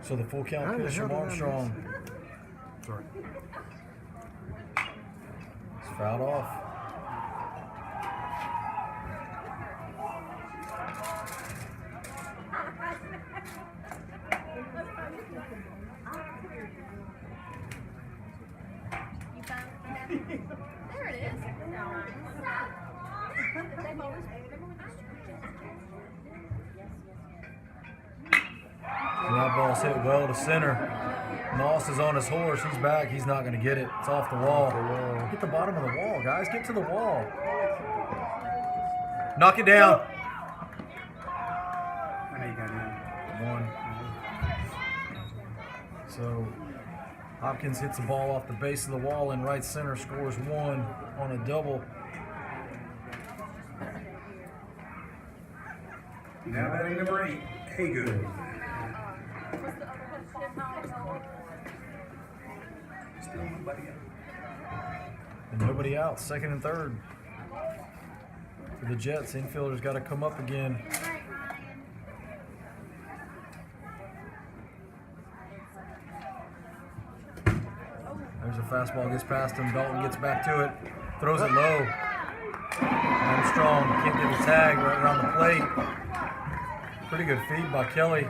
So the full How count the pitch hell from did I Armstrong. Sorry. It's fouled off. You found it? There it is. They've always And that ball's hit well to center. Moss is on his horse. He's back. He's not going to get it. It's off the wall. Hit the bottom of the wall, guys. Get to the wall. Knock it down. I know you got him. One. So Hopkins hits the ball off the base of the wall in right center, scores one on a double. Now batting number 8, Haygood. Still nobody out. And nobody out. Second and third. For the Jets, infielders got to come up again. There's a fastball, gets past him. Dalton gets back to it, throws it low. Armstrong can't get the tag right around the plate. Pretty good feed by Kelly.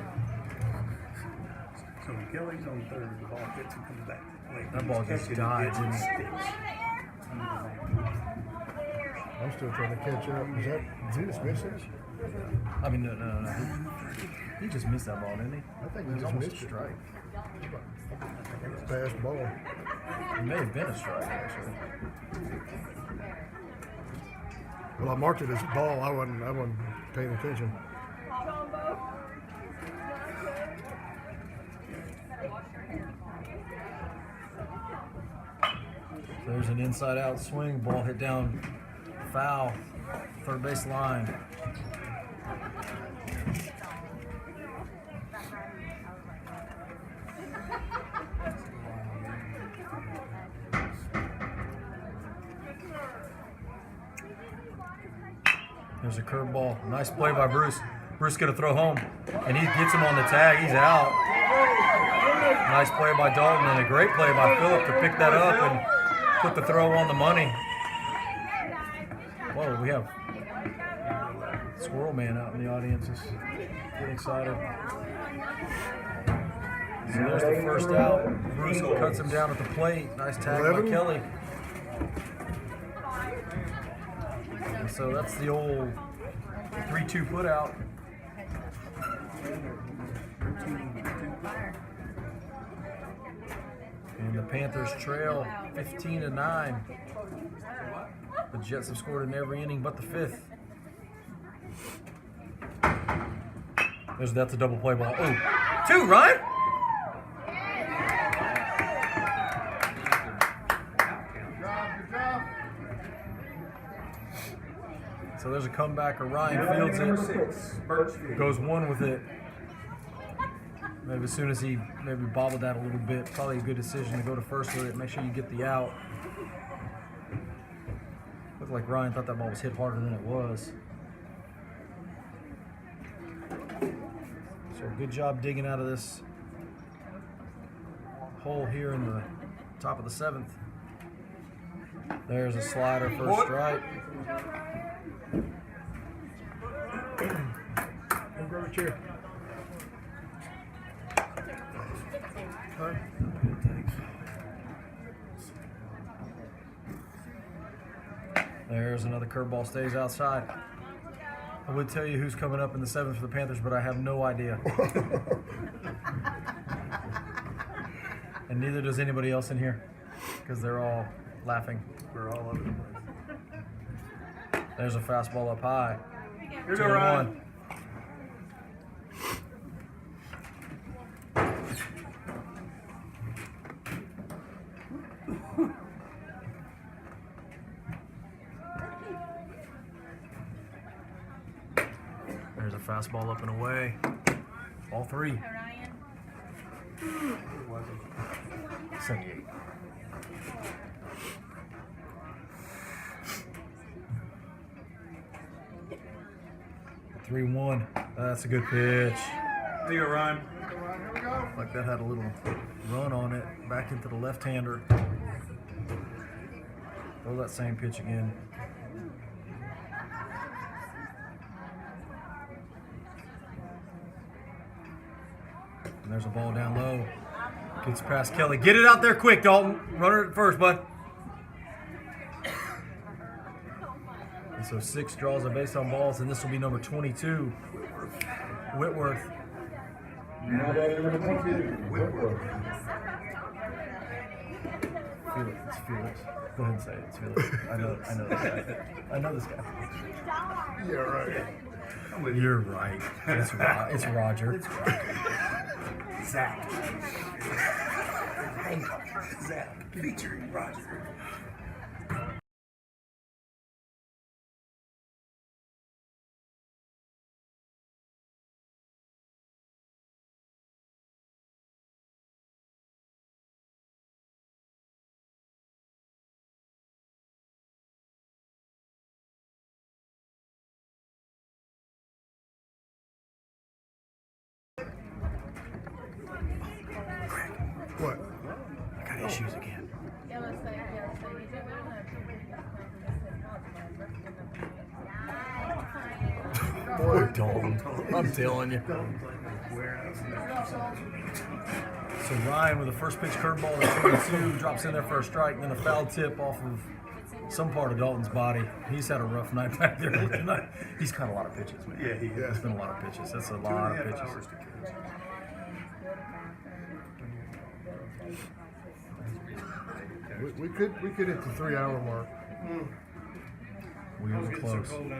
So when Kelly's on third, the ball hits and comes back. Like, That ball just died, didn't it? I'm still trying to catch up. Did he just miss it? I mean, no. He just missed that ball, didn't he? I think It he was just almost missed a it. strike. Fast ball. It may have been a strike, actually. Well, I marked it as a ball. I wasn't paying attention. There's an inside-out swing. Ball hit down. Foul. Third base line. There's a curveball. Nice play by Bruce. Bruce gonna throw home, and he gets him on the tag. He's out. Nice play by Dalton, and a great play by Phillip to pick that up and put the throw on the money. Whoa, we have Squirrel Man out in the audience. Is getting excited. So there's the first out. Bruce cuts him down at the plate. Nice tag by 11. Kelly. And so that's the old 3-2 put out. And the Panthers trail 15-9. The Jets have scored in every inning but the fifth. That's a double play ball. Oh, 2, Ryan? So there's a comebacker. Ryan fields it. Birchfield. Goes one with it. Maybe as soon as he maybe bobbled that a little bit, probably a good decision to go to first with it. Make sure you get the out. Looked like Ryan thought that ball was hit harder than it was. So good job digging out of this hole here in the top of the 7th. There's a slider, first strike. Grab a chair. Huh? There's another curveball, stays outside. I would tell you who's coming up in the 7th for the Panthers, but I have no idea. And neither does anybody else in here, because they're all laughing. We're all over the place. There's a fastball up high. Here we 2 go, and Ryan. 1. There's a fastball up and away. All 3. Ryan. 78. Three one. That's a good pitch. There you go, Ryan. Here we go. Like that had a little run on it. Back into the left-hander. Throw that same pitch again. And there's a ball down low. Gets past Kelly. Get it out there quick, Dalton. Runner at first, bud. And so 6 draws a base on balls, and this will be number 22. Whitworth. Now batting number 22, Whitworth. Felix. It's Felix. Go ahead and say it. It's Felix. I know this guy. I know this guy. Yeah, right. You're right. It's Roger. Zach. Zach, featuring Roger. What? I got issues again. Boy, Dalton. I'm telling you. So Ryan with a first pitch curveball at 22 drops in there for a strike, and then a foul tip off of some part of Dalton's body. He's had a rough night back there tonight. He's caught a lot of pitches, man. Yeah, he has. It's been a lot of pitches. That's a lot of pitches. Hours to catch. We could hit the 3-hour mark. We were close. I mean,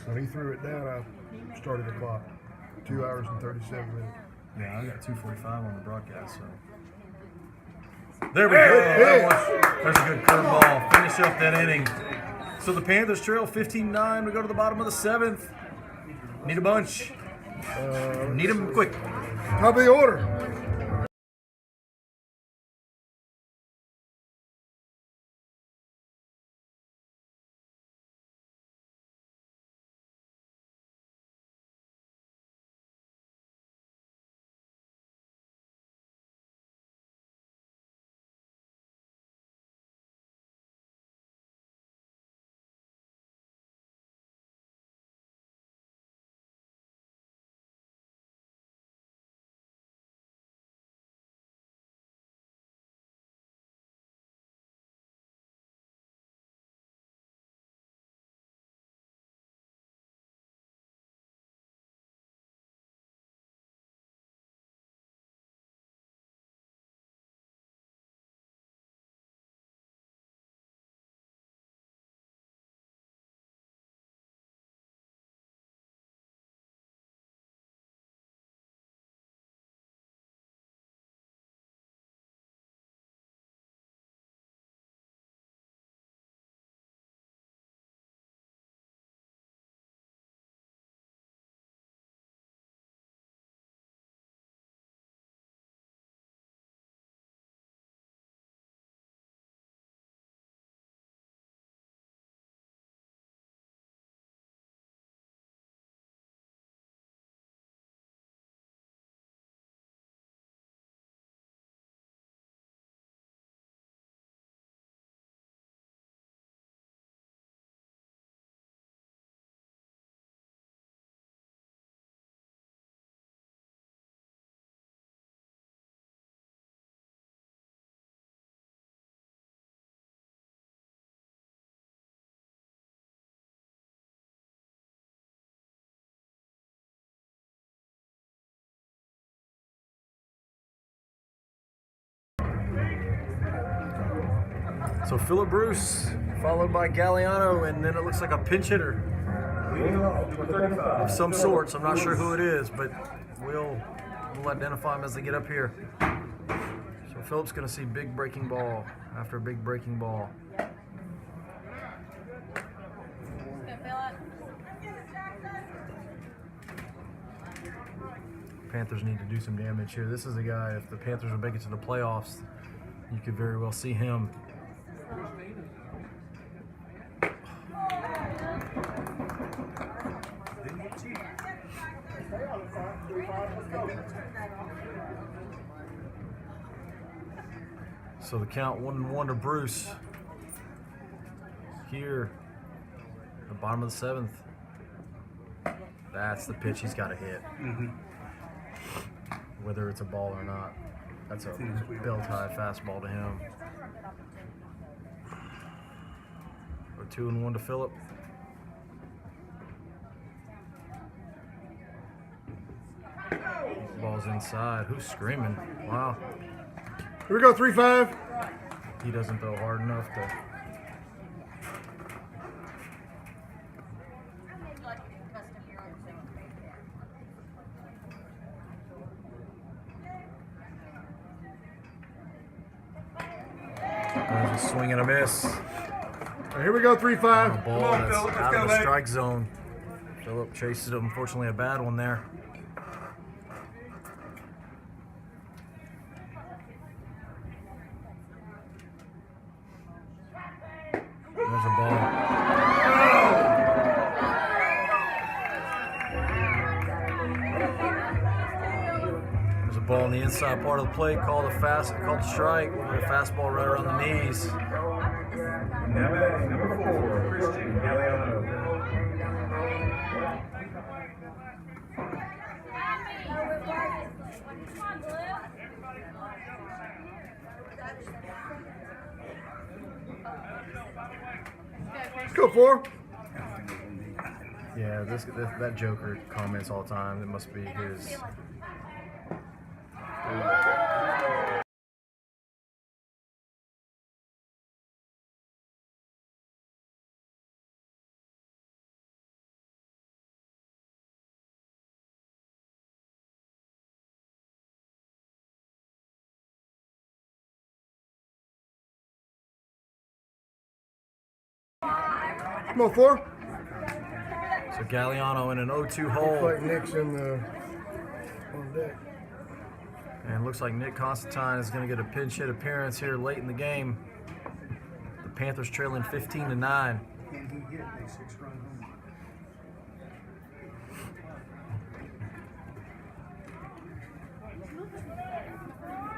when he threw it down, I started the clock. 2 hours and 37 minutes. Yeah, I got 2:45 on the broadcast, so. There we go. There's a good curveball. Finish up that inning. So the Panthers trail 15-9. We go to the bottom of the 7th. Need a bunch. Need them quick. Top of the order. So Philip Bruce, followed by Galliano, and then it looks like a pinch hitter of some sorts. I'm not sure who it is, but we'll identify him as they get up here. So Philip's going to see big breaking ball after big breaking ball. Panthers need to do some damage here. This is a guy, if the Panthers will make it to the playoffs, you could very well see him. So the count 1-1 to Bruce. Here, the bottom of the 7th. That's the pitch he's got to hit. Whether it's a ball or not. That's a belt-high fastball to him. Or 2-1 to Phillip. Ball's inside. Who's screaming? Wow. Here we go, 3-5. He doesn't throw hard enough to. There's a swing and a miss. Here we go, 3-5. Ball on, that's Phillip, let's out go, of the baby. strike zone. Phillip chases it. Unfortunately, a bad one there. There's a ball. There's a ball on the inside part of the plate. Called a strike. A fastball right around the knees. Now batting number 4, Christian Galliano. Let's go, 4. Yeah, that Joker comments all the time. It must be his. Come on, 4. So Galliano in an 0-2 hole. Looks like Nick's in the on deck. And it looks like Nick Constantine is going to get a pinch hit appearance here late in the game. The Panthers trailing 15-9. Can he hit a 6-run home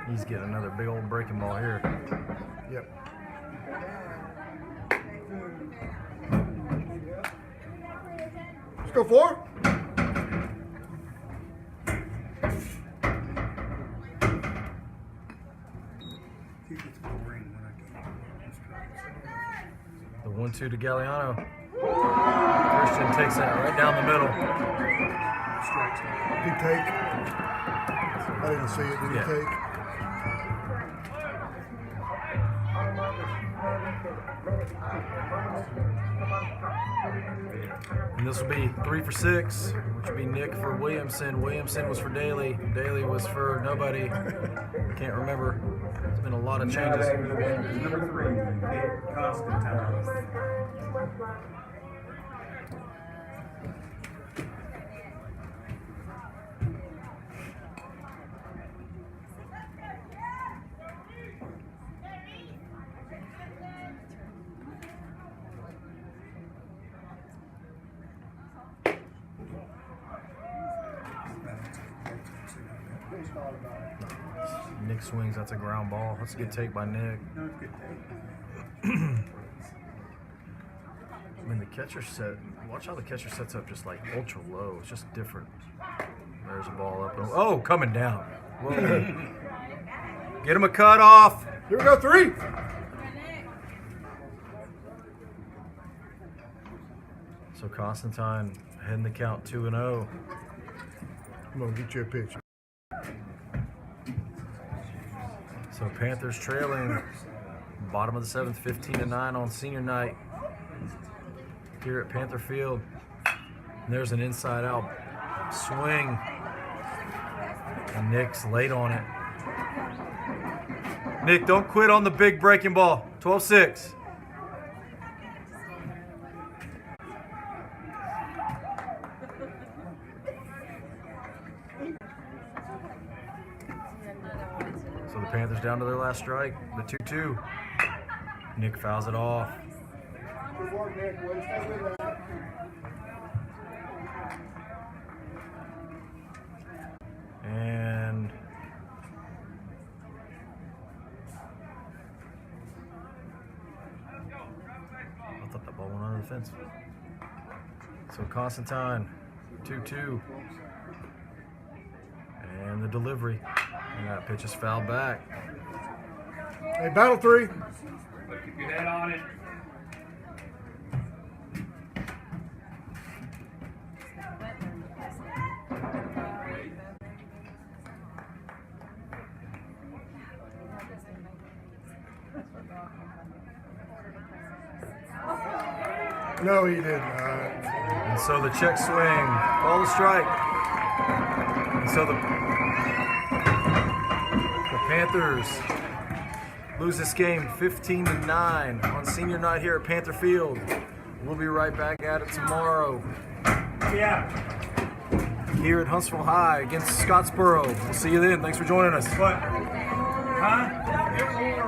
run? He's getting another big old breaking ball here. Yep. Let's go, 4. He gets boring when I get The 1-2 to Galliano. Christian takes that right down the middle. strikes out. Big take. I didn't see it. Did he Yeah. take? And this will be 3 for 6, which will be Nick for Williamson. Williamson was for Daly. Daly was for nobody. Can't remember. There's been a lot of Now changes. batting for the Panthers number 3, Nick Constantine. Nick swings. That's a ground ball. That's a good take by Nick. No, it's good take. I mean, the catcher set. Watch how the catcher sets up just like ultra low. It's just different. There's a ball up. Oh, coming down. Whoa. Get him a cut off. Here we go, 3. So Constantine heading the count 2-0. I'm gonna get you a picture. So Panthers trailing. Bottom of the 7th, 15-9 on senior night here at Panther Field. And there's an inside out swing. And Nick's late on it. Nick, don't quit on the big breaking ball. 12-6. So the Panthers down to their last strike, the 2-2. Nick fouls it off. And I thought that ball went under the fence. So Constantine, 2-2. And the delivery. And that pitch is fouled back. Hey, battle 3. Keep your head on it. No, he didn't. And so the check swing, call the strike. And so the Panthers lose this game 15-9 on senior night here at Panther Field. We'll be right back at it tomorrow Yeah. here at Huntsville High against Scottsboro. We'll see you then. Thanks for joining us. What? Huh?